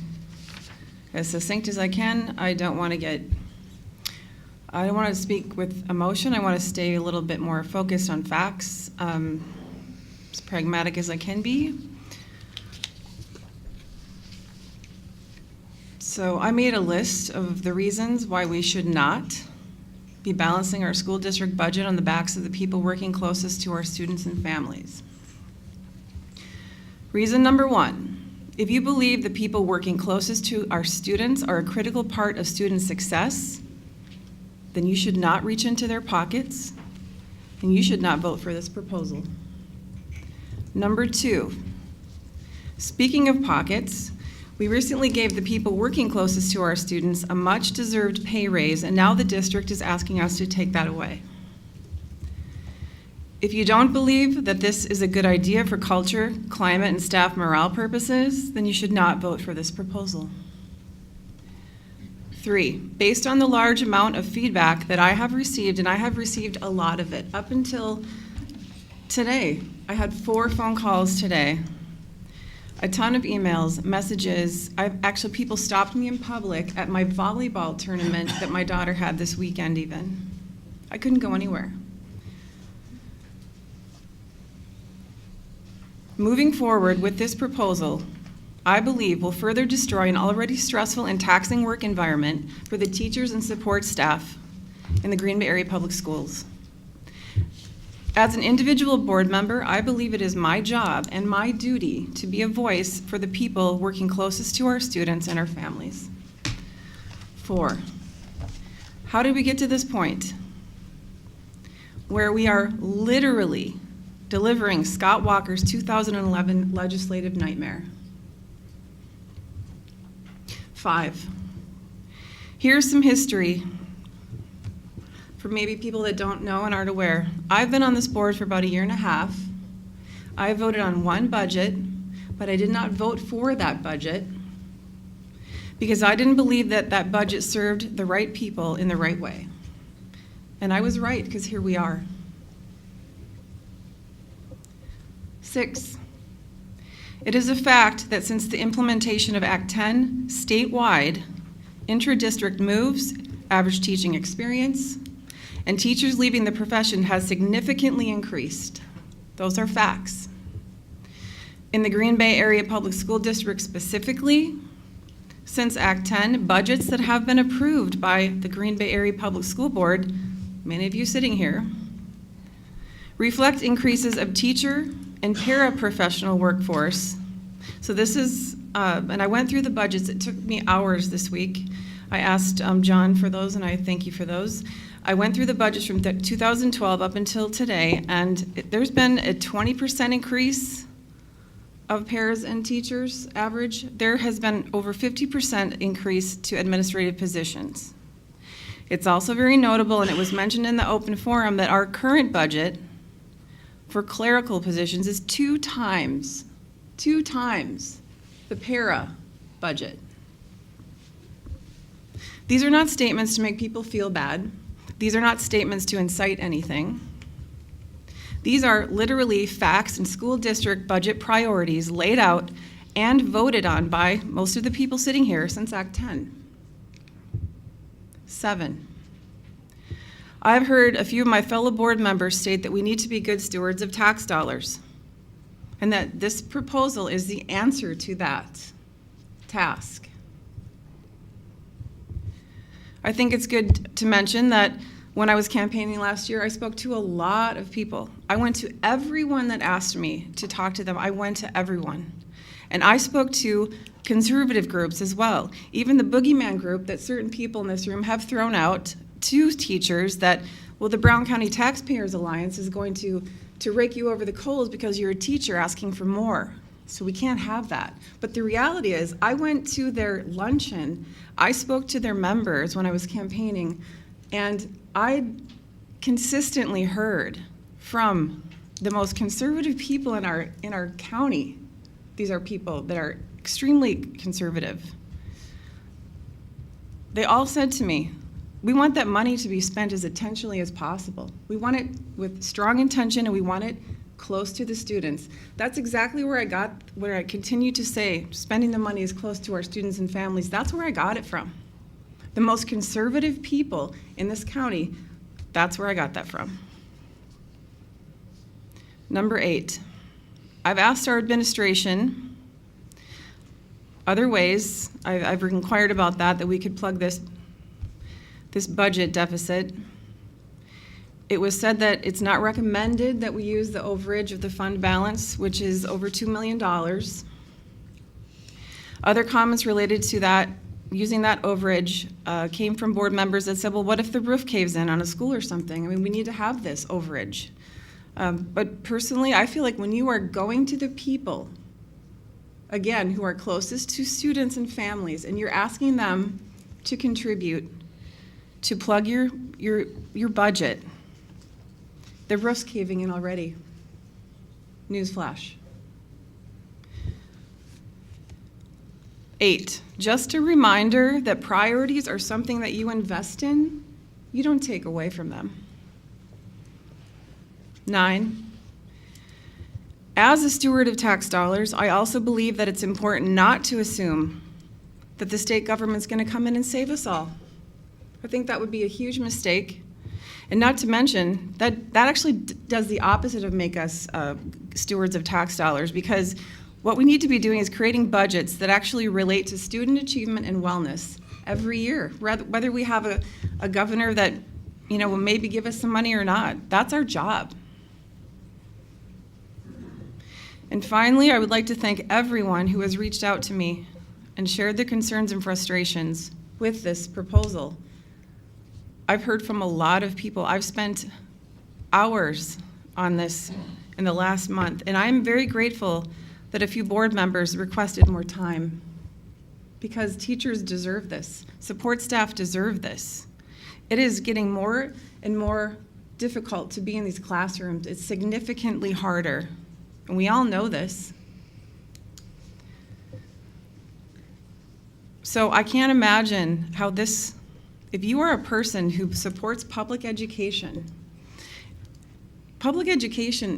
as succinct as I can. I don't want to speak with emotion. I want to stay a little bit more focused on facts, as pragmatic as I can be. So I made a list of the reasons why we should not be balancing our school district budget on the backs of the people working closest to our students and families. Reason number one, if you believe the people working closest to our students are a critical part of student success, then you should not reach into their pockets, and you should not vote for this proposal. Number two, speaking of pockets, We recently gave the people working closest to our students a much-deserved pay raise, and now the district is asking us to take that away. If you don't believe that this is a good idea for culture, climate, and staff morale purposes, then you should not vote for this proposal. 3, based on the large amount of feedback that I have received, and I have received a lot of it, up until today, I had 4 phone calls today, a ton of emails, messages. People stopped me in public at my volleyball tournament that my daughter had this weekend even. I couldn't go anywhere. Moving forward with this proposal, I believe will further destroy an already stressful and taxing work environment for the teachers and support staff in the Green Bay Area Public Schools. As an individual board member, I believe it is my job and my duty to be a voice for the people working closest to our students and our families. 4, how did we get to this point where we are literally delivering Scott Walker's 2011 legislative nightmare? 5, here's some history for maybe people that don't know and aren't aware. I've been on this board for about a year and a half. I voted on one budget, but I did not vote for that budget because I didn't believe that that budget served the right people in the right way. And I was right, because here we are. 6, it is a fact that since the implementation of Act 10 statewide, intra-district moves, average teaching experience, and teachers leaving the profession has significantly increased. Those are facts. In the Green Bay Area Public School District specifically, since Act 10, budgets that have been approved by the Green Bay Area Public School Board, many of you sitting here, reflect increases of teacher and paraprofessional workforce. So this is, and I went through the budgets. It took me hours this week. I asked John for those, and I thank you for those. I went through the budgets from 2012 up until today, and there's been a 20% increase of paras and teachers average. There has been over 50% increase to administrative positions. It's also very notable, and it was mentioned in the open forum, that our current budget for clerical positions is 2 times the para budget. These are not statements to make people feel bad. These are not statements to incite anything. These are literally facts and school district budget priorities laid out and voted on by most of the people sitting here since Act 10. 7, I've heard a few of my fellow board members state that we need to be good stewards of tax dollars, and that this proposal is the answer to that task. I think it's good to mention that when I was campaigning last year, I spoke to a lot of people. I went to everyone that asked me to talk to them. I went to everyone. And I spoke to conservative groups as well. Even the boogeyman group that certain people in this room have thrown out to teachers that, well, the Brown County Taxpayers Alliance is going to rake you over the coals because you're a teacher asking for more. So we can't have that. But the reality is, I went to their luncheon, I spoke to their members when I was campaigning, and I consistently heard from the most conservative people in our county. These are people that are extremely conservative. They all said to me, we want that money to be spent as intentionally as possible. We want it with strong intention, and we want it close to the students. That's exactly where I continue to say, spending the money as close to our students and families, that's where I got it from. The most conservative people in this county, that's where I got that from. Number 8, I've asked our administration other ways, I've inquired about that we could plug this budget deficit. It was said that it's not recommended that we use the overage of the fund balance, which is over $2 million. Other comments related to that, using that overage, came from board members that said, well, what if the roof caves in on a school or something? I mean, we need to have this overage. But personally, I feel like when you are going to the people, again, who are closest to students and families, and you're asking them to contribute to plug your budget, the roof's caving in already. Newsflash. 8, just a reminder that priorities are something that you invest in, you don't take away from them. 9, as a steward of tax dollars, I also believe that it's important not to assume that the state government's going to come in and save us all. I think that would be a huge mistake. And not to mention, that actually does the opposite of make us stewards of tax dollars, because what we need to be doing is creating budgets that actually relate to student achievement and wellness every year, whether we have a governor that, will maybe give us some money or not. That's our job. And finally, I would like to thank everyone who has reached out to me and shared their concerns and frustrations with this proposal. I've heard from a lot of people. I've spent hours on this in the last month, and I'm very grateful that a few board members requested more time, because teachers deserve this. Support staff deserve this. It is getting more and more difficult to be in these classrooms. It's significantly harder, and we all know this. So I can't imagine how this, if you are a person who supports public education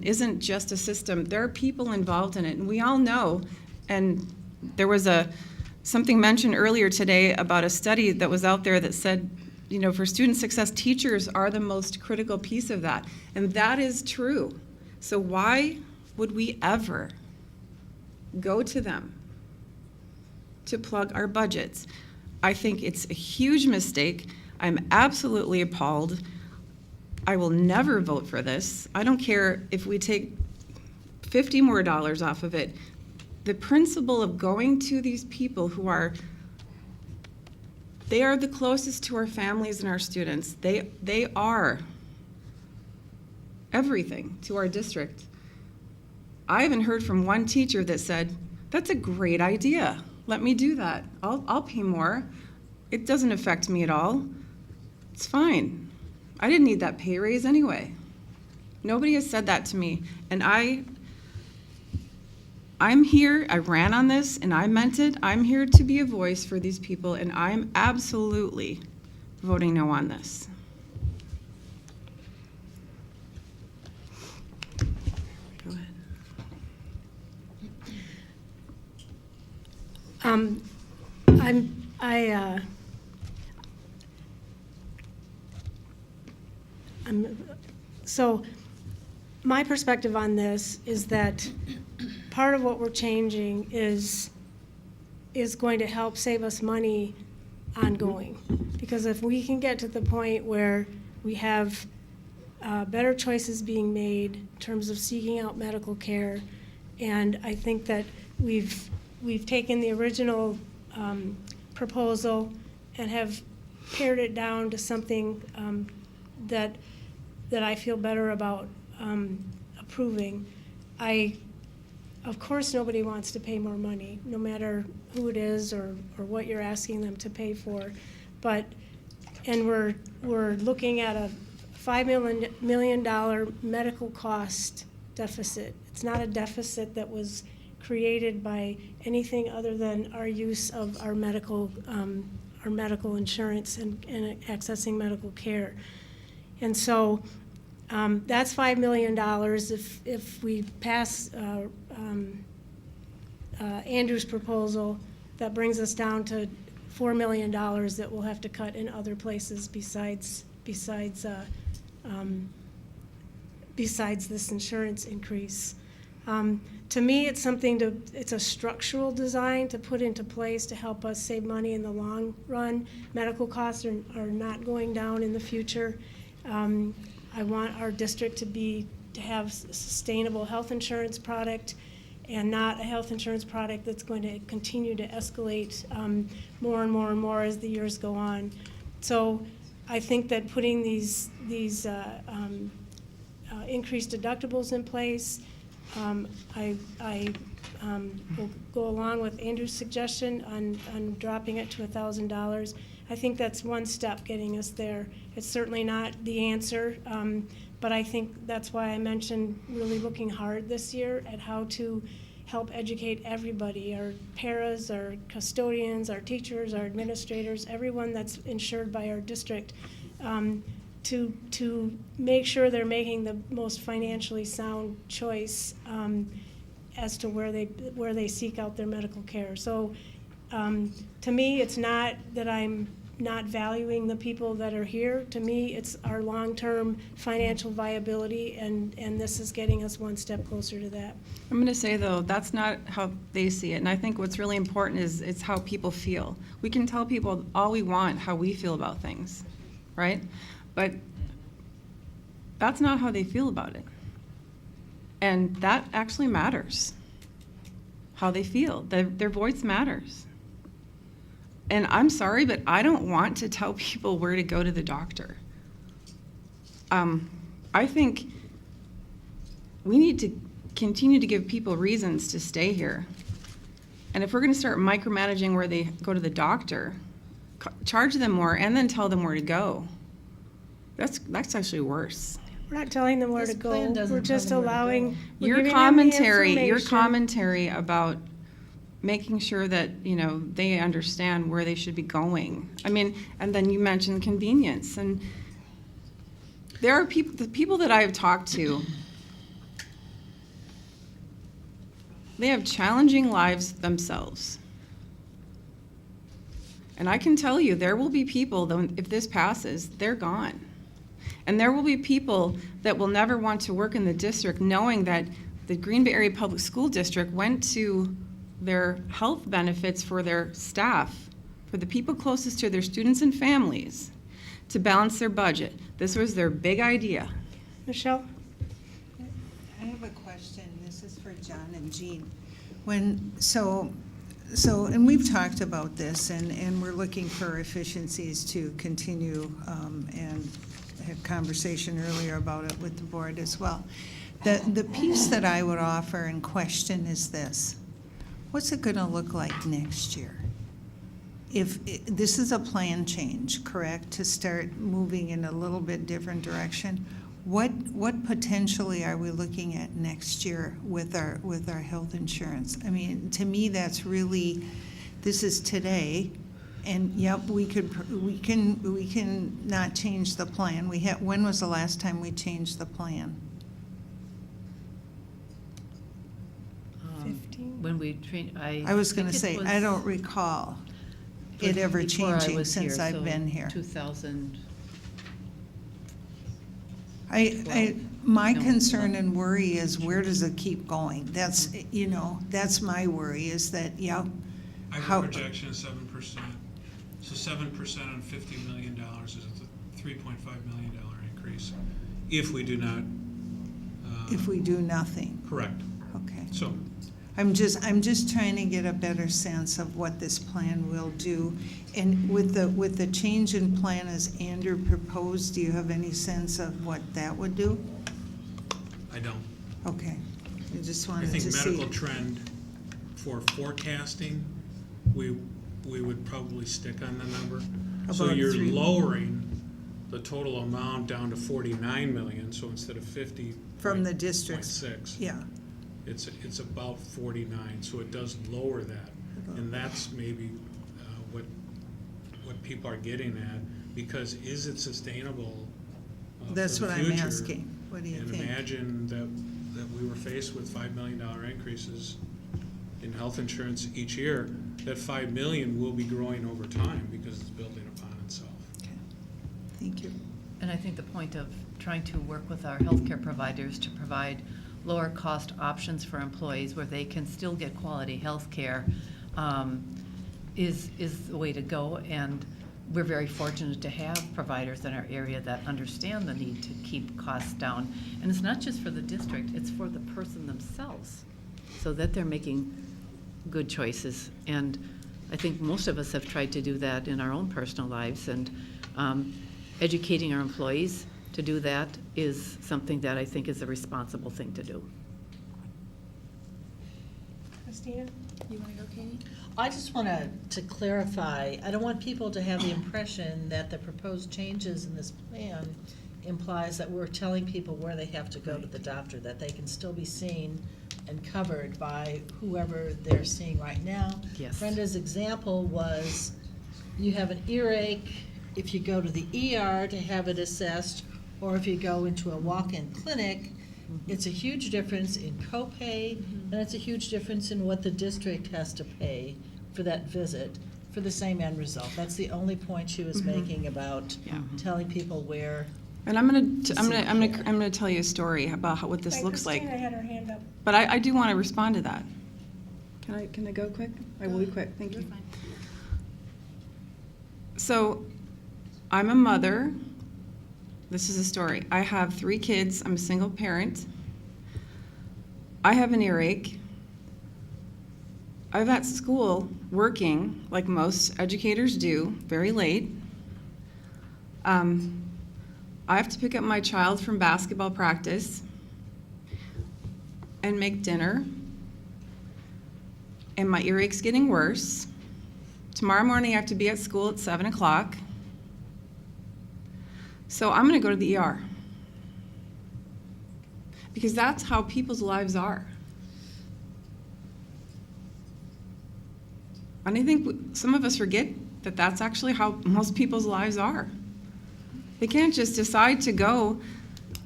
isn't just a system. There are people involved in it, and we all know. And there was something mentioned earlier today about a study that was out there that said, for student success, teachers are the most critical piece of that. And that is true. So why would we ever go to them to plug our budgets? I think it's a huge mistake. I'm absolutely appalled. I will never vote for this. I don't care if we take $50 more off of it. The principle of going to these people they are the closest to our families and our students. They are everything to our district. I haven't heard from one teacher that said, that's a great idea. Let me do that. I'll pay more. It doesn't affect me at all. It's fine. I didn't need that pay raise anyway. Nobody has said that to me. And I'm here, I ran on this, and I meant it. I'm here to be a voice for these people, and I'm absolutely voting no on this. Go ahead. So my perspective on this is that part of what we're changing is going to help save us money ongoing. Because if we can get to the point where we have better choices being made in terms of seeking out medical care, and I think that we've taken the original proposal and have pared it down to something that I feel better about approving. Of course, nobody wants to pay more money, no matter who it is or what you're asking them to pay for. And we're looking at a $5 million medical cost deficit. It's not a deficit that was created by anything other than our use of our medical insurance and accessing medical care. And so that's $5 million. If we pass Andrew's proposal, that brings us down to $4 million that we'll have to cut in other places besides this insurance increase. To me, it's a structural design to put into place to help us save money in the long run. Medical costs are not going down in the future. I want our district to have a sustainable health insurance product and not a health insurance product that's going to continue to escalate more and more and more as the years go on. So I think that putting these increased deductibles in place, I will go along with Andrew's suggestion on dropping it to $1,000. I think that's one step getting us there. It's certainly not the answer, but I think that's why I mentioned really looking hard this year at how to help educate everybody, our paras, our custodians, our teachers, our administrators, everyone that's insured by our district, to make sure they're making the most financially sound choice as to where they seek out their medical care. So to me, it's not that I'm not valuing the people that are here. To me, it's our long-term financial viability, and this is getting us one step closer to that. I'm going to say, though, that's not how they see it. And I think what's really important is it's how people feel. We can tell people all we want how we feel about things, right? But that's not how they feel about it. And that actually matters, how they feel. Their voice matters. And I'm sorry, but I don't want to tell people where to go to the doctor. I think we need to continue to give people reasons to stay here. And if we're going to start micromanaging where they go to the doctor, charge them more and then tell them where to go. That's actually worse. We're not telling them where This to go. plan doesn't We're tell just them where to allowing. go. we're Your giving them the commentary information. about making sure that, they understand where they should be going. I mean, and then you mentioned convenience. And there are the people that I have talked to, they have challenging lives themselves. And I can tell you, there will be people, though, if this passes, they're gone. And there will be people that will never want to work in the district knowing that the Green Bay Area Public School District went to their health benefits for their staff, for the people closest to their students and families, to balance their budget. This was their big idea. Michelle? I have a question. This is for John and Jean. And we've talked about this, and we're looking for efficiencies to continue, and had conversation earlier about it with the board as well. The piece that I would offer and question is this: what's it going to look like next year? If this is a plan change, correct, to start moving in a little bit different direction, what potentially are we looking at next year with our health insurance? I mean, to me, that's really, this is today, and yep, we can not change the plan. When was the last time we changed the plan? When we train, I was going to say, I don't recall it ever changing since I've been here. 2000. My concern and worry is, where does it keep going? That's, that's my worry, is that, I have a projection of 7%. So 7% on $50 million is a $3.5 million increase if we do not. If we do nothing. Correct. Okay. So. I'm just trying to get a better sense of what this plan will do. And with the change in plan as Andrew proposed, do you have any sense of what that would do? I don't. Okay. I just wanted I think to see. medical trend for forecasting, we would probably stick on the number. So About you're 3. lowering the total amount down to 49 million, so instead of 50. From the districts. 0.6. Yeah. It's about 49, so it does lower that. And that's maybe what people are getting at, because is it sustainable That's for the what I'm future? asking. What do you think? And imagine that we were faced with $5 million increases in health insurance each year. That $5 million will be growing over time because it's building upon itself. Okay. Thank you. And I think the point of trying to work with our healthcare providers to provide lower cost options for employees where they can still get quality health care is the way to go. And we're very fortunate to have providers in our area that understand the need to keep costs down. And it's not just for the district, it's for the person themselves, so that they're making good choices. And I think most of us have tried to do that in our own personal lives, and educating our employees to do that is something that I think is a responsible thing to do. Christina? You want to go, Katie? I just want to clarify, I don't want people to have the impression that the proposed changes in this plan implies that we're telling people where they have to go to the doctor, that they can still be seen and covered by whoever they're seeing right now. Yes. Brenda's example was, you have an earache, if you go to the ER to have it assessed, or if you go into a walk-in clinic, it's a huge difference in copay, and it's a huge difference in what the district has to pay for that visit for the same end result. That's the only point she was making about telling people where. And I'm gonna tell you a story about what this looks like. Christina had her hand up. But I do want to respond to that. Can I go quick? I will be quick, thank you. So, I'm a mother. This is a story. I have 3 kids. I'm a single parent. I have an earache. I'm at school working, like most educators do, very late. I have to pick up my child from basketball practice and make dinner. And my earache's getting worse. Tomorrow morning I have to be at school at 7 o'clock. So I'm going to go to the ER. Because that's how people's lives are. And I think some of us forget that that's actually how most people's lives are. They can't just decide to go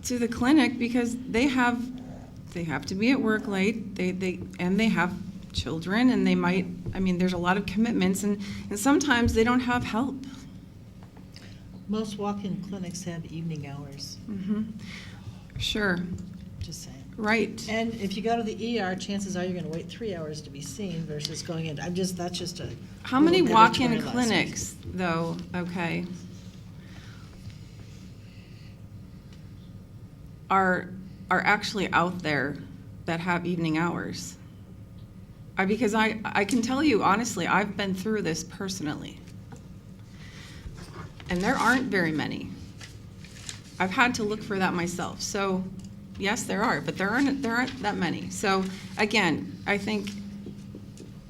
to the clinic because they have to be at work late, and they have children, and there's a lot of commitments, and sometimes they don't have help. Most walk-in clinics have evening hours. Sure. Just saying. Right. And if you go to the ER, chances are you're going to wait 3 hours to be seen versus going in. That's just a. How many little walk-in editorialized. clinics, though, okay, are actually out there that have evening hours? Because I can tell you honestly, I've been through this personally. And there aren't very many. I've had to look for that myself. So, yes, there are, but there aren't that many. So, again, I think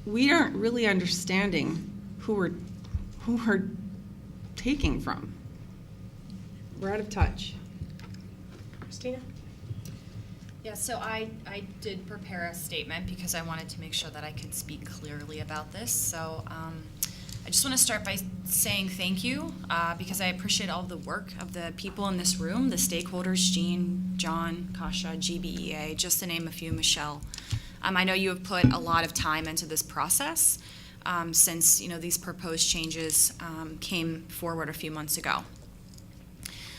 we aren't really understanding who we're taking from. We're out of touch. Christina? Yeah, so I did prepare a statement because I wanted to make sure that I could speak clearly about this. So I just want to start by saying thank you because I appreciate all the work of the people in this room, the stakeholders, Jean, John, Kasha, GBEA, just to name a few, Michelle. I know you have put a lot of time into this process since these proposed changes came forward a few months ago.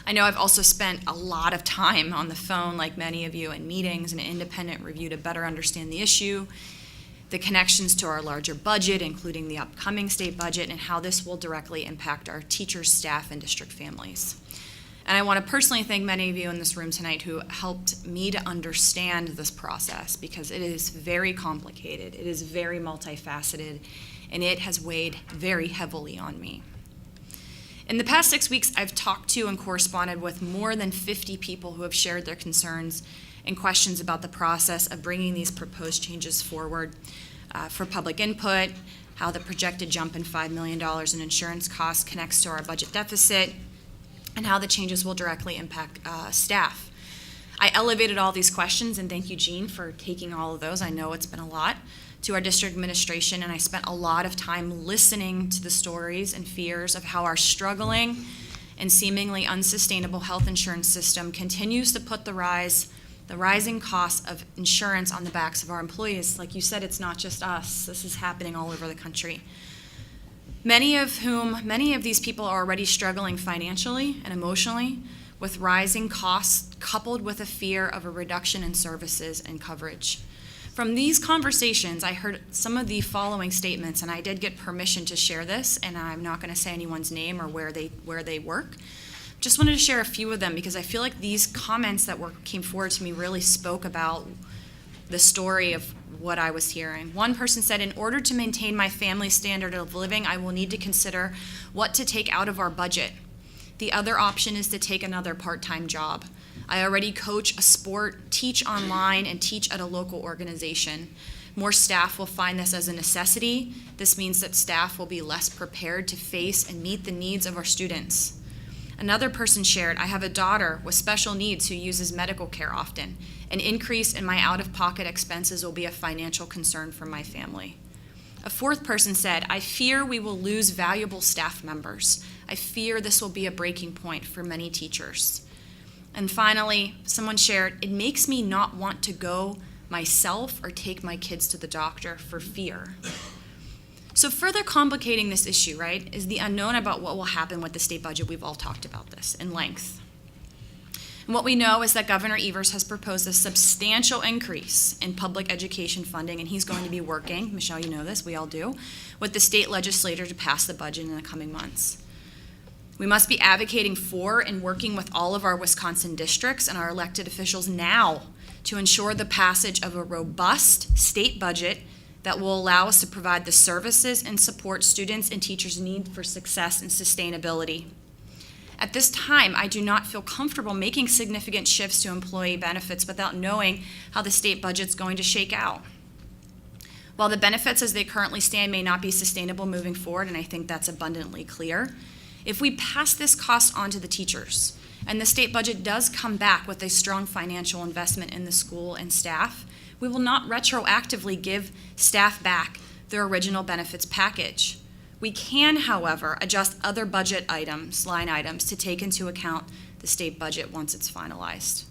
I know I've also spent a lot of time on the phone, like many of you, in meetings and independent review to better understand the issue, the connections to our larger budget, including the upcoming state budget, and how this will directly impact our teachers, staff, and district families. And I want to personally thank many of you in this room tonight who helped me to understand this process because it is very complicated, it is very multifaceted, and it has weighed very heavily on me. In the past 6 weeks, I've talked to and corresponded with more than 50 people who have shared their concerns and questions about the process of bringing these proposed changes forward for public input, how the projected jump in $5 million in insurance costs connects to our budget deficit, and how the changes will directly impact staff. I elevated all these questions, and thank you, Jean, for taking all of those. I know it's been a lot, to our district administration, and I spent a lot of time listening to the stories and fears of how our struggling and seemingly unsustainable health insurance system continues to put the rising costs of insurance on the backs of our employees. Like you said, it's not just us. This is happening all over the country. Many of these people are already struggling financially and emotionally with rising costs coupled with a fear of a reduction in services and coverage. From these conversations, I heard some of the following statements, and I did get permission to share this, and I'm not going to say anyone's name or where they work. Just wanted to share a few of them because I feel like these comments that came forward to me really spoke about the story of what I was hearing. One person said, in order to maintain my family's standard of living, I will need to consider what to take out of our budget. The other option is to take another part-time job. I already coach a sport, teach online, and teach at a local organization. More staff will find this as a necessity. This means that staff will be less prepared to face and meet the needs of our students. Another person shared, I have a daughter with special needs who uses medical care often. An increase in my out-of-pocket expenses will be a financial concern for my family. A fourth person said, I fear we will lose valuable staff members. I fear this will be a breaking point for many teachers. And finally, someone shared, it makes me not want to go myself or take my kids to the doctor for fear. So further complicating this issue, right, is the unknown about what will happen with the state budget. We've all talked about this in length. And what we know is that Governor Evers has proposed a substantial increase in public education funding, and he's going to be working, Michelle, you know this, we all do, with the state legislature to pass the budget in the coming months. We must be advocating for and working with all of our Wisconsin districts and our elected officials now to ensure the passage of a robust state budget that will allow us to provide the services and support students and teachers need for success and sustainability. At this time, I do not feel comfortable making significant shifts to employee benefits without knowing how the state budget's going to shake out. While the benefits as they currently stand may not be sustainable moving forward, and I think that's abundantly clear, if we pass this cost on to the teachers, and the state budget does come back with a strong financial investment in the school and staff, we will not retroactively give staff back their original benefits package. We can, however, adjust other budget items, line items, to take into account the state budget once it's finalized.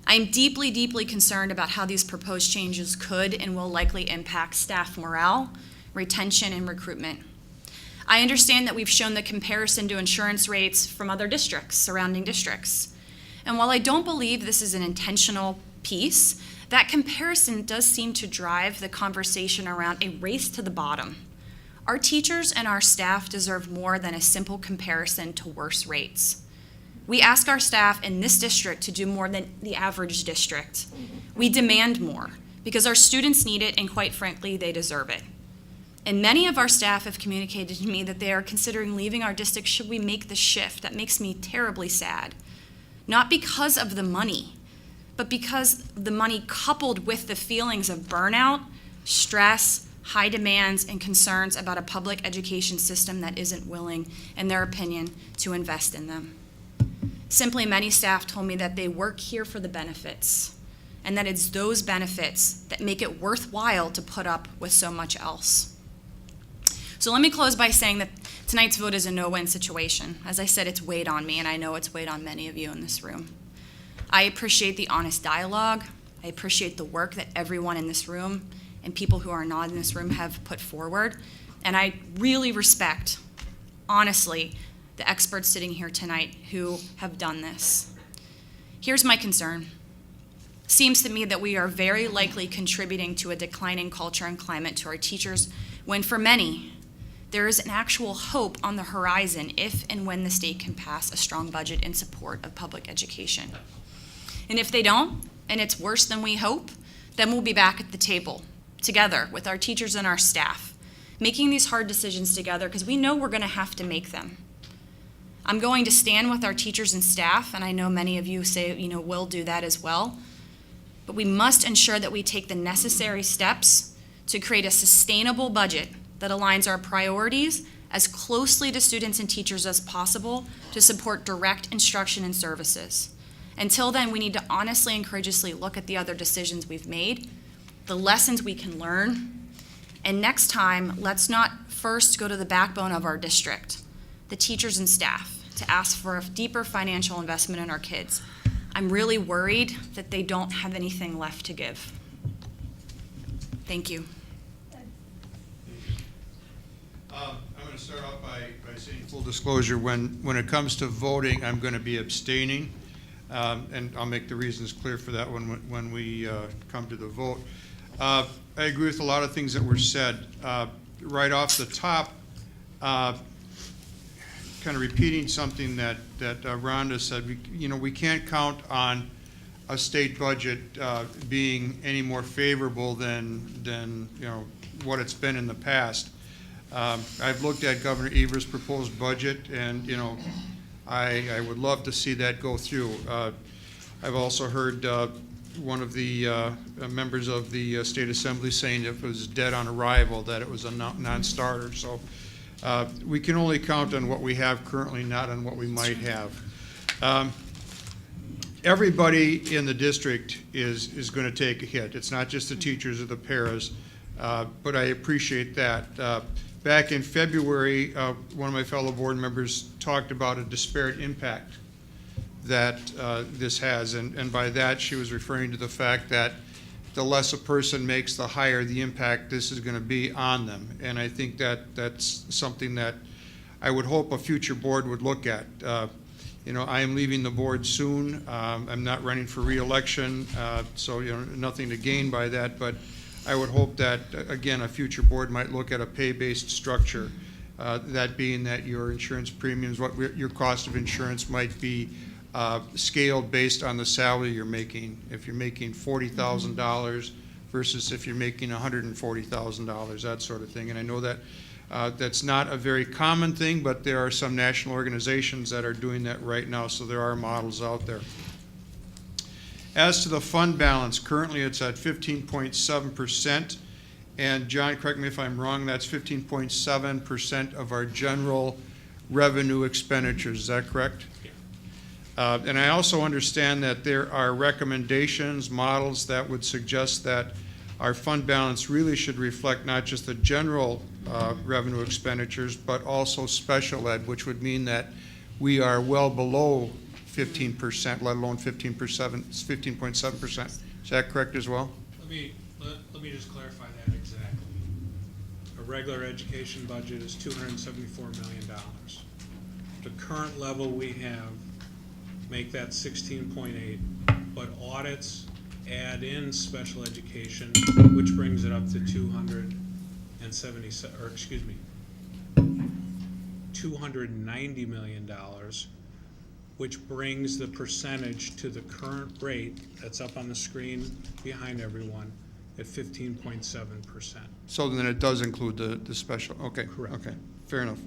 I am deeply, deeply concerned about how these proposed changes could and will likely impact staff morale, retention, and recruitment. I understand that we've shown the comparison to insurance rates from other districts, surrounding districts. And while I don't believe this is an intentional piece, that comparison does seem to drive the conversation around a race to the bottom. Our teachers and our staff deserve more than a simple comparison to worse rates. We ask our staff in this district to do more than the average district. We demand more because our students need it, and quite frankly, they deserve it. And many of our staff have communicated to me that they are considering leaving our district should we make the shift. That makes me terribly sad. Not because of the money, but because the money coupled with the feelings of burnout, stress, high demands, and concerns about a public education system that isn't willing, in their opinion, to invest in them. Simply, many staff told me that they work here for the benefits, and that it's those benefits that make it worthwhile to put up with so much else. So let me close by saying that tonight's vote is a no-win situation. As I said, it's weighed on me, and I know it's weighed on many of you in this room. I appreciate the honest dialogue. I appreciate the work that everyone in this room and people who are not in this room have put forward. And I really respect, honestly, the experts sitting here tonight who have done this. Here's my concern. Seems to me that we are very likely contributing to a declining culture and climate to our teachers when for many, there is an actual hope on the horizon if and when the state can pass a strong budget in support of public education. And if they don't, and it's worse than we hope, then we'll be back at the table together with our teachers and our staff, making these hard decisions together because we know we're going to have to make them. I'm going to stand with our teachers and staff, and I know many of you say, will do that as well. But we must ensure that we take the necessary steps to create a sustainable budget that aligns our priorities as closely to students and teachers as possible to support direct instruction and services. Until then, we need to honestly and courageously look at the other decisions we've made, the lessons we can learn, and next time, let's not first go to the backbone of our district, the teachers and staff, to ask for a deeper financial investment in our kids. I'm really worried that they don't have anything left to give. Thank you. I'm going to start off by saying full disclosure, when it comes to voting, I'm going to be abstaining. And I'll make the reasons clear for that when we come to the vote. I agree with a lot of things that were said. Right off the top, kind of repeating something that Rhonda said, we can't count on a state budget being any more favorable than what it's been in the past. I've looked at Governor Evers' proposed budget, and I would love to see that go through. I've also heard one of the members of the State Assembly saying if it was dead on arrival, that it was a non-starter. So we can only count on what we have currently, not on what we might have. Everybody in the district is going to take a hit. It's not just the teachers or the paras, but I appreciate that. Back in February, one of my fellow board members talked about a disparate impact that this has, and by that she was referring to the fact that the less a person makes, the higher the impact this is going to be on them. And I think that that's something that I would hope a future board would look at. You know, I am leaving the board soon. I'm not running for re-election, so you know, nothing to gain by that. But I would hope that again, a future board might look at a pay-based structure. That being that your insurance premiums, what your cost of insurance might be scaled based on the salary you're making. If you're making $40,000 versus if you're making $140,000, that sort of thing. And I know that that's not a very common thing, but there are some national organizations that are doing that right now, so there are models out there. As to the fund balance, currently it's at 15.7%. And John, correct me if I'm wrong, that's 15.7% of our general revenue expenditures. Is that correct? Yeah. And I also understand that there are recommendations, models that would suggest that our fund balance really should reflect not just the general revenue expenditures, but also special ed, which would mean that we are well below 15%, let alone 15.7%. Is that correct as well? Let me just clarify that exactly. A regular education budget is $274 million. The current level we have, make that 16.8, but audits add in special education, which brings it up to $290 million, which brings the percentage to the current rate that's up on the screen behind everyone at 15.7%. So then it does include the special, okay. Correct. Okay, fair enough.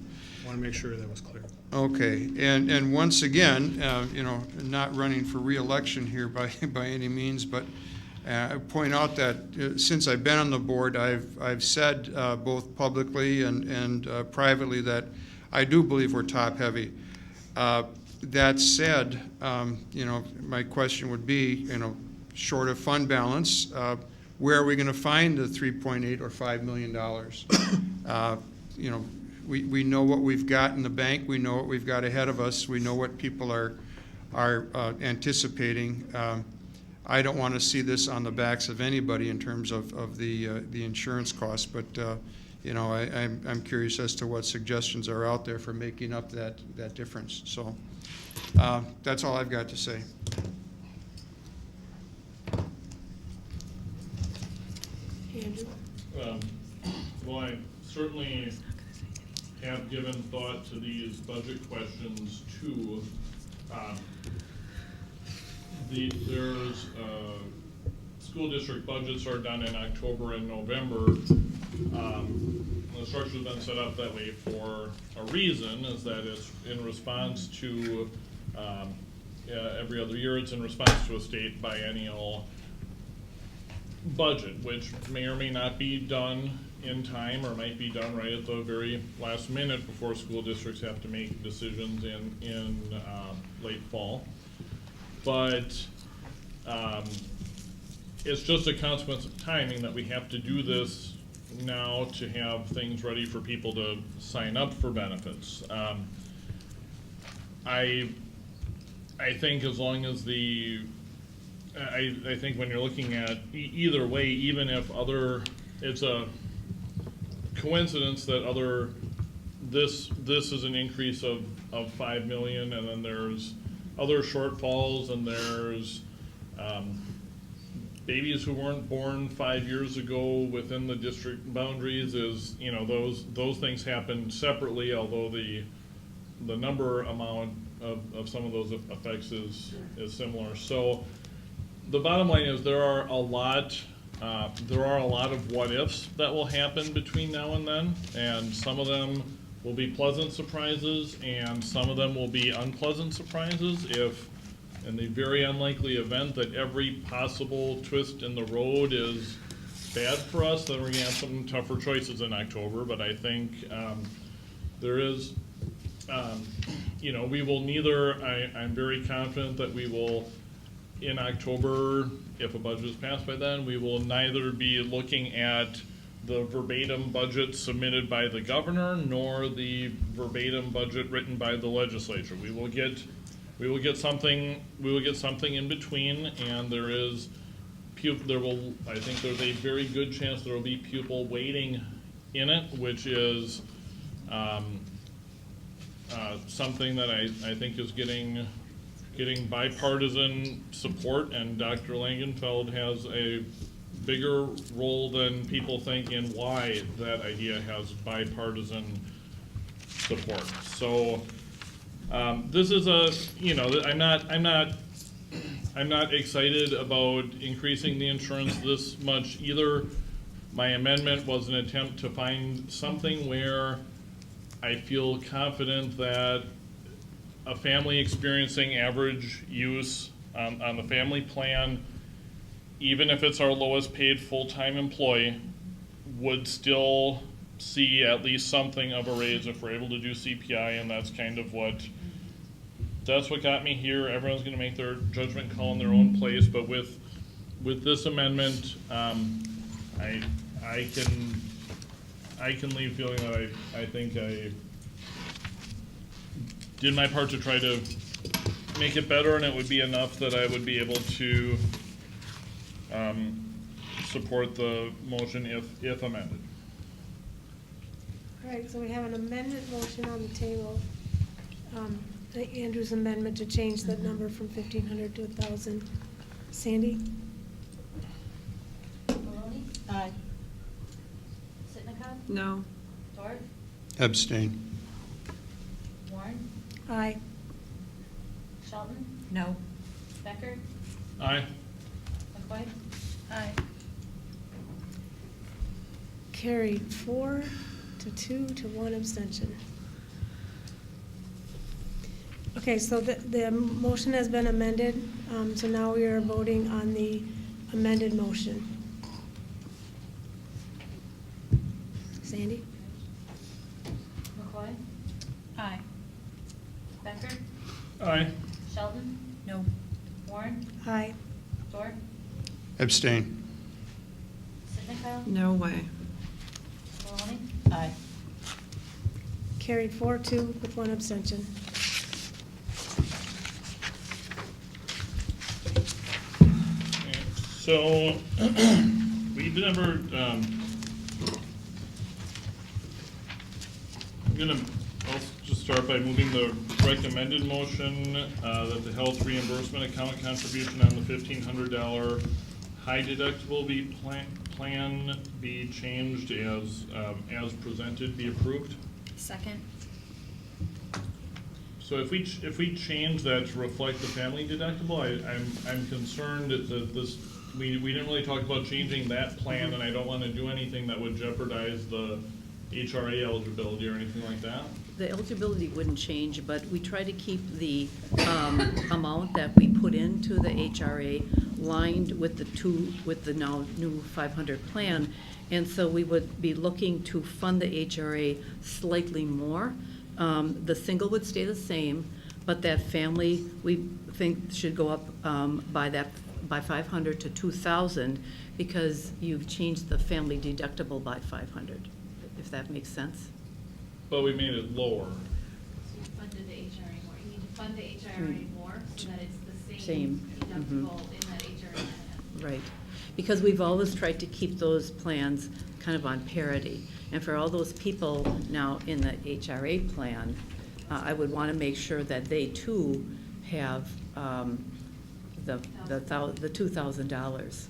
I want to make sure that was clear. Okay, and once again, you know, not running for re-election here by any means, but I point out that since I've been on the board, I've said both publicly and privately that I do believe we're top-heavy. That said, you know, my question would be, you know, short of fund balance, where are we going to find the $3.8 or $5 million? You know, we know what we've got in the bank. We know what we've got ahead of us. We know what people are anticipating. I don't want to see this on the backs of anybody in terms of the insurance costs, but you know, I'm curious as to what suggestions are out there for making up that difference. So that's all I've got to say. Andrew? Well, I certainly have given thought to these budget questions too. There's school district budgets are done in October and November. The structure's been set up that way for a reason, is that it's in response to every other year it's in response to a state biennial budget, which may or may not be done in time or might be done right at the very last minute before school districts have to make decisions in late fall. But it's just a consequence of timing that we have to do this now to have things ready for people to sign up for benefits. I think as long as I think when you're looking at either way, even if it's a coincidence that this is an increase of 5 million, and then there's other shortfalls, and there's babies who weren't born 5 years ago within the district boundaries. Is, you know, those things happen separately, although the number amount of some of those effects is similar. So the bottom line is there are a lot of what ifs that will happen between now and then, and some of them will be pleasant surprises and some of them will be unpleasant surprises if in the very unlikely event that every possible twist in the road is bad for us, then we're gonna have some tougher choices in October, but I think, there is, we will neither, I'm very confident that we will, in October, if a budget is passed by then, we will neither be looking at the verbatim budget submitted by the governor, nor the verbatim budget written by the legislature. We will get something in between, and I think there's a very good chance there will be pupil weighting in it, which is something that I think is getting bipartisan support, and Dr. Langenfeld has a bigger role than people think in why that idea has bipartisan support. So this is I'm not excited about increasing the insurance this much either. My amendment was an attempt to find something where I feel confident that a family experiencing average use on the family plan, even if it's our lowest paid full-time employee, would still see at least something of a raise if we're able to do CPI, and that's kind of what got me here. Everyone's gonna make their judgment call in their own place, but with this amendment, I can leave feeling that I think I did my part to try to make it better, and it would be enough that I would be able to support the motion if amended. All right, so we have an amendment motion on the table. Andrew's amendment to change that number from 1,500 to 1,000. Sandy? Maloney? Aye. Sitnikov? No. Dorf? Abstain. Warren? Aye. Shelton? No. Becker? Aye. McCoy? Aye. Carried 4 to 2 to 1 abstention. Okay, so the motion has been amended, so now we are voting on the amended motion. Sandy? McCoy? Aye. Becker? Aye. Shelton? No. Warren? Aye. Dorf? Abstain. Sitnikov? No way. Maloney? Aye. Carried 4-2 with 1 abstention. So, we never, I'll just start by moving the recommended motion, that the health reimbursement account contribution on the $1,500 high deductible plan be changed as presented, be approved. Second. So if we change that to reflect the family deductible, I'm concerned that this, we didn't really talk about changing that plan, and I don't want to do anything that would jeopardize the HRA eligibility or anything like that. The eligibility wouldn't change, but we try to keep the amount that we put into the HRA lined with the now new 500 plan. And so we would be looking to fund the HRA slightly more. The single would stay the same, but that family, we think, should go up by 500 to 2,000 because you've changed the family deductible by 500, if that makes sense. But we made it lower. So you funded the HRA more. You need to fund the HRA more so that it's the same Same. deductible in that HRA plan. Right, because we've always tried to keep those plans kind of on parity. And for all those people now in the HRA plan, I would want to make sure that they too have the $2,000.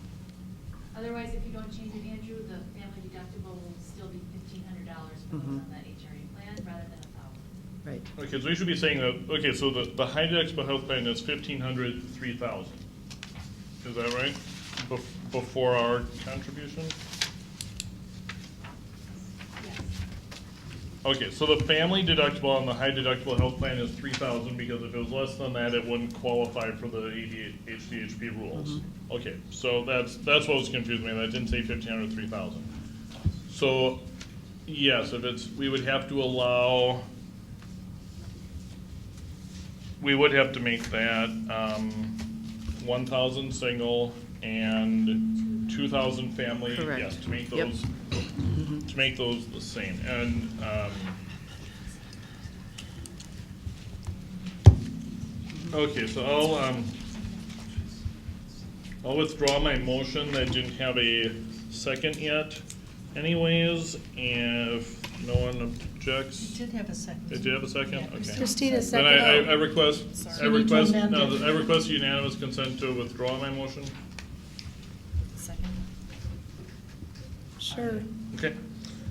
Otherwise, if you don't change it, Andrew, the family deductible will still be $1,500 for those on that HRA plan rather than $1,000. Right. Okay, so we should be saying that, okay, so the high deductible health plan is 1,500, 3,000. Is that right? Before our contribution? Yes. Okay, so the family deductible on the high deductible health plan is 3,000, because if it was less than that, it wouldn't qualify for the HDHP rules. Okay, so that's what was confusing me, that didn't say 1,500, 3,000. So, yes, if it's, we would have to allow, we would have to make that 1,000 single and 2,000 family. Correct. Yes, to make Yep. those, to make those the same. And okay, so I'll withdraw my motion that didn't have a second yet anyways, and if no one objects. It did have a second. It did have a second? Yeah, Okay. Christina Then seconded. I request, Sorry. You need to amend it. I request unanimous consent to withdraw my motion. Second. Sure. Okay.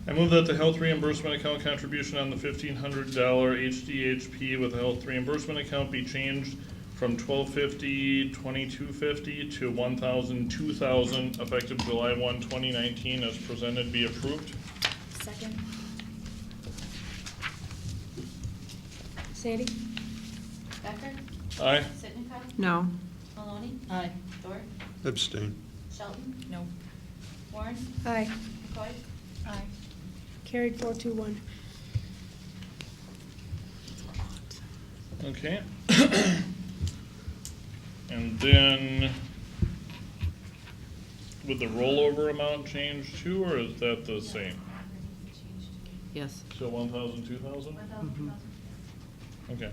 I move that the health reimbursement account contribution on the $1,500 HDHP with the health reimbursement account be changed from $1,250, $2,250 to $1,000, $2,000 effective July 1, 2019 as presented be approved. Second. Sandy? Becker? Aye. Sitnikov? No. Maloney? Aye. Dorf? Abstain. Shelton? No. Warren? Aye. McCoy? Aye. Carried 4-2-1. Okay. And then, would the rollover amount change too, or is that the same? Yes. So 1,000, 2,000? Okay.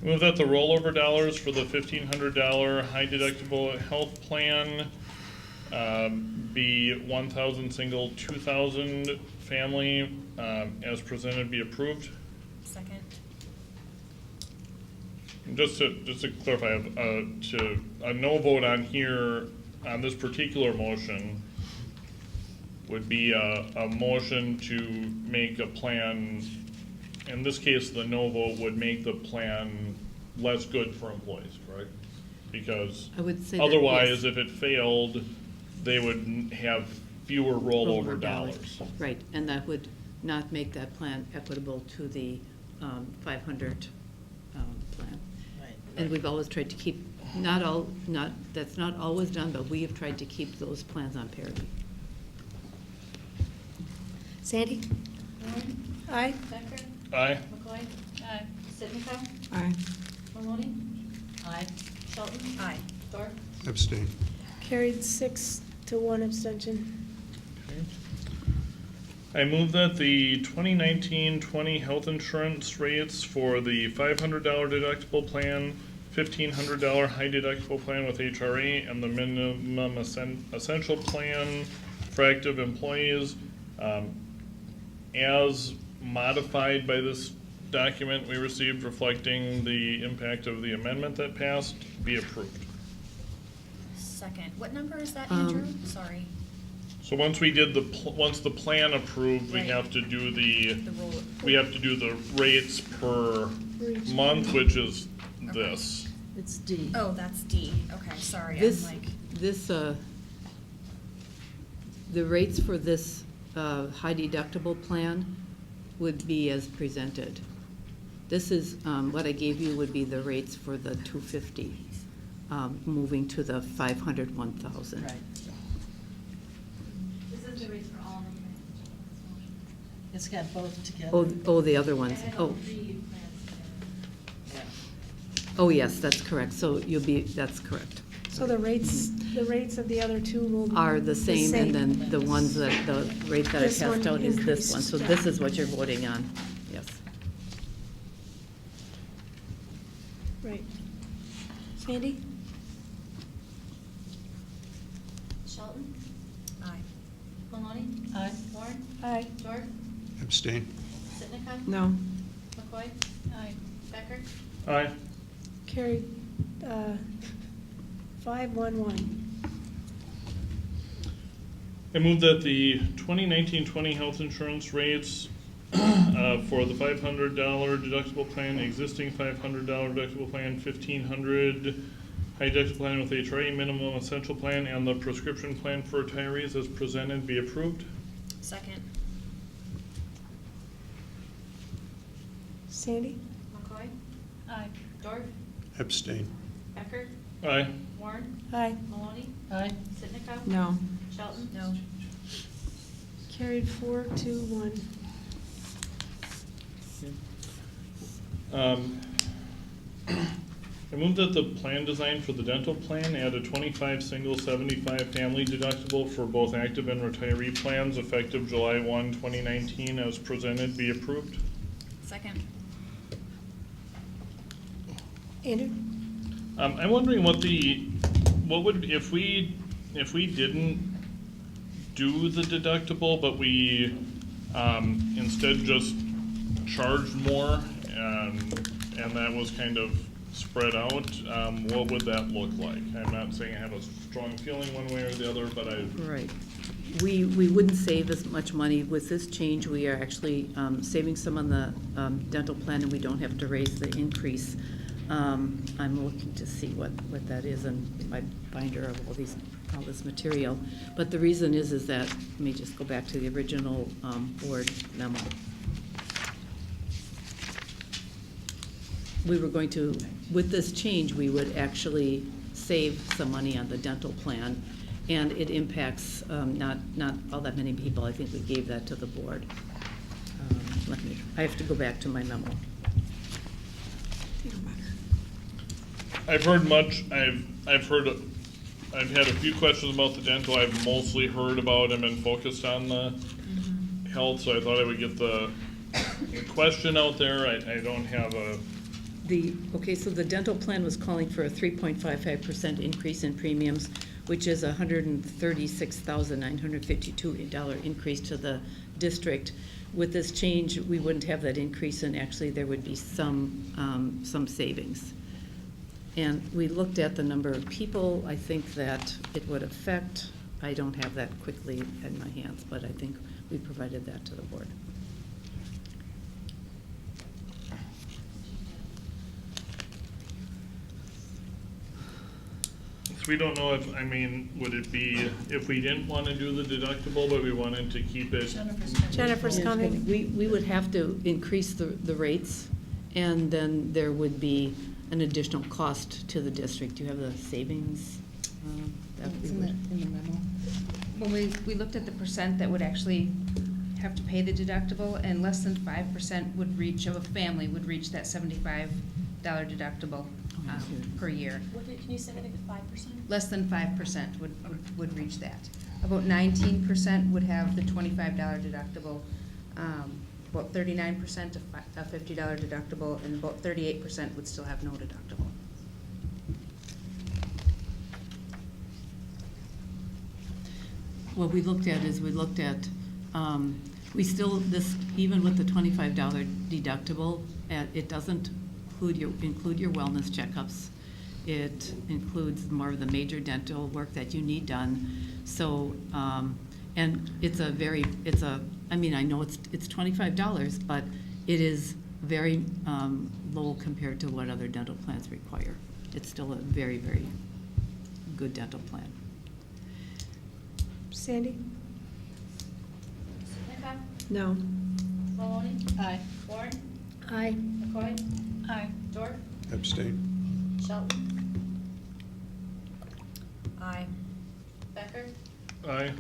Move that the rollover dollars for the $1,500 high deductible health plan be 1,000 single, 2,000 family, as presented be approved. Second. Just to clarify, a no vote on here, on this particular motion, would be a motion to make a plan, in this case, the no vote would make the plan less good for employees, correct? Because I would say that, otherwise, yes. if it failed, they would have fewer rollover dollars. Right, and that would not make that plan equitable to the 500 plan. Right. And we've always tried to keep, that's not always done, but we have tried to keep those plans on parity. Sandy? Warren? Aye. Becker? Aye. McCoy? Aye. Sitnikov? Aye. Maloney? Aye. Shelton? Aye. Dorf? Abstain. Carried 6-1 abstention. I move that the 2019-20 health insurance rates for the $500 deductible plan, $1,500 high deductible plan with HRA, and the minimum essential plan for active employees, as modified by this document we received reflecting the impact of the amendment that passed, be approved. Second. What number is that, Andrew? Sorry. So once we did once the plan approved, we Right. have to do The roll. we have to do the rates per month, which is this. It's D. Oh, that's D. Okay, sorry. This, I'm like, the rates for this high deductible plan would be as presented. This is, what I gave you would be the rates for the 250, moving to the 500, 1,000. Right. This is the rates for all of them. It's got both together. Oh, the other ones. I had Oh, all three plans together. oh, yes, that's correct. So that's correct. So the rates of the other two will be Are the same, and then the ones the rate that I This one passed out is this one. increased. So this is what you're voting on, yes. Right. Sandy? Shelton? aye. Maloney? Aye. Warren? Aye. Dorf? Abstain. Sitnikov? No. McCoy? Aye. Becker? Aye. Carried 5-1-1. I move that the 2019-20 health insurance rates for the $500 deductible plan, existing $500 deductible plan, $1,500 high deductible plan with HRA, minimum essential plan, and the prescription plan for retirees as presented be approved. Second. Sandy? McCoy? Aye. Dorf? Abstain. Becker? Aye. Warren? Aye. Maloney? Aye. Sitnikov? No. Shelton? No. Carried 4-1. I move that the plan design for the dental plan add a 25 single, 75 family deductible for both active and retiree plans effective July 1, 2019 as presented be approved. Second. Andrew? I'm wondering what would, if we didn't do the deductible, but we instead just charged more and that was kind of spread out, what would that look like? I'm not saying I have a strong feeling one way or the other, but Right. We wouldn't save as much money. With this change, we are actually saving some on the dental plan, and we don't have to raise the increase. I'm looking to see what that is in my binder of all this material. But the reason is that, let me just go back to the original board memo. We were going to, with this change, we would actually save some money on the dental plan, and it impacts not all that many people. I think we gave that to the board. I have to go back to my memo. I've heard much. I've had a few questions about the dental. I've mostly heard about them and focused on the health, so I thought I would get the question out there. I don't have a. So the dental plan was calling for a 3.55% increase in premiums, which is a $136,952 increase to the district. With this change, we wouldn't have that increase, and actually there would be some savings. And we looked at the number of people I think that it would affect. I don't have that quickly in my hands, but I think we provided that to the board. We don't know if, would it be, if we didn't want to do the deductible, but we wanted to keep it? Jennifer's coming. We would have to increase the rates, and then there would be an additional cost to the district. Do you have the savings? It's in the memo. When we looked at the percent that would actually have to pay the deductible, and less than 5% would reach, of a family, would reach that $75 deductible per year. Can you say that again, 5%? Less than 5% would reach that. About 19% would have the $25 deductible, about 39% a $50 deductible, and about 38% would still have no deductible. What we looked at, we still, even with the $25 deductible, it doesn't include your wellness checkups. It includes more of the major dental work that you need done. So, and I know it's $25, but it is very low compared to what other dental plans require. It's still a very, very good dental plan. Sandy? Sitnikov? No. Maloney? Aye. Warren? Aye. McCoy? Aye. Dorf? Abstain. Shelton? Aye. Becker? Aye.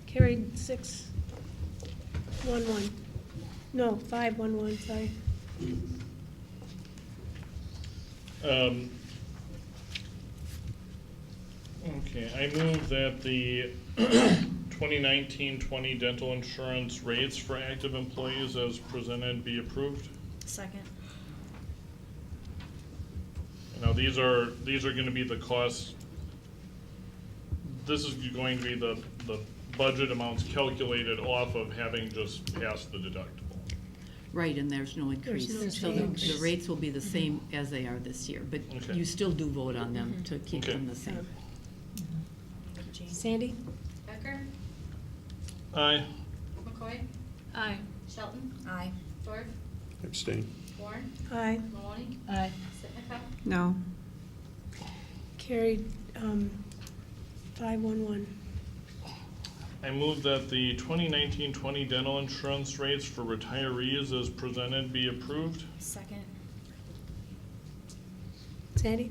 Carried 6-1-1. No, 5-1-1, sorry. Okay, I move that the 2019-20 dental insurance rates for active employees as presented be approved. Second. Now, these are going to be the costs. This is going to be the budget amounts calculated off of having just passed the deductible. Right, and there's no increase. There's So no the change. rates will be the same as they are this year, but Okay. you still do vote on them to keep Okay. them the same. Sandy? Becker? Aye. McCoy? Aye. Shelton? Aye. Dorf? Abstain. Warren? Aye. Maloney? Aye. Sitnikov? No. Carried 5-1-1. I move that the 2019-20 dental insurance rates for retirees as presented be approved. Second. Sandy?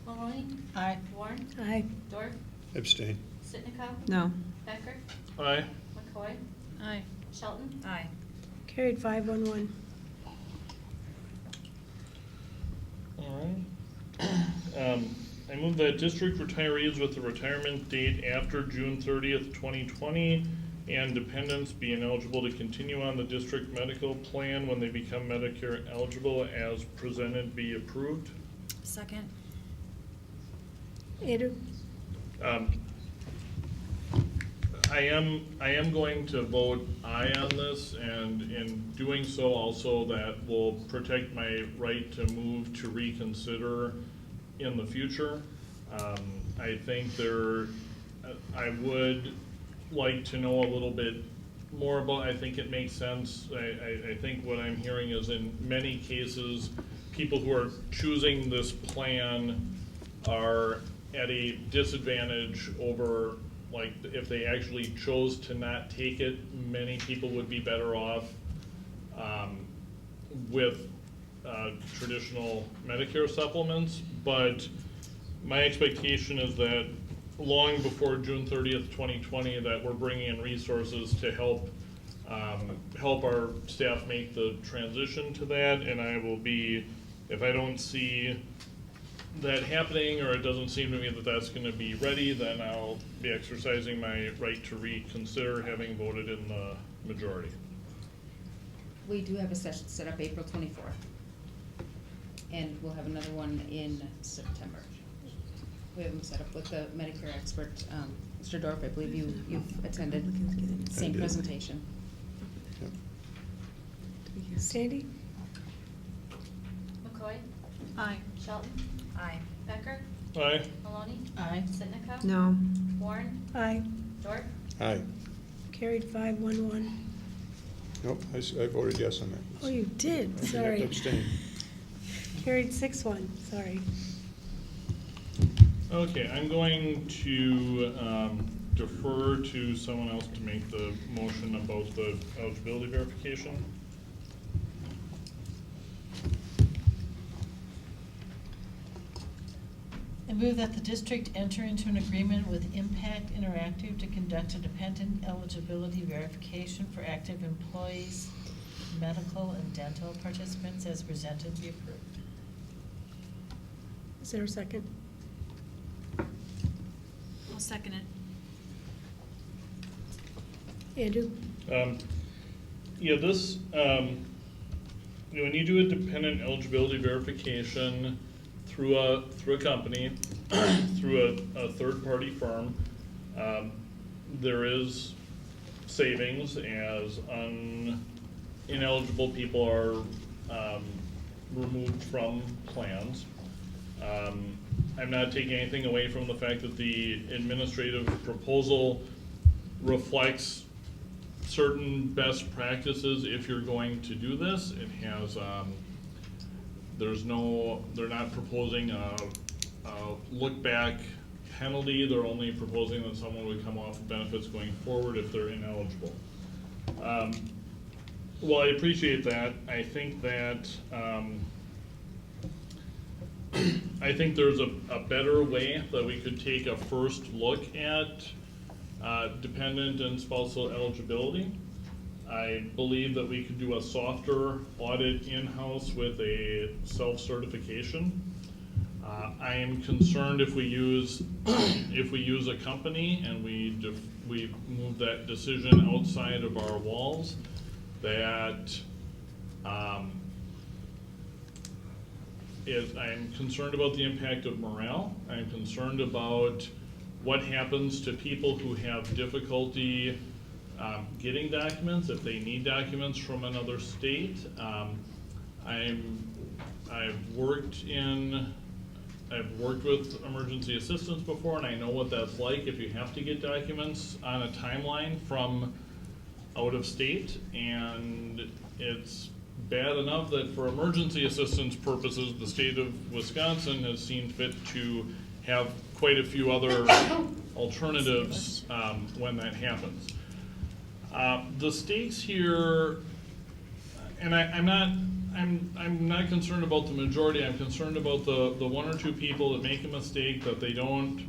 Maloney? Aye. Warren? Aye. Dorf? Abstain. Sitnikov? No. Becker? Aye. McCoy? Aye. Shelton? Aye. Carried 5-1-1. All right. I move that district retirees with a retirement date after June 30th, 2020, and dependents be ineligible to continue on the district medical plan when they become Medicare eligible as presented be approved. Second. Andrew? I am going to vote aye on this, and in doing so also that will protect my right to move to reconsider in the future. I think I would like to know a little bit more about, I think it makes sense. I think what I'm hearing is in many cases, people who are choosing this plan are at a disadvantage over, like, if they actually chose to not take it, many people would be better off with traditional Medicare supplements. But my expectation is that long before June 30th, 2020, that we're bringing in resources to help our staff make the transition to that. And I will be, if I don't see that happening, or it doesn't seem to me that that's going to be ready, then I'll be exercising my right to reconsider, having voted in the majority. We do have a session set up April 24th. And we'll have another one in September. We have them set up with the Medicare expert, Mr. Dorf, I believe you've attended, same did. presentation. Sandy? McCoy? Aye. Shelton? Aye. Becker? Aye. Maloney? Aye. Sitnikov? No. Warren? Aye. Dorf? Aye. Carried 5-1-1. Nope, I voted yes on that. Oh, you did, I sorry. abstained. Carried 6-1, sorry. Okay, I'm going to defer to someone else to make the motion about the eligibility verification. I move that the district enter into an agreement with Impact Interactive to conduct a dependent eligibility verification for active employees, medical and dental participants as presented be approved. Is there a second? I'll second it. Andrew? Yeah, this, when you do a dependent eligibility verification through a company, through a third-party firm, there is savings as ineligible people are removed from plans. I'm not taking anything away from the fact that the administrative proposal reflects certain best practices if you're going to do this. It has, they're not proposing a look-back penalty. They're only proposing that someone would come off of benefits going forward if they're ineligible. Well, I appreciate that. I think that I think there's a better way that we could take a first look at dependent and spousal eligibility. I believe that we could do a softer audit in-house with a self-certification. I am concerned if we use a company and we move that decision outside of our walls, that I'm concerned about the impact of morale. I'm concerned about what happens to people who have difficulty getting documents, if they need documents from another state. I've worked with emergency assistance before, and I know what that's like if you have to get documents on a timeline from out of state, and it's bad enough that for emergency assistance purposes, the state of Wisconsin has seen fit to have quite a few other alternatives when that happens. The stakes here, and I'm not concerned about the majority. I'm concerned about the one or two people that make a mistake, that they don't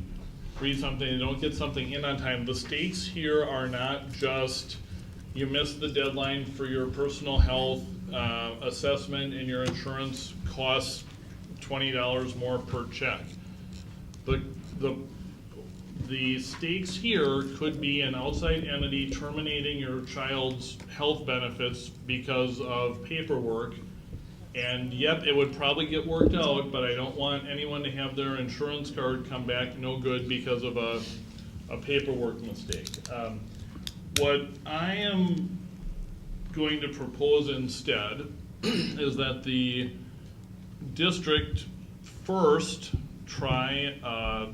read something, they don't get something in on time. The stakes here are not just you missed the deadline for your personal health assessment and your insurance costs $20 more per check. The stakes here could be an outside entity terminating your child's health benefits because of paperwork, and yep, it would probably get worked out, but I don't want anyone to have their insurance card come back no good because of a paperwork mistake. What I am going to propose instead is that the district first try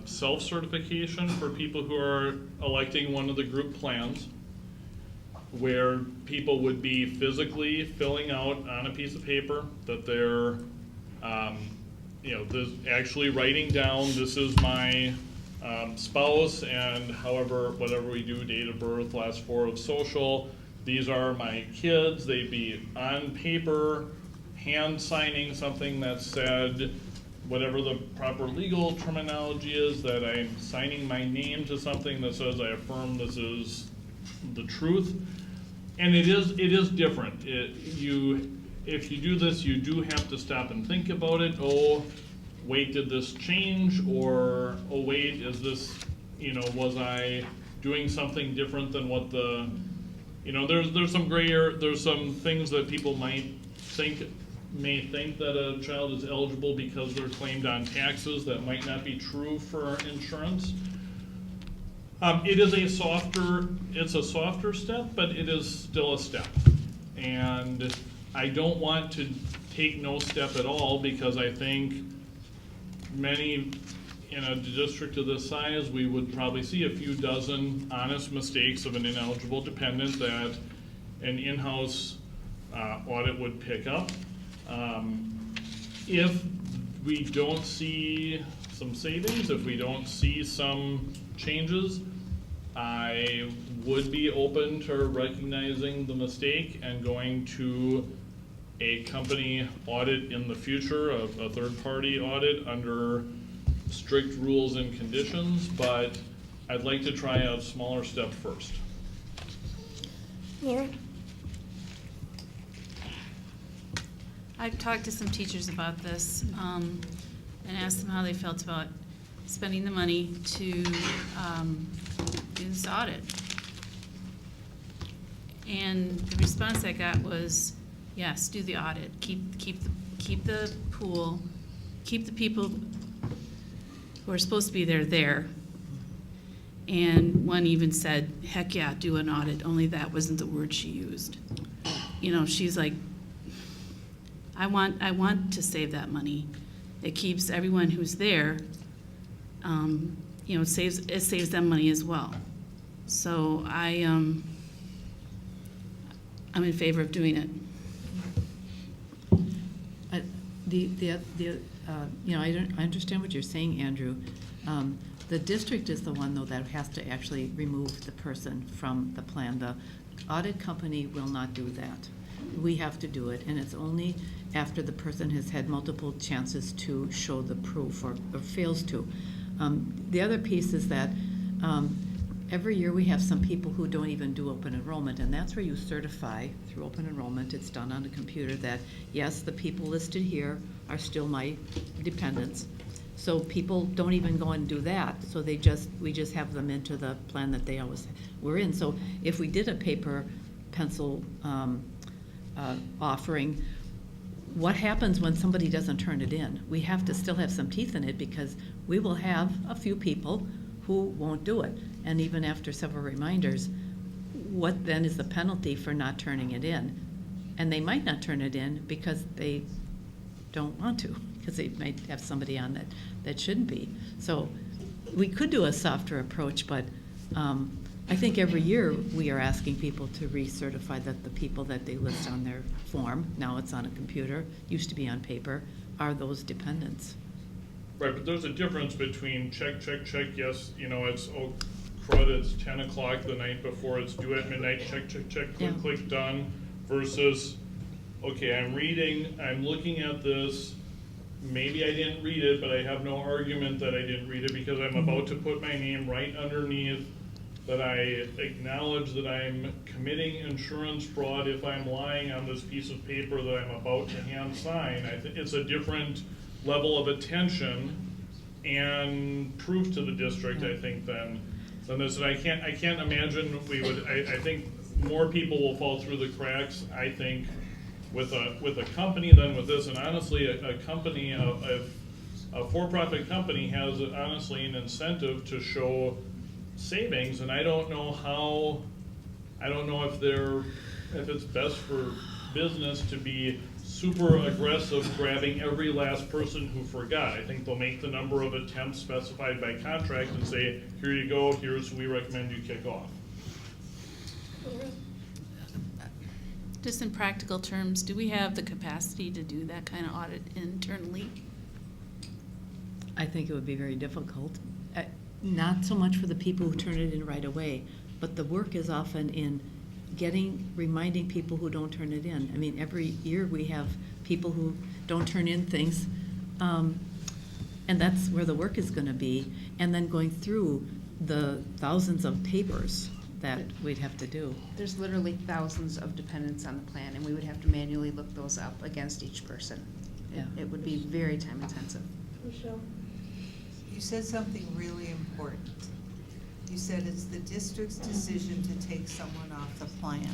self-certification for people who are electing one of the group plans, where people would be physically filling out on a piece of paper that they're, actually writing down, this is my spouse, and however, whatever we do, date of birth, last four of social, these are my kids. They'd be on paper, hand signing something that said, whatever the proper legal terminology is, that I'm signing my name to something that says I affirm this is the truth. And it is different. If you do this, you do have to stop and think about it. Oh, wait, did this change? Or, oh wait, is this, was I doing something different than what the, there's some gray area, there's some things that people may think that a child is eligible because they're claimed on taxes. That might not be true for insurance. It's a softer step, but it is still a step. And I don't want to take no step at all, because I think many, in a district of this size, we would probably see a few dozen honest mistakes of an ineligible dependent that an in-house audit would pick up. If we don't see some savings, if we don't see some changes, I would be open to recognizing the mistake and going to a company audit in the future, a third-party audit under strict rules and conditions, but I'd like to try a smaller step first. Laura? I've talked to some teachers about this and asked them how they felt about spending the money to do this audit. And the response I got was, yes, do the audit. Keep the pool, keep the people who are supposed to be there. And one even said, heck yeah, do an audit, only that wasn't the word she used. She's like, I want to save that money. It keeps everyone who's there, it saves them money as well. So I'm in favor of doing it. I understand what you're saying, Andrew. The district is the one, though, that has to actually remove the person from the plan. The audit company will not do that. We have to do it, and it's only after the person has had multiple chances to show the proof or fails to. The other piece is that every year we have some people who don't even do open enrollment, and that's where you certify through open enrollment. It's done on a computer that, yes, the people listed here are still my dependents. So people don't even go and do that. So we just have them into the plan that they always were in. So if we did a paper pencil offering, what happens when somebody doesn't turn it in? We have to still have some teeth in it, because we will have a few people who won't do it. And even after several reminders, what then is the penalty for not turning it in? And they might not turn it in because they don't want to, because they might have somebody on that shouldn't be. So we could do a softer approach, but I think every year we are asking people to recertify that the people that they list on their form, now it's on a computer, used to be on paper, are those dependents. Right, but there's a difference between check, yes, it's, crud, it's 10 o'clock the night before, it's due at midnight, check, Yeah. click, done, versus, okay, I'm looking at this, maybe I didn't read it, but I have no argument that I didn't read it because I'm about to put my name right underneath that I acknowledge that I'm committing insurance fraud if I'm lying on this piece of paper that I'm about to hand sign. I think it's a different level of attention and proof to the district, I think, than this. And I can't imagine I think more people will fall through the cracks, I think, with a company than with this. And honestly, a company, a for-profit company has honestly an incentive to show savings, and I don't know if it's best for business to be super aggressive grabbing every last person who forgot. I think they'll make the number of attempts specified by contract and say, here you go, here's who we recommend you kick off. Just in practical terms, do we have the capacity to do that kind of audit internally? I think it would be very difficult. Not so much for the people who turn it in right away, but the work is often in reminding people who don't turn it in. I mean, every year we have people who don't turn in things, and that's where the work is going to be, and then going through the thousands of papers that we'd have to do. There's literally thousands of dependents on the plan, and we would have to manually look those up against each person. Yeah. It would be very time intensive. Michelle? You said something really important. You said it's the district's decision to take someone off the plan.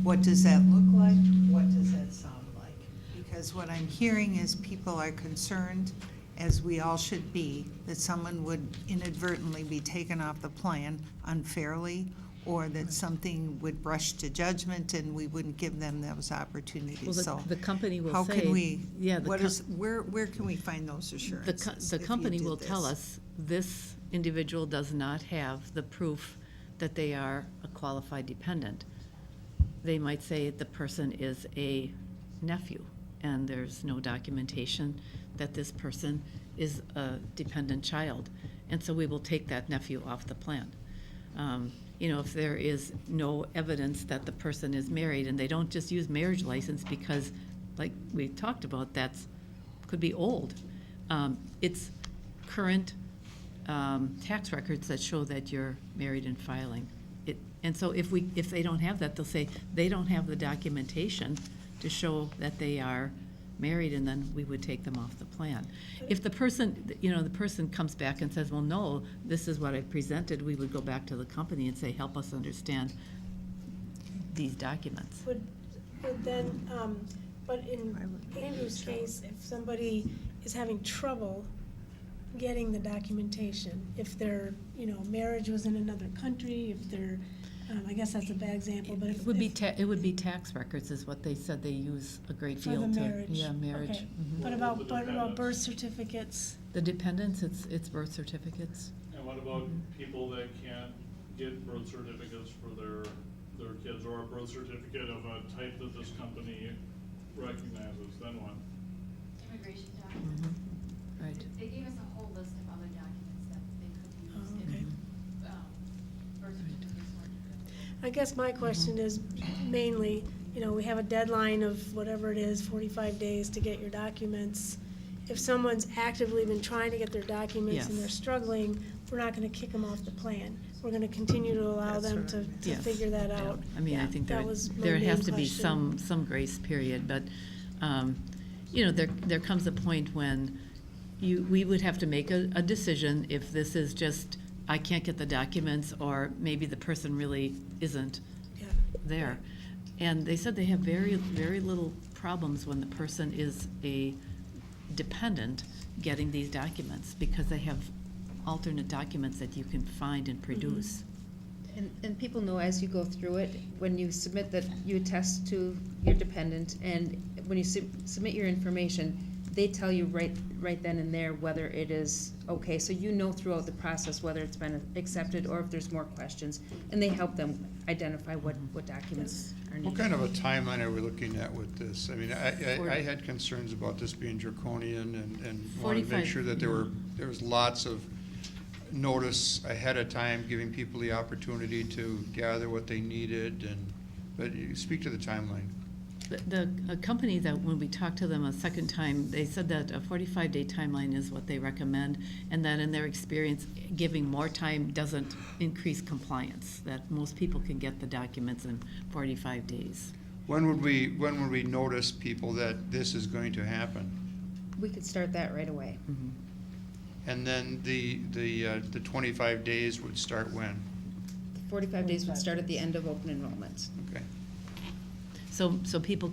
What does that look like? What does that sound like? Because what I'm hearing is people are concerned, as we all should be, that someone would inadvertently be taken off the plan unfairly, or that something would rush to judgment and we wouldn't give them those opportunities. Well, So the company will how say. can we, Yeah, where can we find those assurances? The if you company did will tell this? us, this individual does not have the proof that they are a qualified dependent. They might say the person is a nephew, and there's no documentation that this person is a dependent child. And so we will take that nephew off the plan. If there is no evidence that the person is married, and they don't just use marriage license because, like we talked about, could be old. It's current tax records that show that you're married and filing. And so if they don't have that, they'll say they don't have the documentation to show that they are married, and then we would take them off the plan. If the person comes back and says, well, no, this is what I presented, we would go back to the company and say, help us understand these documents. Would then, but in Andrew's case, if somebody is having trouble getting the documentation, if their, marriage was in another country, if they're, I guess that's a bad example, but if. It would be tax records is what they said they use a great For deal the to. marriage. Yeah, marriage. Okay. Mhm. What about birth certificates? The dependents, it's birth certificates. And what about people that can't get birth certificates for their kids, or a birth certificate of a type that this company recognizes, then what? Immigration documents. Right. They gave us a whole list of other documents that they could use Oh, okay. if birth certificates weren't available. I guess my question is mainly, we have a deadline of whatever it is, 45 days to get your documents. If someone's actively been trying to get their documents and Yes. they're struggling, we're not going to kick them off the plan. We're going to continue to allow them to Yes. figure that Yeah. out. I mean, I Yeah, think that was my there main has to be question. some grace period, but, there comes a point when we would have to make a decision if this is just, I can't get the documents, or maybe the person really isn't there. And they said they have very, very little problems when the person is a dependent getting these documents, because they have alternate documents that you can find and produce. And people know as you go through it, when you submit that you attest to your dependent, and when you submit your information, they tell you right then and there whether it is okay. So you know throughout the process whether it's been accepted or if there's more questions. And they help them identify what documents are needed. What kind of a timeline are we looking at with this? I mean, I had concerns about this being draconian and wanted to 45. make sure that there was lots of notice ahead of time, giving people the opportunity to gather what they needed, but you speak to the timeline. A company that, when we talked to them a second time, they said that a 45-day timeline is what they recommend, and that in their experience, giving more time doesn't increase compliance, that most people can get the documents in 45 days. When would we notice people that this is going to happen? We could start that right away. And then the 25 days would start when? 45 days would start at the end of open enrollment. Okay. So people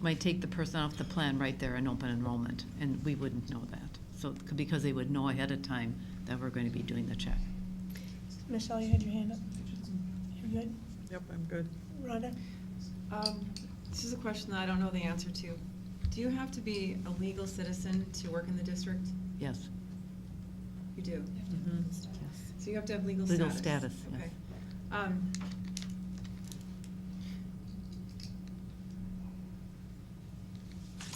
might take the person off the plan right there in open enrollment, and we wouldn't know that. So, because they would know ahead of time that we're going to be doing the check. Michelle, you had your hand up. You're good? Yep, I'm good. Rhonda? This is a question that I don't know the answer to. Do you have to be a legal citizen to work in the district? Yes. You do? Yes. So you have to have legal Legal status? status, yes. Okay.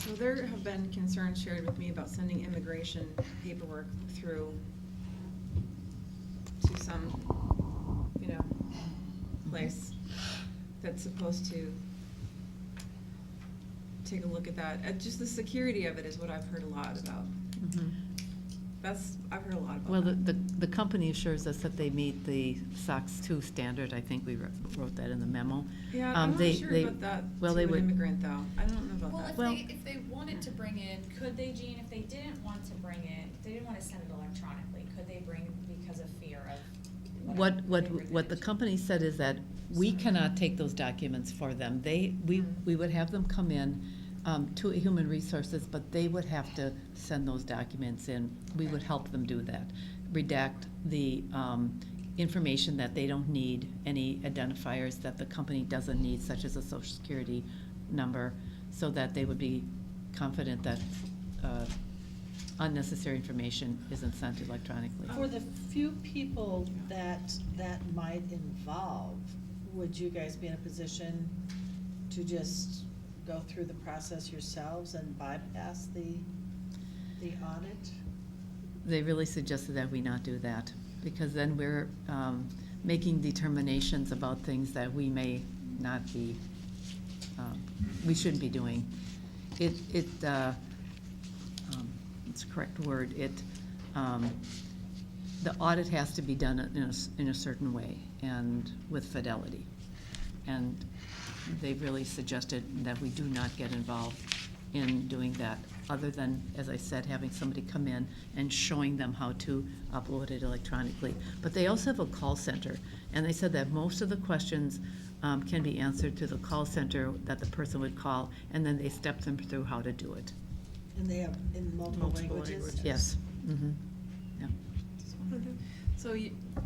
So there have been concerns shared with me about sending immigration paperwork through to some, place that's supposed to take a look at that. Just the security of it is what I've heard a lot about. I've heard a lot about Well, that. the company assures us that they meet the SOX 2 standard. I think we wrote that in the memo. Yeah, I'm not sure about that well, to they an would, immigrant, though. I don't know about that. Well, if they wanted to bring in, could they, Jean, if they didn't want to bring it, if they didn't want to send it electronically, could they bring because of fear of What the company said is that we cannot take those documents for them. We would have them come in to Human Resources, but they would have to send those documents in. We would help them do that. Redact the information that they don't need, any identifiers that the company doesn't need, such as a social security number, so that they would be confident that unnecessary information isn't sent electronically. For the few people that might involve, would you guys be in a position to just go through the process yourselves and bypass the audit? They really suggested that we not do that, because then we're making determinations about things that we may not be, we shouldn't be doing. It's a correct word, the audit has to be done in a certain way and with fidelity. And they really suggested that we do not get involved in doing that, other than, as I said, having somebody come in and showing them how to upload it electronically. But they also have a call center, and they said that most of the questions can be answered through the call center that the person would call, and then they step them through how to do it. And they have in multiple languages? Yes. Yeah.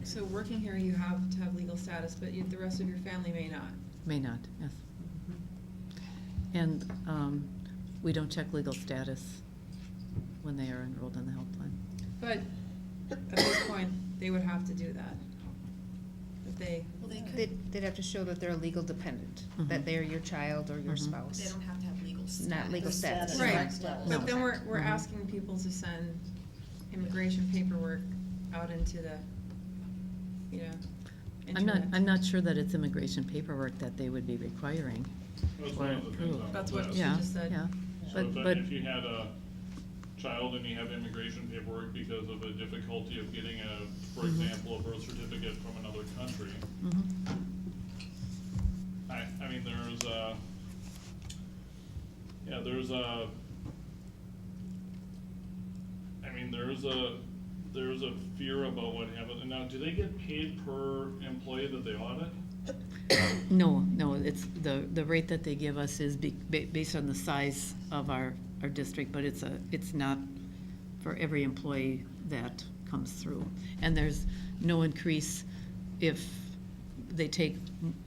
So working here, you have to have legal status, but the rest of your family may not. May not, yes. And we don't check legal status when they are enrolled in the health plan. But at this point, they would have to do that. If they. They'd have to show that they're a legal dependent, that they're your child or your spouse. They don't have to have legal status. Not legal status. Right, No. but then we're asking people to send immigration paperwork out into the, internet. I'm not sure that it's immigration paperwork that they would be requiring. That's one of the things on the That's what list. she just said. Yeah, So but if you had a child and you have immigration paperwork because of a difficulty of getting for example, a birth certificate from another country. I mean, there's a fear about what happens. And now, do they get paid per employee that they audit? no, it's the rate that they give us is based on the size of our district, but it's not for every employee that comes through. And there's no increase if they take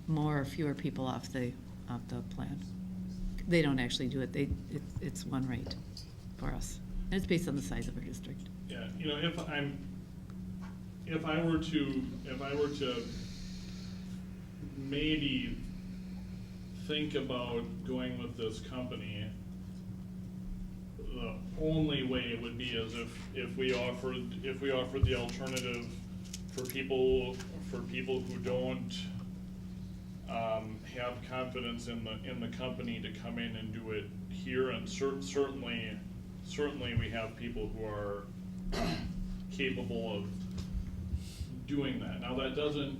more or fewer people off the plan. They don't actually do it. It's one rate. for us. And it's based on the size of our district. Yeah, you know, if I were to maybe think about going with this company, the only way it would be is if we offered the alternative for people who don't have confidence in the company to come in and do it here, and certainly we have people who are capable of doing that. Now, that doesn't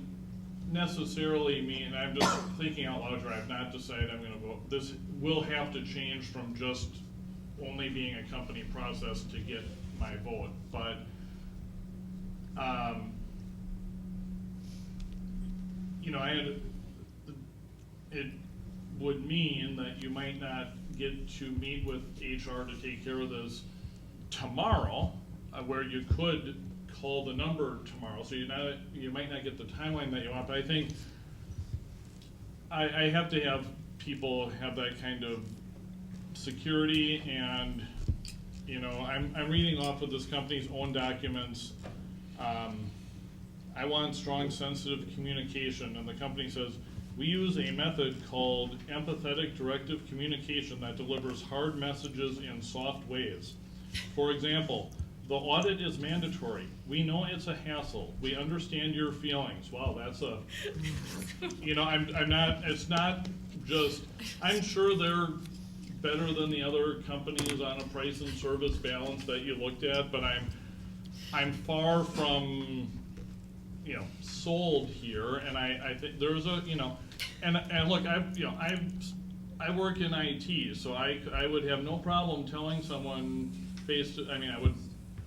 necessarily mean, I'm just thinking out loud here, I've not decided I'm gonna vote. This will have to change from just only being a company process to get my vote, but you know, it would mean that you might not get to meet with HR to take care of this tomorrow, where you could call the number tomorrow, so you might not get the timeline that you want, but I think I have to have people have that kind of security, and you know, I'm reading off of this company's own documents. I want strong, sensitive communication, and the company says, we use a method called empathetic directive communication that delivers hard messages in soft ways. For example, the audit is mandatory. We know it's a hassle. We understand your feelings. Wow, that's a, you know, it's not just, I'm sure they're better than the other companies on a price and service balance that you looked at, but I'm far from, you know, sold here, and I think there's a, you know, and look, I work in IT, so I would have no problem telling someone I would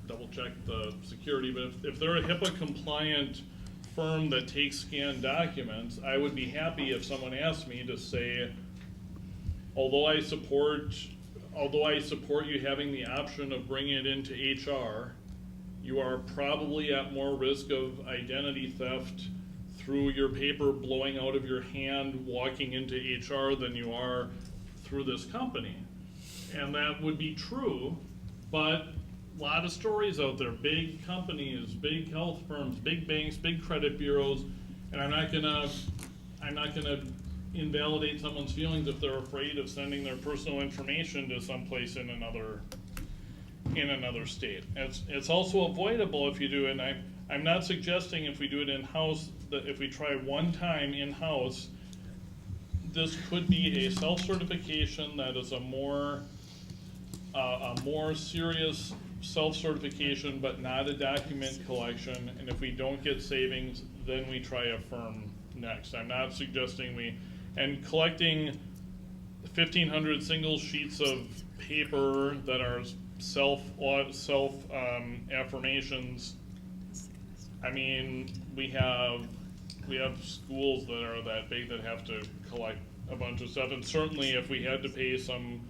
double check the security, but if they're a HIPAA compliant firm that takes scanned documents, I would be happy if someone asked me to say, although I support you having the option of bringing it into HR, you are probably at more risk of identity theft through your paper blowing out of your hand walking into HR than you are through this company. And that would be true, but a lot of stories out there, big companies, big health firms, big banks, big credit bureaus, and I'm not gonna invalidate someone's feelings if they're afraid of sending their personal information to someplace in another state. It's also avoidable if you do it, and I'm not suggesting if we do it in-house, that if we try one time in-house, this could be a self-certification that is a more serious self-certification, but not a document collection, and if we don't get savings, then we try a firm next. I'm not suggesting and collecting 1,500 single sheets of paper that are self affirmations. I mean, we have schools that are that big that have to collect a bunch of stuff, and certainly if we had to pay some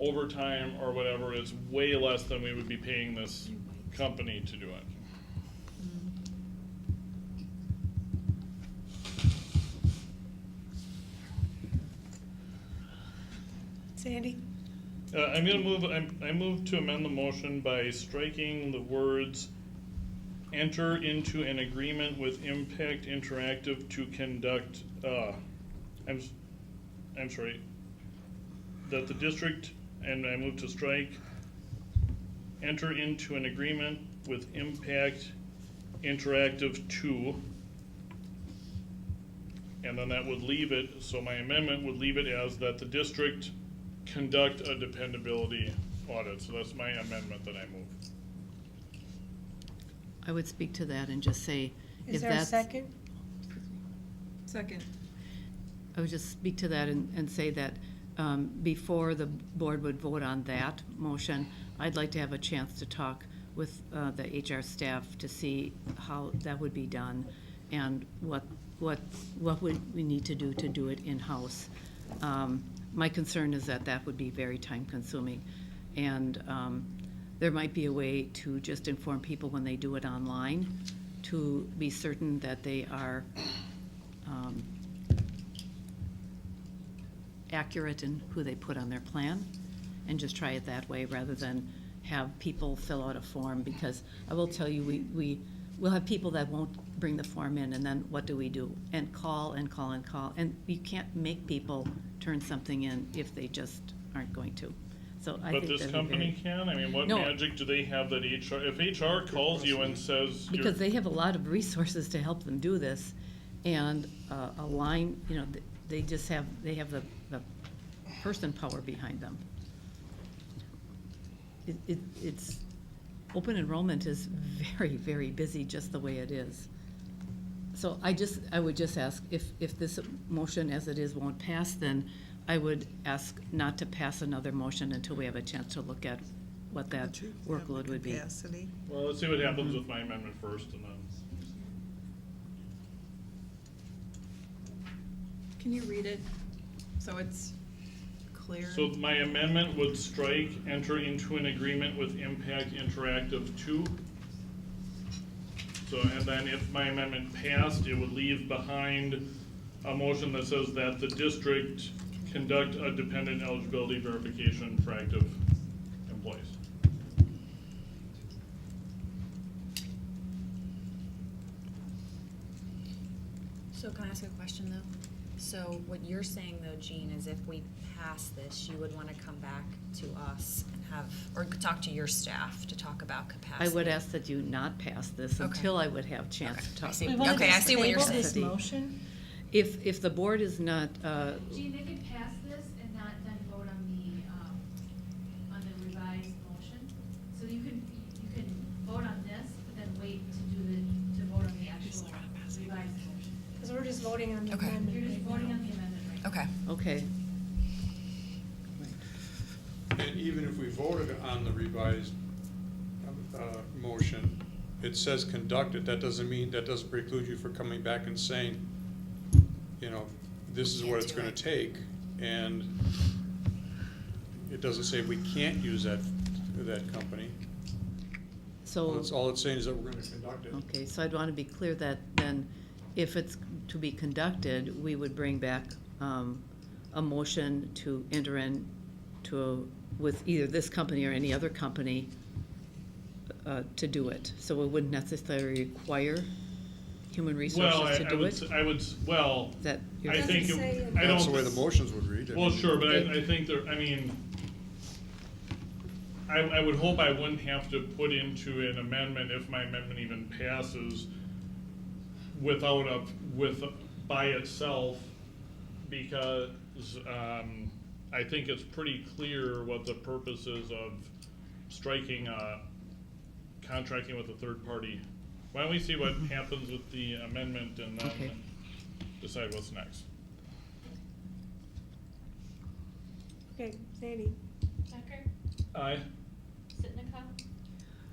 overtime or whatever, it's way less than we would be paying this company to do it. Sandy? I'm gonna move. I move to amend the motion by striking the words "enter into an agreement with Impact Interactive to conduct." I'm sorry. That the district, and I move to strike "enter into an agreement with Impact Interactive to," and then that would leave it. So my amendment would leave it as that the district conduct a dependability audit. So that's my amendment that I move. I would speak to that and just say, Is if there a that's. second? Second. I would just speak to that and say that before the board would vote on that motion, I'd like to have a chance to talk with the HR staff to see how that would be done and what would we need to do it in-house. My concern is that would be very time-consuming, and there might be a way to just inform people when they do it online to be certain that they are accurate in who they put on their plan, and just try it that way rather than have people fill out a form, because I will tell you, we'll have people that won't bring the form in, and then what do we do? And call and call and call, and you can't make people turn something in if they just aren't going to. So I But think this that'd be company very- can? I mean, what No. magic do they have that HR, if HR calls you and says you're. Because they have a lot of resources to help them do this, and a line, you know, they just have, they have the person power behind them. It's, open enrollment is very, very busy just the way it is. So I would just ask, if this motion as it is won't pass, then I would ask not to pass another motion until we have a chance to look at what that workload would be. Capacity. Well, let's see what happens with my amendment first, and then. Can you read it so it's clear? So my amendment would strike, enter into an agreement with Impact Interactive 2. So, and then if my amendment passed, it would leave behind a motion that says that the district conduct a dependent eligibility verification for active employees. So can I ask a question though? So what you're saying though, Jean, is if we pass this, you would want to come back to us and have, or talk to your staff to talk about I capacity? would ask that you not pass this Okay. until I would have a chance to talk. I see. We wanted Okay, to I see what you're table saying. this motion? If the board is not, Gene, they could pass this and not then vote on the revised motion. So you can vote on this, but then wait to vote on the actual revised motion. Because we're just voting on the Okay. amendment. You're just voting on the amendment right now. Okay. okay, And even if we voted on the revised motion, it says conducted, that doesn't preclude you from coming back and saying, you know, this is what it's gonna take, and it doesn't say we can't use that company. so. All it's saying is that we're gonna conduct it. Okay, so I'd want to be clear that then, if it's to be conducted, we would bring back a motion to enter with either this company or any other company to do it. So it wouldn't necessarily require human resources to do it? That, you're- I think, Doesn't say I don't. That's the way the motions would read. Well, sure, but I think there, I mean, I would hope I wouldn't have to put into an amendment if my amendment even passes by itself, because, I think it's pretty clear what the purpose is of striking, contracting with a third party. Why don't we see what happens with the amendment and then Okay. decide what's next? Okay, Sandy. Tucker, Aye. Sitnikov,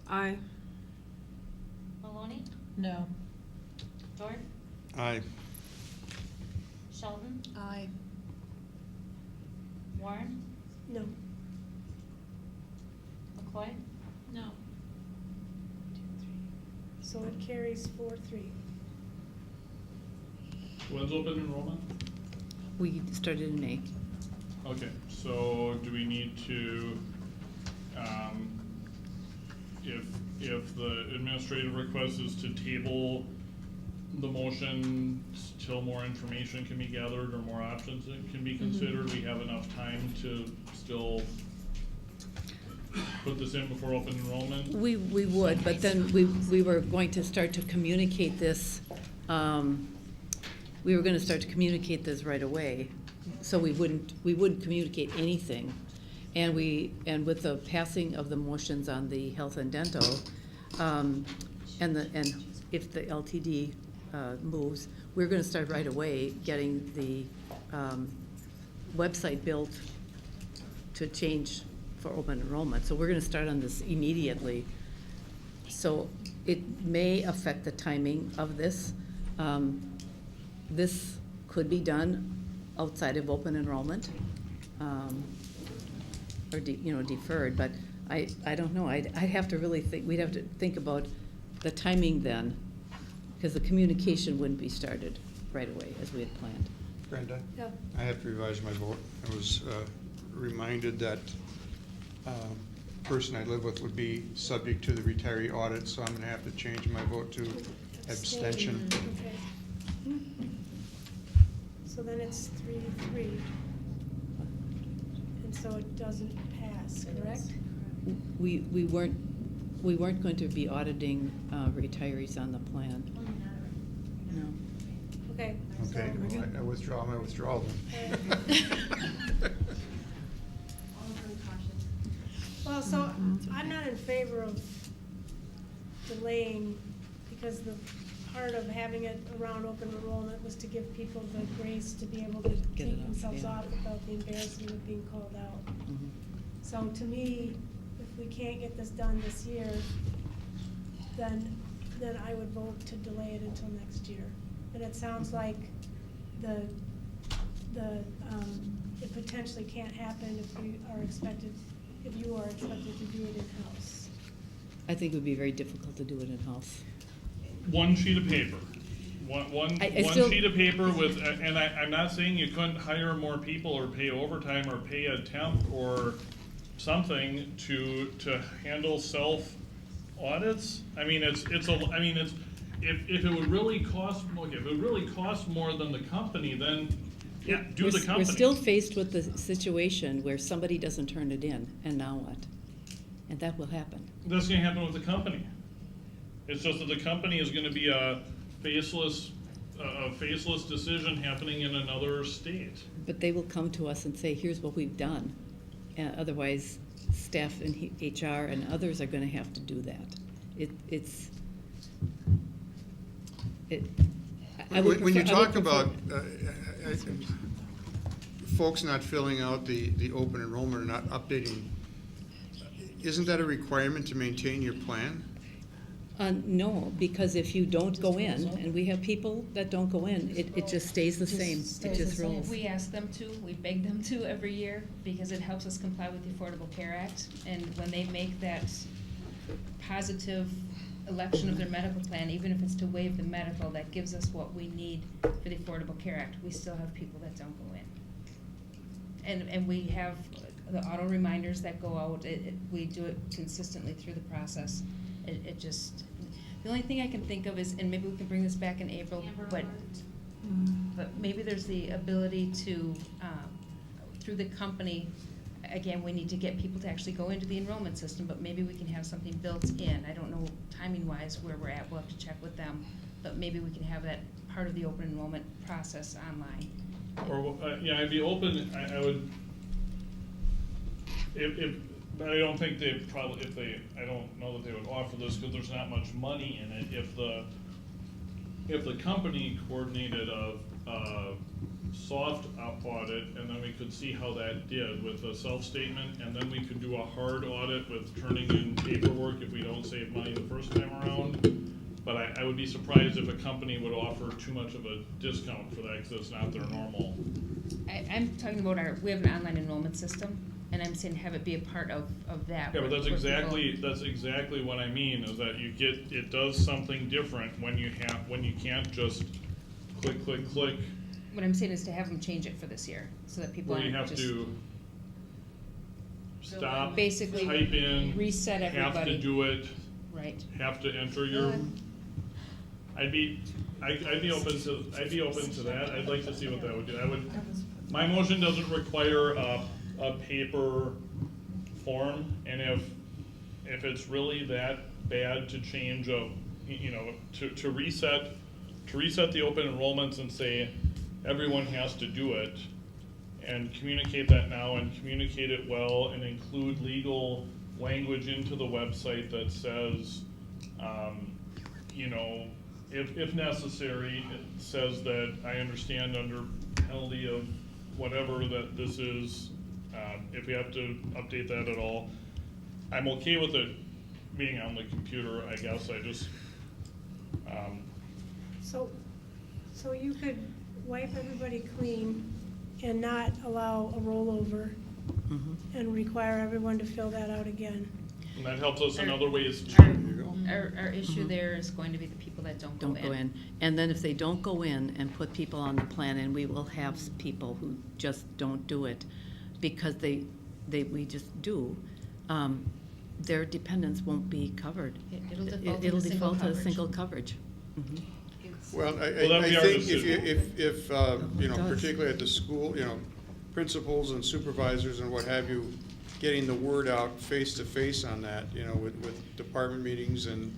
Aye. Maloney, No. Dorn, Aye. Sheldon, Aye. Warren, No. McCoy. No. So it carries 4-3. When's open enrollment? We started in May. Okay, so do we need to, if the administrative request is to table the motion till more information can be gathered or more options that can be considered, we have enough time to still put this in before open enrollment? We would, but then we were going to start to communicate this, we were gonna start to communicate this right away. So we wouldn't communicate anything. And with the passing of the motions on the health and dental, and if the LTD moves, we're gonna start right away getting the website built to change for open enrollment. So we're gonna start on this immediately. So it may affect the timing of this. This could be done outside of open enrollment, or deferred, but I don't know. I'd have to really think, we'd have to think about the timing then, because the communication wouldn't be started right away as we had planned. Brenda? Yeah. I have to revise my vote. I was reminded that person I live with would be subject to the retiree audit, so I'm gonna have to change my vote to abstention. Okay. So then it's 3-3. And so it doesn't pass, correct? We weren't going to be auditing retirees on the plan. No. Okay. Okay, well, I withdraw my withdrawal then. Well, so I'm not in favor of delaying, because the part of having it around open enrollment was to give people the grace to be able to Get take it off, themselves yeah. off without the embarrassment of being called out. Mhm. So to me, if we can't get this done this year, then I would vote to delay it until next year. And it sounds like it potentially can't happen if you are expected to do it in-house. I think it would be very difficult to do it in-house. One sheet of paper. One I still- sheet of paper with, and I'm not saying you couldn't hire more people or pay overtime or pay a temp or something to handle self audits. I mean, if it would really cost, look, if it would really cost more than the company, then yeah, do the company. We're still faced with the situation where somebody doesn't turn it in, and now what? And that will happen. That's gonna happen with the company. It's just that the company is gonna be a faceless decision happening in another state. But they will come to us and say, here's what we've done. Otherwise, staff and HR and others are gonna have to do that. When you talk about folks not filling out the open enrollment or not updating, isn't that a requirement to maintain your plan? No, because if you don't go in, and we have people that don't go in, it just stays the same. It just rolls. We ask them to, we beg them to every year, because it helps us comply with the Affordable Care Act. And when they make that positive election of their medical plan, even if it's to waive the medical, that gives us what we need for the Affordable Care Act. We still have people that don't go in. And we have the auto reminders that go out. We do it consistently through the process. It just, the only thing I can think of is, and maybe we can bring this back in April, but maybe there's the ability to, through the company, again, we need to get people to actually go into the enrollment system, but maybe we can have something built in. I don't know timing-wise where we're at, we'll have to check with them, but maybe we can have that part of the open enrollment process online. Or, yeah, I'd be open, I would, but I don't think they probably, I don't know that they would offer this because there's not much money in it. If the company coordinated a soft audit, and then we could see how that did with a self-statement, and then we could do a hard audit with turning in paperwork if we don't save money the first time around. But I would be surprised if a company would offer too much of a discount for that because it's not their normal. I'm talking about we have an online enrollment system, and I'm saying have it be a part of that. Yeah, but that's where exactly what I mean, is that it does something different when you can't just click, click, click. What I'm saying is to have them change it for this year, so that people Where you aren't have just. to stop, Basically, type in, reset everybody. have to do it, Right. have to enter your. I'd be open to that. I'd like to see what that would do. My motion doesn't require a paper form, and if it's really that bad to change to reset the open enrollments and say everyone has to do it, and communicate that now and communicate it well and include legal language into the website that says, if necessary, it says that I understand under penalty of whatever that this is, if we have to update that at all. I'm okay with it being on the computer, I guess. I just, So you could wipe everybody clean and not allow a rollover and require everyone to fill that out again. and that helps us in other ways too. Our issue there is going to be the people that don't go in. And then if they don't go in and put people on the plan, and we will have people who just don't do it because we just do, their dependents won't be covered. It'll default to It'll single default to coverage. single coverage. Mhm. Well, Well, that'd I be our think decision. if, you know, It does. particularly at the school, you know, principals and supervisors and what have you, getting the word out face to face on that, you know, with department meetings and,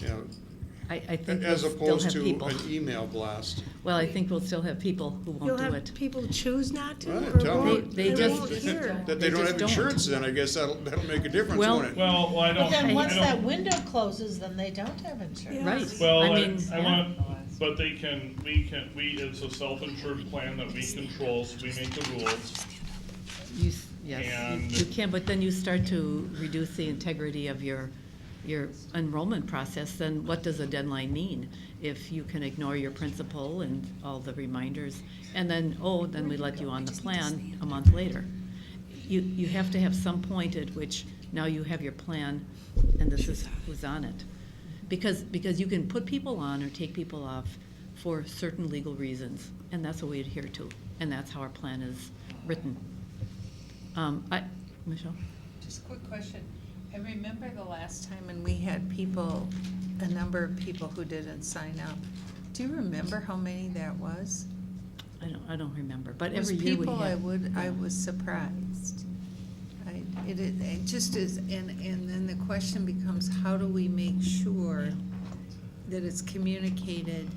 you know, I think as we'll still opposed have to people. an email blast. Well, I think we'll still have people who You'll won't do have it. people choose not to, Well, or tell them won't, They they just- won't hear. That they don't just have don't. insurance, then I guess that'll make a difference, Well- won't it? Well, I don't. But then I once don't- that window closes, then they don't have insurance. Right. Well, I I mean, want, but they can, it's a self-insured plan that we control, so we make the rules. Yes, And- you can, but then you start to reduce the integrity of your enrollment process, then what does a deadline mean? If you can ignore your principal and all the reminders, and then, then we let you on the plan a month later. You have to have some point at which now you have your plan, and this is who's on it. Because you can put people on or take people off for certain legal reasons, and that's what we adhere to, and that's how our plan is written. Michelle? Just a quick question. I remember the last time when we had people, a number of people who didn't sign up. Do you remember how many that was? I don't remember, but It was every year we people have. I was surprised. It just is, and then the question becomes, how do we make sure that it's communicated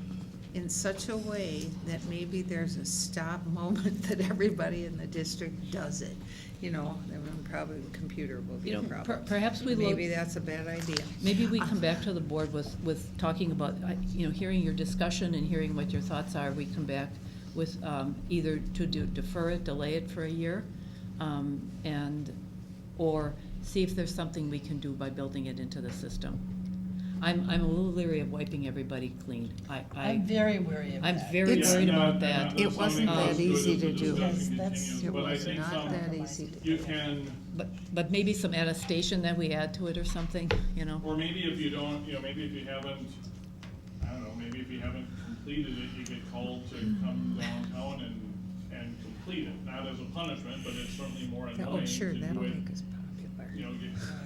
in such a way that maybe there's a stop moment that everybody in the district does it? You know, then probably the computer will be a problem. Perhaps we look. Maybe that's a bad idea. Maybe we come back to the board with talking about, hearing your discussion and hearing what your thoughts are. We come back with either to defer it, delay it for a year, or see if there's something we can do by building it into the system. I'm a little leery of wiping everybody clean. I'm very worried of that. I'm very worried about that. That's It wasn't something that as good easy as to the do. discussion Yes, continues, It but I was think not that easy to You do. can, But maybe some attestation that we add to it or something, or maybe if you don't, maybe if you haven't, I don't know, maybe if you haven't completed it, you get called to come downtown and complete it, not as a punishment, but it's certainly more annoying Oh, sure, to that'll do it. make us popular. You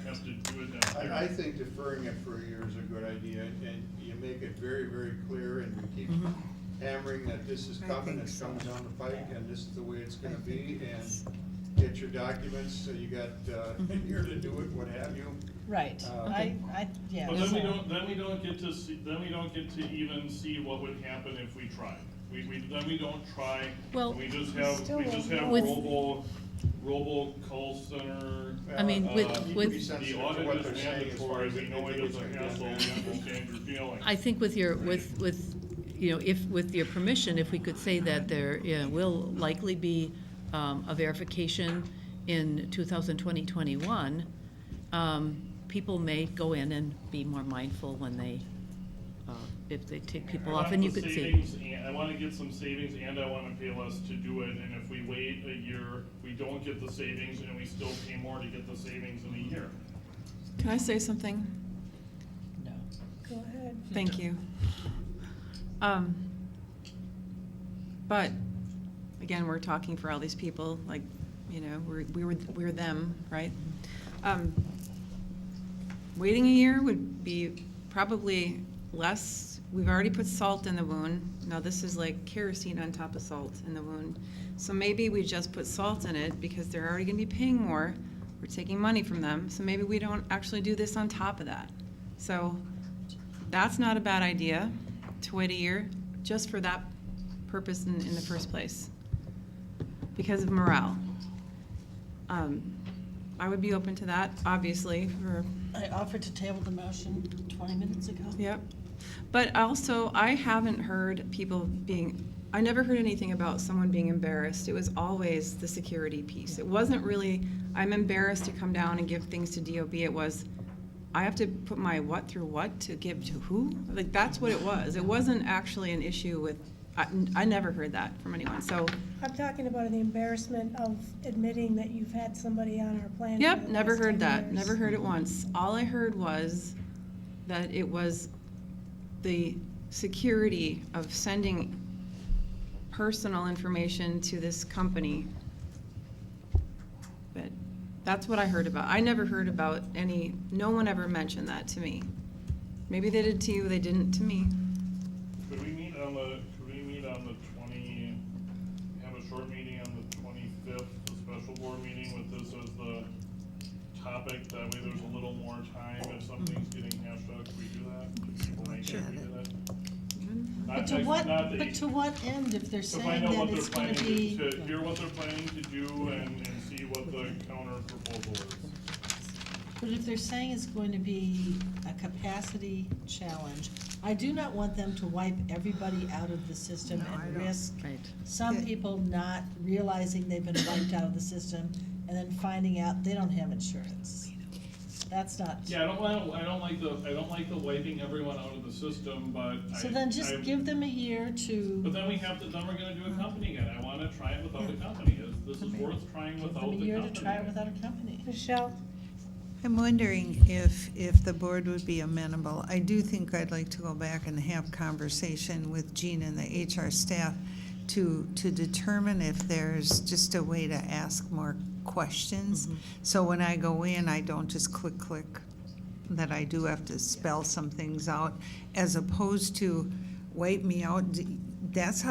have to do it that I think deferring it for a year is a good idea, and you make it very, very clear, and you keep hammering that this is coming, it's coming down the pike, and this is the way it's gonna be, and get your documents, so you got a year to do it, what have you. Right. Yeah. But then we don't get to see, then we don't get to even see what would happen if we tried. Then we don't try, Well, we just have With- robo call center. I mean, You need to be sensitive The to audit what is they're saying as far mandatory, as we if know they it think is a it's gonna hassle, we understand your feelings. I think with your permission, if we could say that there will likely be a verification in 2020-21, people may go in and be more mindful when they, if they take people off, and you could see. I wanna get some savings and I wanna pay less to do it, and if we wait a year, we don't get the savings and we still pay more to get the savings in a year. Can I say something? No. Go ahead. Thank you. But, again, we're talking for all these people, like, we're them, right? Waiting a year would be probably less. We've already put salt in the wound. Now this is like kerosene on top of salt in the wound. So maybe we just put salt in it because they're already gonna be paying more. We're taking money from them. So maybe we don't actually do this on top of that. So that's not a bad idea, to wait a year, just for that purpose in the first place, because of morale. I would be open to that, obviously, for. I offered to table the motion 20 minutes ago. Yep. But also, I haven't heard people I never heard anything about someone being embarrassed. It was always the security piece. It wasn't really, I'm embarrassed to come down and give things to DOB. It was, I have to put my what through what to give to who? Like, that's what it was. It wasn't actually an issue with, I never heard that from anyone, so. I'm talking about the embarrassment of admitting that you've had somebody on our plan. Yep, for the never last heard 10 that, years. never heard it once. All I heard was that it was the security of sending personal information to this company. But That's what I heard about. I never heard about any, no one ever mentioned that to me. Maybe they did to you, they didn't to me. Could we meet on the 20, have a short meeting on the 25th, a special board meeting with this as the topic? That way there's a little more time if something's getting hashed out. Could we do that? People may Sure. we do that? But to what end, if they're To saying find out that what it's they're gonna planning, be? to hear what they're planning to do and see what the counter proposal is. But if they're saying it's going to be a capacity challenge, I do not want them to wipe everybody out of the system and risk some people not realizing they've been wiped out of the system and then finding out they don't have insurance. That's not. Yeah, I don't like the wiping everyone out of the system, but So then just give them a year to. But then we're gonna do a company again. I wanna try it without a company. This is worth trying without the company. Give them a year to try it without a company. Michelle? I'm wondering if the board would be amenable. I do think I'd like to go back and have conversation with Jean and the HR staff to determine if there's just a way to ask more questions. So when I go in, I don't just click, that I do have to spell some things out, as opposed to wipe me out. That's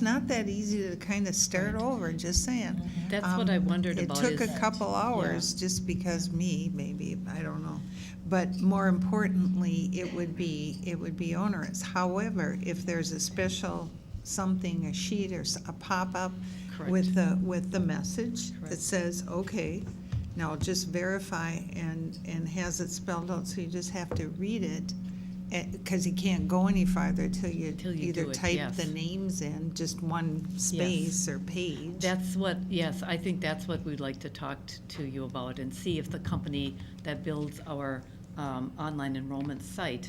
not that easy to kind of start over, just saying. That's what I wondered about It took is- a couple hours, just because maybe, I don't know. But more importantly, it would be onerous. However, if there's a special something, a sheet or a pop-up with the message that says, okay, now just verify and has it spelled out, so you just have to read it, because you can't go any farther till you either do it, type yes. the names in, just one space or page. That's what, yes, I think that's what we'd like to talk to you about and see if the company that builds our online enrollment site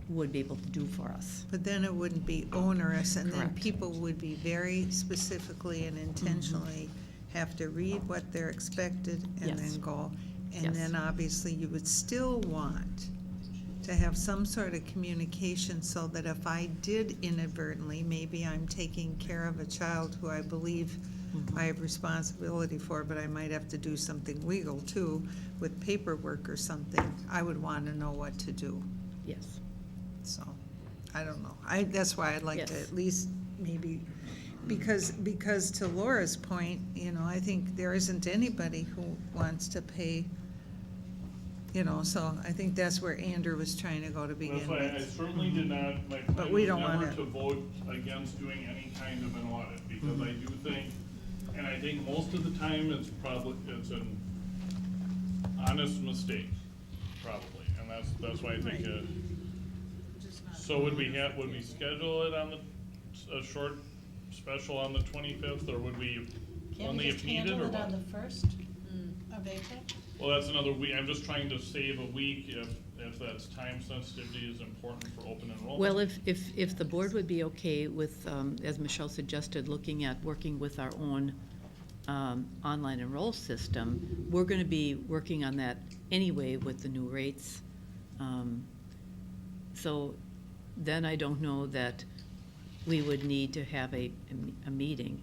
would be able to do for us. But then it wouldn't be onerous, and then Correct. people would be very specifically and intentionally have to read what they're expected and Yes. then go. And Yes. then obviously you would still want to have some sort of communication so that if I did inadvertently, maybe I'm taking care of a child who I believe I have responsibility for, but I might have to do something legal too, with paperwork or something, I would want to know what to do. Yes. So, I don't know. That's why I'd like to Yes. at least maybe, because to Laura's point, I think there isn't anybody who wants to pay, so I think that's where Andrew was trying to go to begin That's why I with. certainly did not, my But plan we was don't never wanna- to vote against doing any kind of an audit, because I do think, and I think most of the time it's an honest mistake, probably, and that's why I think so would we schedule it on a short special on the 25th, or would we Can't only we if just needed, handle or it on what? the 1st of April? Well, that's another week. I'm just trying to save a week if that's time sensitivity is important for open enrollment. Well, if the board would be okay with, as Michelle suggested, looking at working with our own online enroll system, we're going to be working on that anyway with the new rates. So then I don't know that we would need to have a meeting.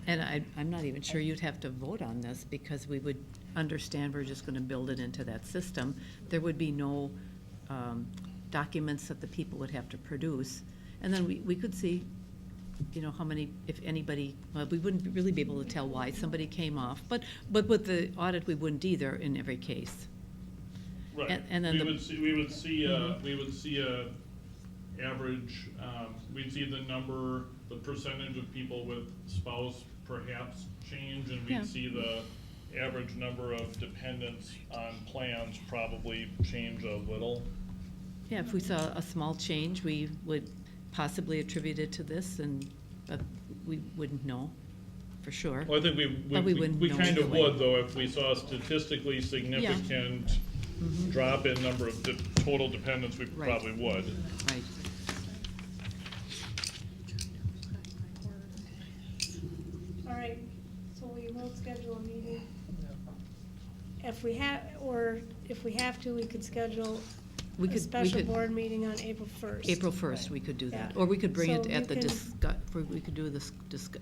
And I'm not even sure you'd have to vote on this, because we would understand we're just going to build it into that system. There would be no documents that the people would have to produce. And then we could see, how many, if anybody, well, we wouldn't really be able to tell why somebody came off. But with the audit, we wouldn't either in every case. Right. And then we would see a average, we'd see the percentage of people with spouse perhaps change, and Yeah. we'd see the average number of dependents on plans probably change a little. Yeah, if we saw a small change, we would possibly attribute it to this, but we wouldn't know for sure. Well, I think wouldn't we know kind either of way. would, though, if we saw a statistically significant drop in number of total dependents, we Right. probably would. Right. All right, so we will schedule a meeting. If we have to, we could schedule We a could- we special could- board meeting on April 1st. April 1st, we could do that. Yeah. Or we could bring it So at you the can- we could do this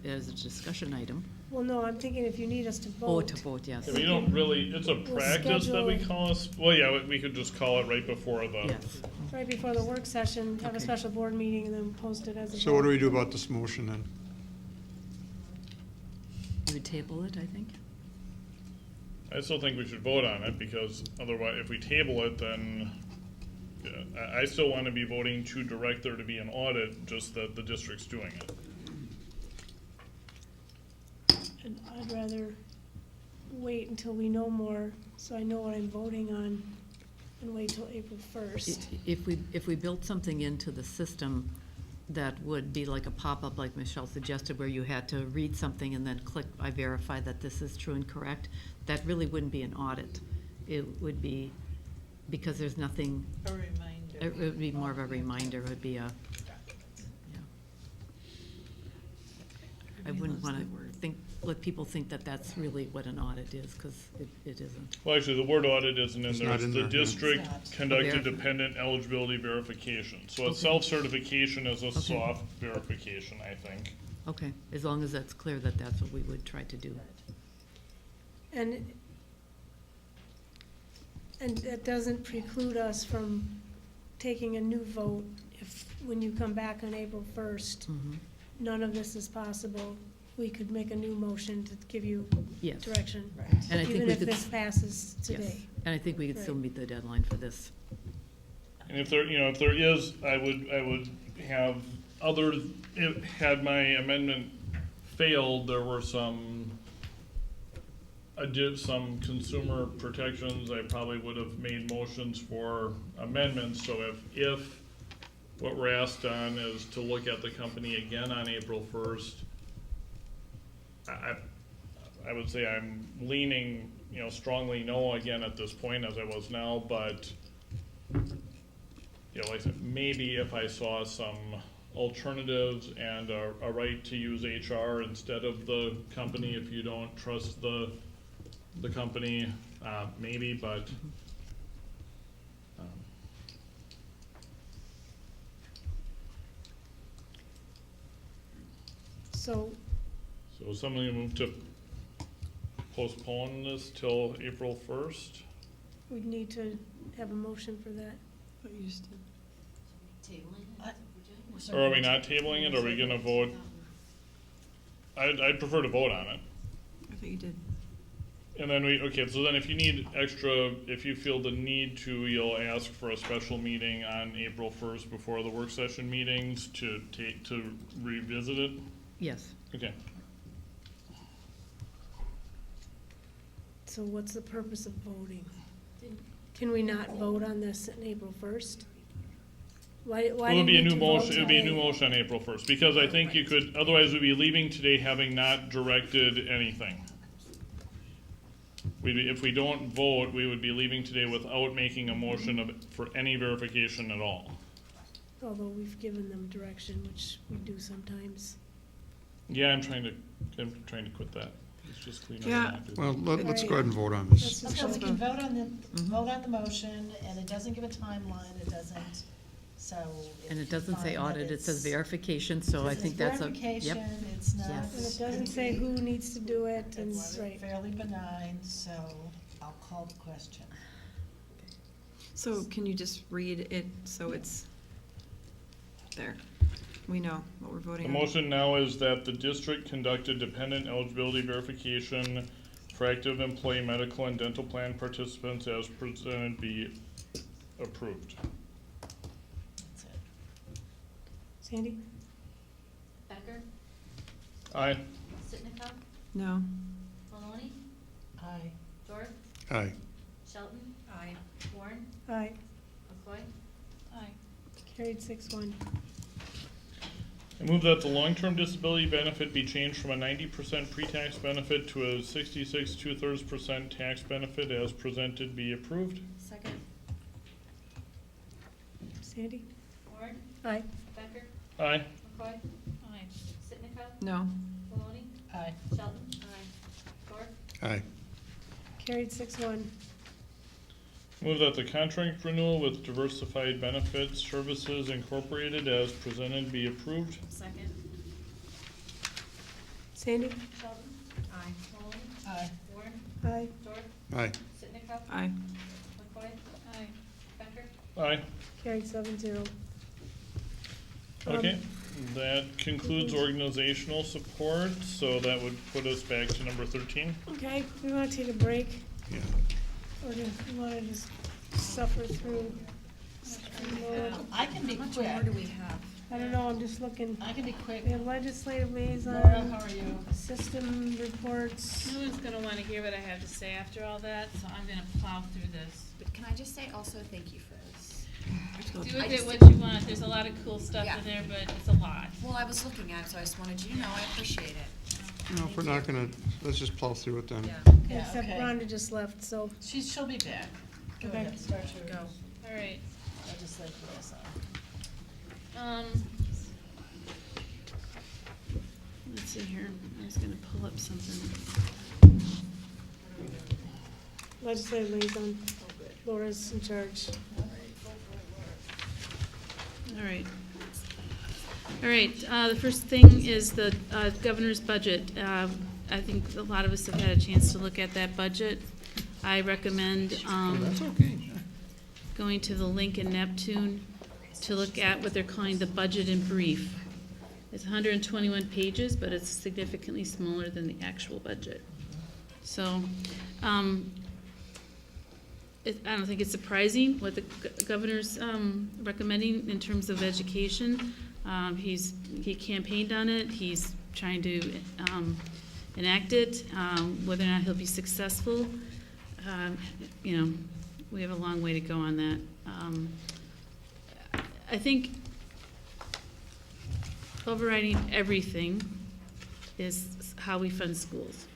as a discussion item. Well, no, I'm thinking if you need us to vote. Oh, to vote, yes. Yeah, we don't really, it's a We'll practice that we schedule- call us, well, yeah, we could just call it right before the. Yes. Right before the work session, have a Okay. special board meeting and then post it as a vote. So what do we do about this motion then? We would table it, I think. I still think we should vote on it, because otherwise, if we table it, then, yeah, I still want to be voting to direct there to be an audit, just that the district's doing it. And I'd rather wait until we know more, so I know what I'm voting on, and wait till April 1st. If we built something into the system that would be like a pop-up, like Michelle suggested, where you had to read something and then click, I verify that this is true and correct, that really wouldn't be an audit. It would be, because there's nothing. A reminder. It would be more of a reminder, it would be a, I wouldn't want to let people think that that's really what an audit is, because it isn't. Well, actually, the word audit isn't in It's there. not It's in the there, yeah. district It's not. conducted Verify. dependent eligibility verification. So a Okay. self-certification is a soft verification, I think. Okay, as long as that's clear that that's what we would try to do. And that doesn't preclude us from taking a new vote if, when you come back on April 1st, Mhm. none of this is possible. We could make a new motion to give you Yes. direction. And I think Even we if could this passes Yes. today. And I think we could still Right. meet the deadline for this. And if there, if there is, I would have had my amendment failed, there were I did some consumer protections, I probably would have made motions for amendments, so if what we're asked on is to look at the company again on April 1st, I would say I'm leaning, strongly no again at this point, as I was now, but like I said, maybe if I saw some alternatives and a right to use HR instead of the company if you don't trust the company, maybe, but So so somebody gonna move to postpone this till April 1st? we'd need to have a motion for that. Or are we not tabling it, or are we gonna vote? I'd prefer to vote on it. I thought you did. And then so then if you need if you feel the need to, you'll ask for a special meeting on April 1st before the work session meetings to revisit it? Yes. Okay. So what's the purpose of voting? Can we not vote on this on April 1st? Why It do would be a you need new to vote motion, it would be a new today? motion on April 1st, because I think you could, otherwise we'd be leaving today having not directed anything. If we don't vote, we would be leaving today without making a motion for any verification at all. Although we've given them direction, which we do sometimes. Yeah, I'm trying to quit that. It's just cleaner. than Yeah. I do. Well, let's go Right. ahead and vote on this. Let's just Okay, we vote. can vote on the motion, and it doesn't give a timeline, it doesn't, so. if And it you doesn't say find that audit, it says it's- verification, so I It says think that's a, verification, yep. it's not. Yes. And it doesn't say who needs to do it, and, It's right. fairly benign, so I'll call the question. So can you just read it so it's there? We know what we're voting The on. motion now is that the district conducted dependent eligibility verification for active employee medical and dental plan participants as presented be approved. That's it. Sandy? Becker, Aye. Sitnikov, No. Maloney, Aye. Dorf, Aye. Shelton. Aye. Warren, Aye. McCoy. Aye. Carried 6-1. I move that the long-term disability benefit be changed from a 90% pre-tax benefit to a 66 2/3% tax benefit as presented be approved. Second. Sandy? Warren, Aye. Becker, Aye. McCoy. Aye. Sitnikov, No. Maloney, Aye. Shelton. Aye. Dorf, Aye. Carried 6-1. Move that the contract renewal with Diversified Benefits Services Incorporated as presented be approved. Second. Sandy? Sheldon? Aye. Maloney? Aye. Warren? Aye. Dorf? Aye. Sitnikov? Aye. McCoy? Aye. Becker? Aye. Carried 7-0. Okay, that concludes organizational support, so that would put us back to number 13. Okay, we want to take a break? Yeah. Or do we want to just suffer through? I can be quick. What more do we have? I don't know, I'm just looking. I can be quick. We have legislative liaison. Laura, how are you? System reports. No one's gonna wanna hear what I have to say after all that, so I'm gonna plow through this. But can I just say also thank you for this? Do I with just- it what you want, there's a lot of cool stuff Yeah. in there, but it's a lot. Well, I was looking at it, so I just wanted you to know I appreciate it. No, if we're not gonna, let's just plow through it then. Yeah, Except okay. Rhonda just left, so. She'll be back. Go Okay. ahead, start your. Go. All right, Legislative liaison. let's see here, I was gonna pull up something. Legislative liaison. Laura's in charge. All right. All right, the first thing is the governor's budget. I think a lot of us have had a chance to look at that budget. I recommend That's okay. going to the link in Neptune to look at what they're calling the budget in brief. It's 121 pages, but it's significantly smaller than the actual budget. So, I don't think it's surprising what the governor's recommending in terms of education. He campaigned on it. He's trying to enact it. Whether or not he'll be successful, we have a long way to go on that. I think overriding everything is how we fund schools,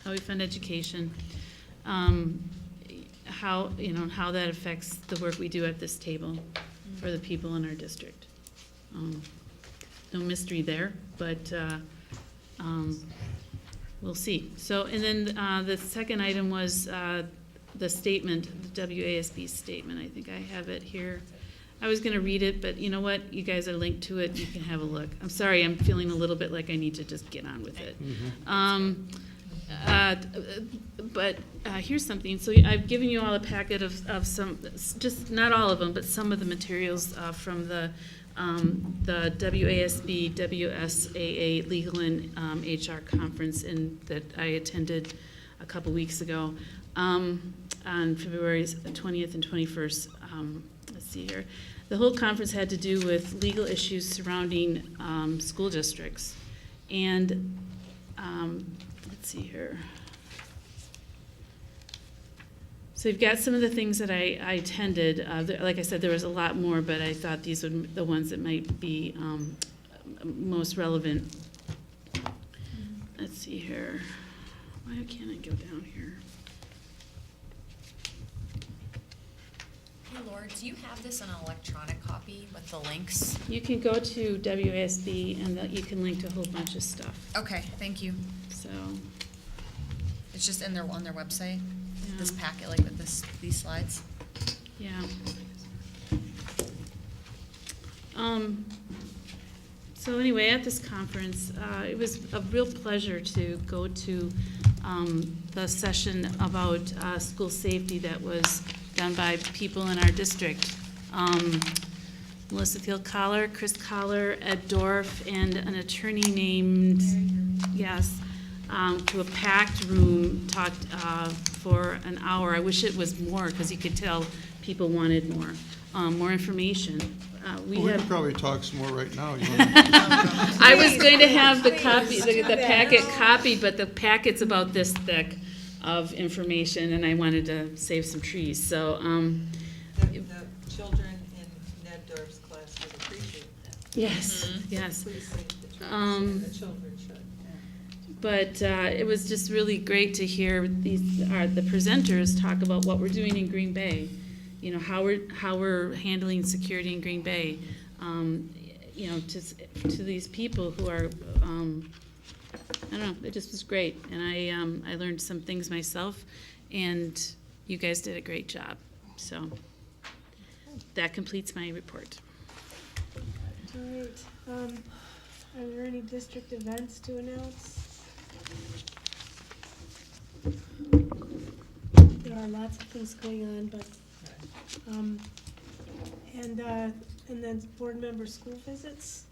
how we fund education, how that affects the work we do at this table for the people in our district. No mystery there, but we'll see. So, and then the second item was the statement, the WASB statement. I think I have it here. I was going to read it, but you know what? You guys are linked to it. You can have a look. I'm sorry, I'm feeling a little bit like I need to just get on with it. But here's something. So I've given you all a packet of some, just not all of them, but some of the materials from the WASB, WSAA Legal and HR conference that I attended a couple weeks ago on February 20th and 21st. Let's see here. The whole conference had to do with legal issues surrounding school districts. And let's see here. So you've got some of the things that I attended. Like I said, there was a lot more, but I thought these were the ones that might be most relevant. Let's see here. Why can't I go down here? Hey, Laura, do you have this in an electronic copy with the links? You can go to WASB and you can link to a whole bunch of stuff. Okay, thank you. So, It's just on their website, this Yeah. packet, like with these slides? yeah. So anyway, at this conference, it was a real pleasure to go to the session about school safety that was done by people in our district. Melissa Field Collar, Chris Collar, Ed Dorff, and an attorney named, yes, to a packed room, talked for an hour. I wish it was more, because you could tell people wanted more information. We can probably talk some more right now. I was going to have the copy, the packet copied, but the packet's about this thick of information, and I wanted to save some trees, so. The children in Ned Dorf's class would appreciate that. Yes, yes. Please save the trees, the children should. But it was just really great to hear the presenters talk about what we're doing in Green Bay. You know, how we're handling security in Green Bay. You know, to these people who are, I don't know, it just was great. And I learned some things myself, and you guys did a great job. So that completes my report. All right, are there any district events to announce? There are lots of things going on, but, and then board member school visits?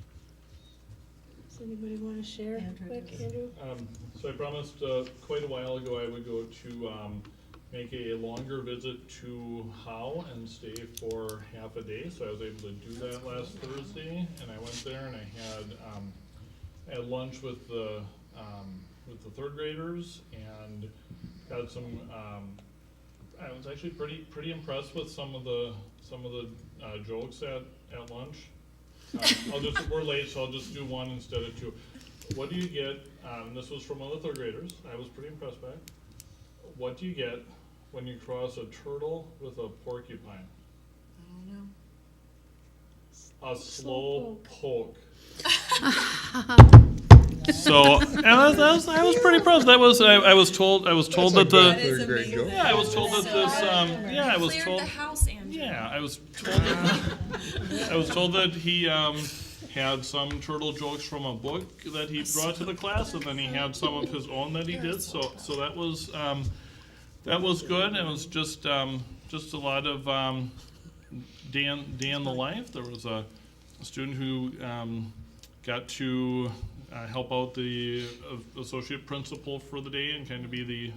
Does anybody want to share quick, Andrew? So I promised quite a while ago I would go to make a longer visit to Howe and stay for half a day. So I was able to do that last Thursday, and I went there and I had lunch with the third graders and got some. I was actually pretty impressed with some of the jokes at lunch. We're late, so I'll just do one instead of two. What do you get? This was from one of the third graders. I was pretty impressed by it. What do you get when you cross a turtle with a porcupine? I don't know. A slow poke. So and I was pretty impressed. That was I was told that the Third grade joke. I was told that this I was Cleared told the house, Andrew. I was told that he had some turtle jokes from a book that he brought to the class, and then he had some of his own that he did. So that was good. It was just a lot of day in the life. There was a student who got to help out the associate principal for the day and kind of be the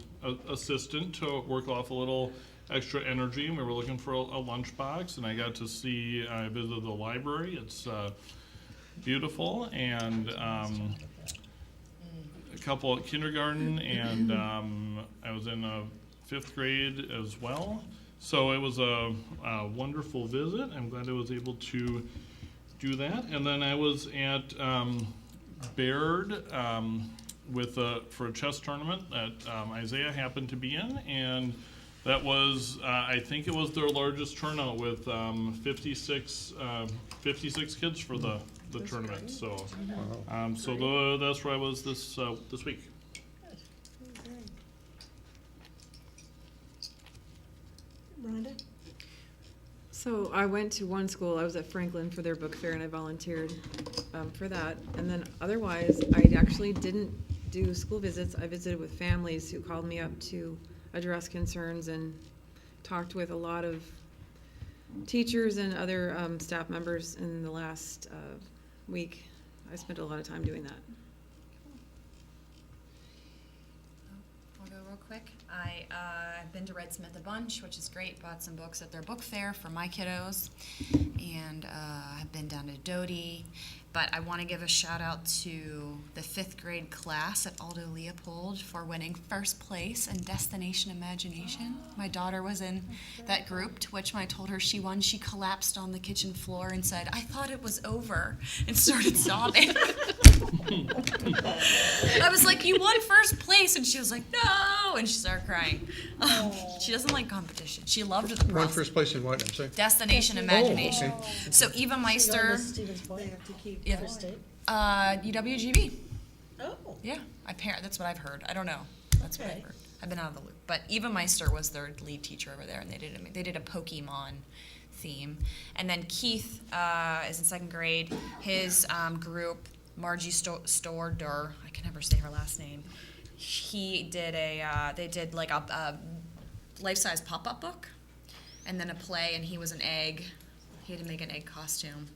assistant to work off a little extra energy. And we were looking for a lunchbox, and I got to see. I visited the library. It's beautiful, and a couple at kindergarten, and I was in a 5th grade as well. So it was a wonderful visit. I'm glad I was able to do that. And then I was at Baird for a chess tournament that Isaiah happened to be in, and that was I think it was their largest turnout with 56 kids for the tournament. Great. So that's where I was this week. Rhonda? So I went to one school, I was at Franklin for their book fair, and I volunteered for that. And then otherwise, I actually didn't do school visits. I visited with families who called me up to address concerns and talked with a lot of teachers and other staff members in the last week. I spent a lot of time doing that. I'll go real quick. I've been to Red Smith a bunch, which is great. Bought some books at their book fair for my kiddos, and I've been down to Doty. But I want to give a shout out to the 5th grade class at Aldo Leopold for winning first place in Destination Imagination. My daughter was in that group, to which when I told her she won, she collapsed on the kitchen floor and said, "I thought it was over," and started sobbing. I was like, "You won first place," and she was like, "No," and she started crying. She doesn't like competition. She loved the process. Won first place in what, I'm sorry? Destination Imagination. Oh, okay. So Eva Meister, UWGB. Oh. Yeah, that's what I've heard. I don't know. That's what I've heard. I've been out of the loop. But Eva Meister was their lead teacher over there, and they did a Pokemon theme. And then Keith is in 2nd grade. His group, Margie Storder, I can never say her last name. They did like a life-size pop-up book, and then a play, and he was an egg. He had to make an egg costume.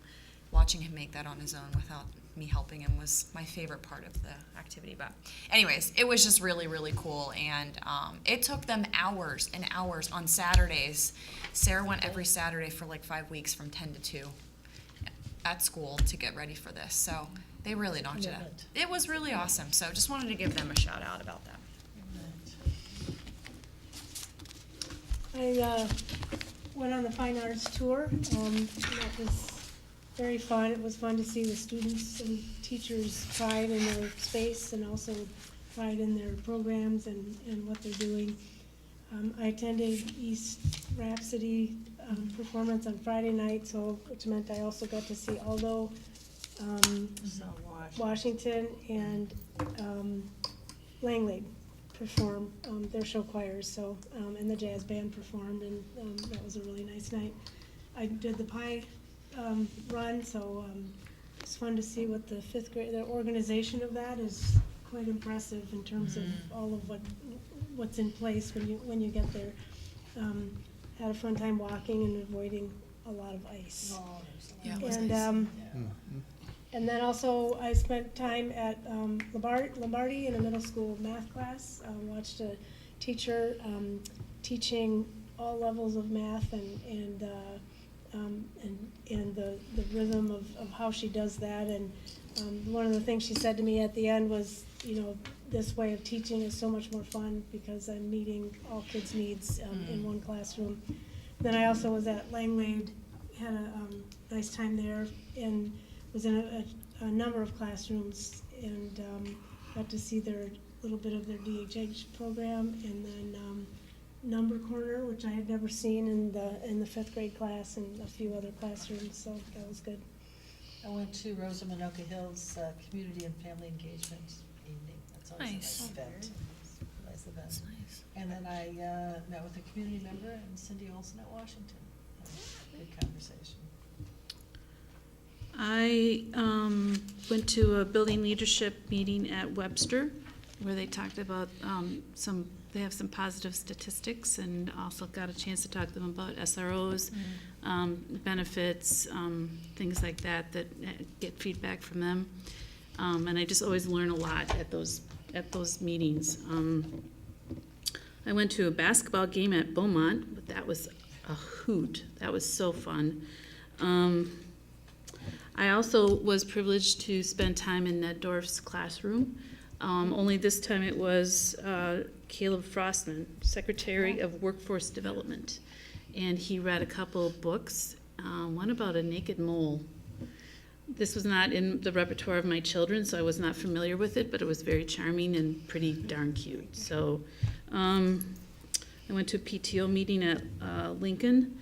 Watching him make that on his own without me helping him was my favorite part of the activity. But anyways, it was just really, really cool, and it took them hours and hours on Saturdays. Sarah went every Saturday for like 5 weeks from 10 to 2 at school to get ready for this. So they really knocked it out. It was really awesome. So just wanted to give them a shout out about that. I went on the Fine Arts Tour. That was very fun. It was fun to see the students and teachers pride in their space and also pride in their programs and what they're doing. I attended East Rhapsody performance on Friday night, which meant I also got to see Aldo, Washington, and Langley perform their show choirs, so, and the jazz band performed, and that was a really nice night. I did the pie run, so it's fun to see what the fifth grade, the organization of that is quite impressive in terms of all of what's in place when you get there. Had a fun time walking and avoiding a lot of ice. Yeah, And then also, I spent time at Lombardi in a middle school math class. Watched a teacher teaching all levels of math and the rhythm of how she does that. And one of the things she said to me at the end was, this way of teaching is so much more fun because I'm meeting all kids' needs in one classroom. Then I also was at Langlade, had a nice time there, and was in a number of classrooms and got to see their little bit of their DHH program, and then Number Corner, which I had never seen in the fifth grade class, and a few other classrooms, so that was good. I went to Rosa Minoka Hills Community and Family Engagement Evening. That's always a nice event. Nice event. That's nice. And then I met with a community member and Cindy Olson at Washington. Good conversation. I went to a building leadership meeting at Webster where they talked about they have some positive statistics, and also got a chance to talk to them about SROs, benefits, things like that get feedback from them. And I just always learn a lot at those meetings. I went to a basketball game at Beaumont, but that was a hoot. That was so fun. I also was privileged to spend time in Ned Dorf's classroom. Only this time it was Caleb Frostman, Secretary of Workforce Development. And he read a couple of books, one about a naked mole. This was not in the repertoire of my children, so I was not familiar with it, but it was very charming and pretty darn cute. So I went to a PTO meeting at Lincoln.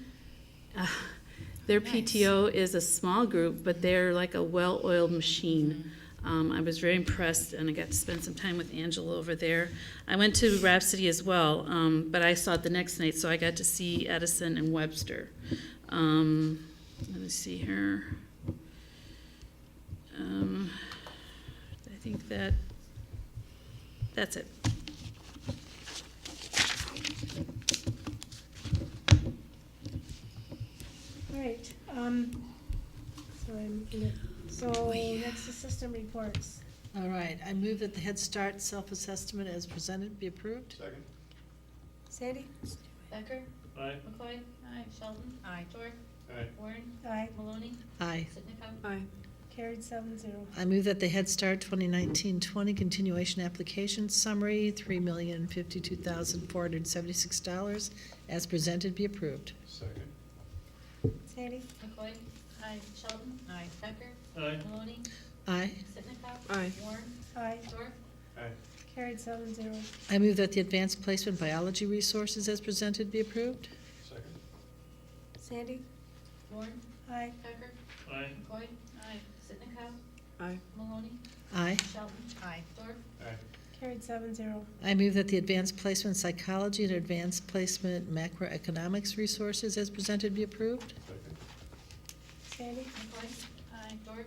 Their PTO is a small group, but they're like a well-oiled machine. I was very impressed, and I got to spend some time with Angela over there. I went to Rhapsody as well, but I saw it the next night, so I got to see Edison and Webster. Let me see here. I think that's it. All right. So next is system reports. All right, I move that the Head Start self-assessment as presented be approved. Second. Sandy? Becker? Aye. McCoy? Aye. Sheldon? Aye. Dorf? Aye. Warren? Aye. Maloney? Aye. Sitnikov? Aye. Carried 7-0. I move that the Head Start 2019-20 continuation application summary, $3,052,476 as presented be approved. Second. Sandy? McCoy? Aye. Sheldon? Aye. Becker? Aye. Maloney? Aye. Sitnikov? Aye. Warren? Aye. Dorf? Aye. Carried 7-0. I move that the advanced placement biology resources as presented be approved. Second. Sandy? Warren? Aye. Becker? Aye. McCoy? Aye. Sitnikov? Aye. Maloney? Aye. Sheldon? Aye. Dorf? Aye. Carried 7-0. I move that the advanced placement psychology and advanced placement macroeconomics resources as presented be approved. Second. Sandy? McCoy? Aye. Dorf?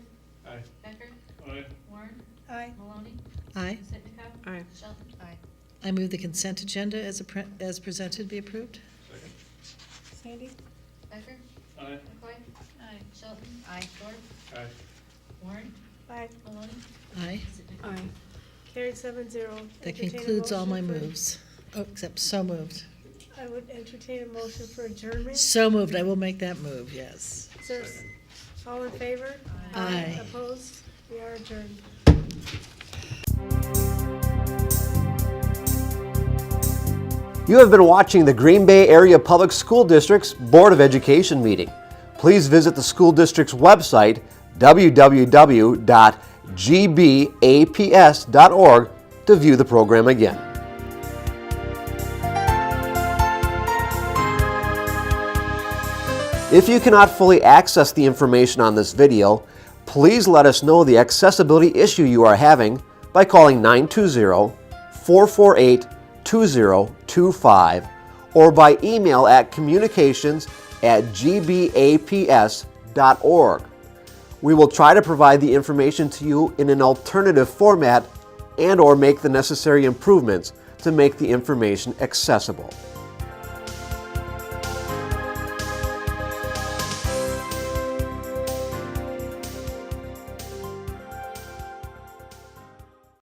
Aye. Becker? Aye. Warren? Aye. Maloney? Aye. Sitnikov? Aye. Sheldon? Aye. I move the consent agenda as presented be approved. Second. Sandy? Becker? Aye. McCoy? Aye. Sheldon? Aye. Dorf? Aye. Warren? Aye. Maloney? Aye. Sitnikov? Aye. Carried 7-0. That Entertain a concludes all my motion for- moves. Oh, except so moved. I would entertain a motion for adjournment. So moved. I will make that move, yes. Is there- all in favor? Aye. Opposed? We are adjourned. You have been watching the Green Bay Area Public School District's Board of Education meeting. Please visit the school district's website, www.gbaps.org, to view the program again. If you cannot fully access the information on this video, please let us know the accessibility issue you are having by calling 920-448-5700. 2025 or by email at communications@gbaps.org. We will try to provide the information to you in an alternative format and/or make the necessary improvements to make the information accessible.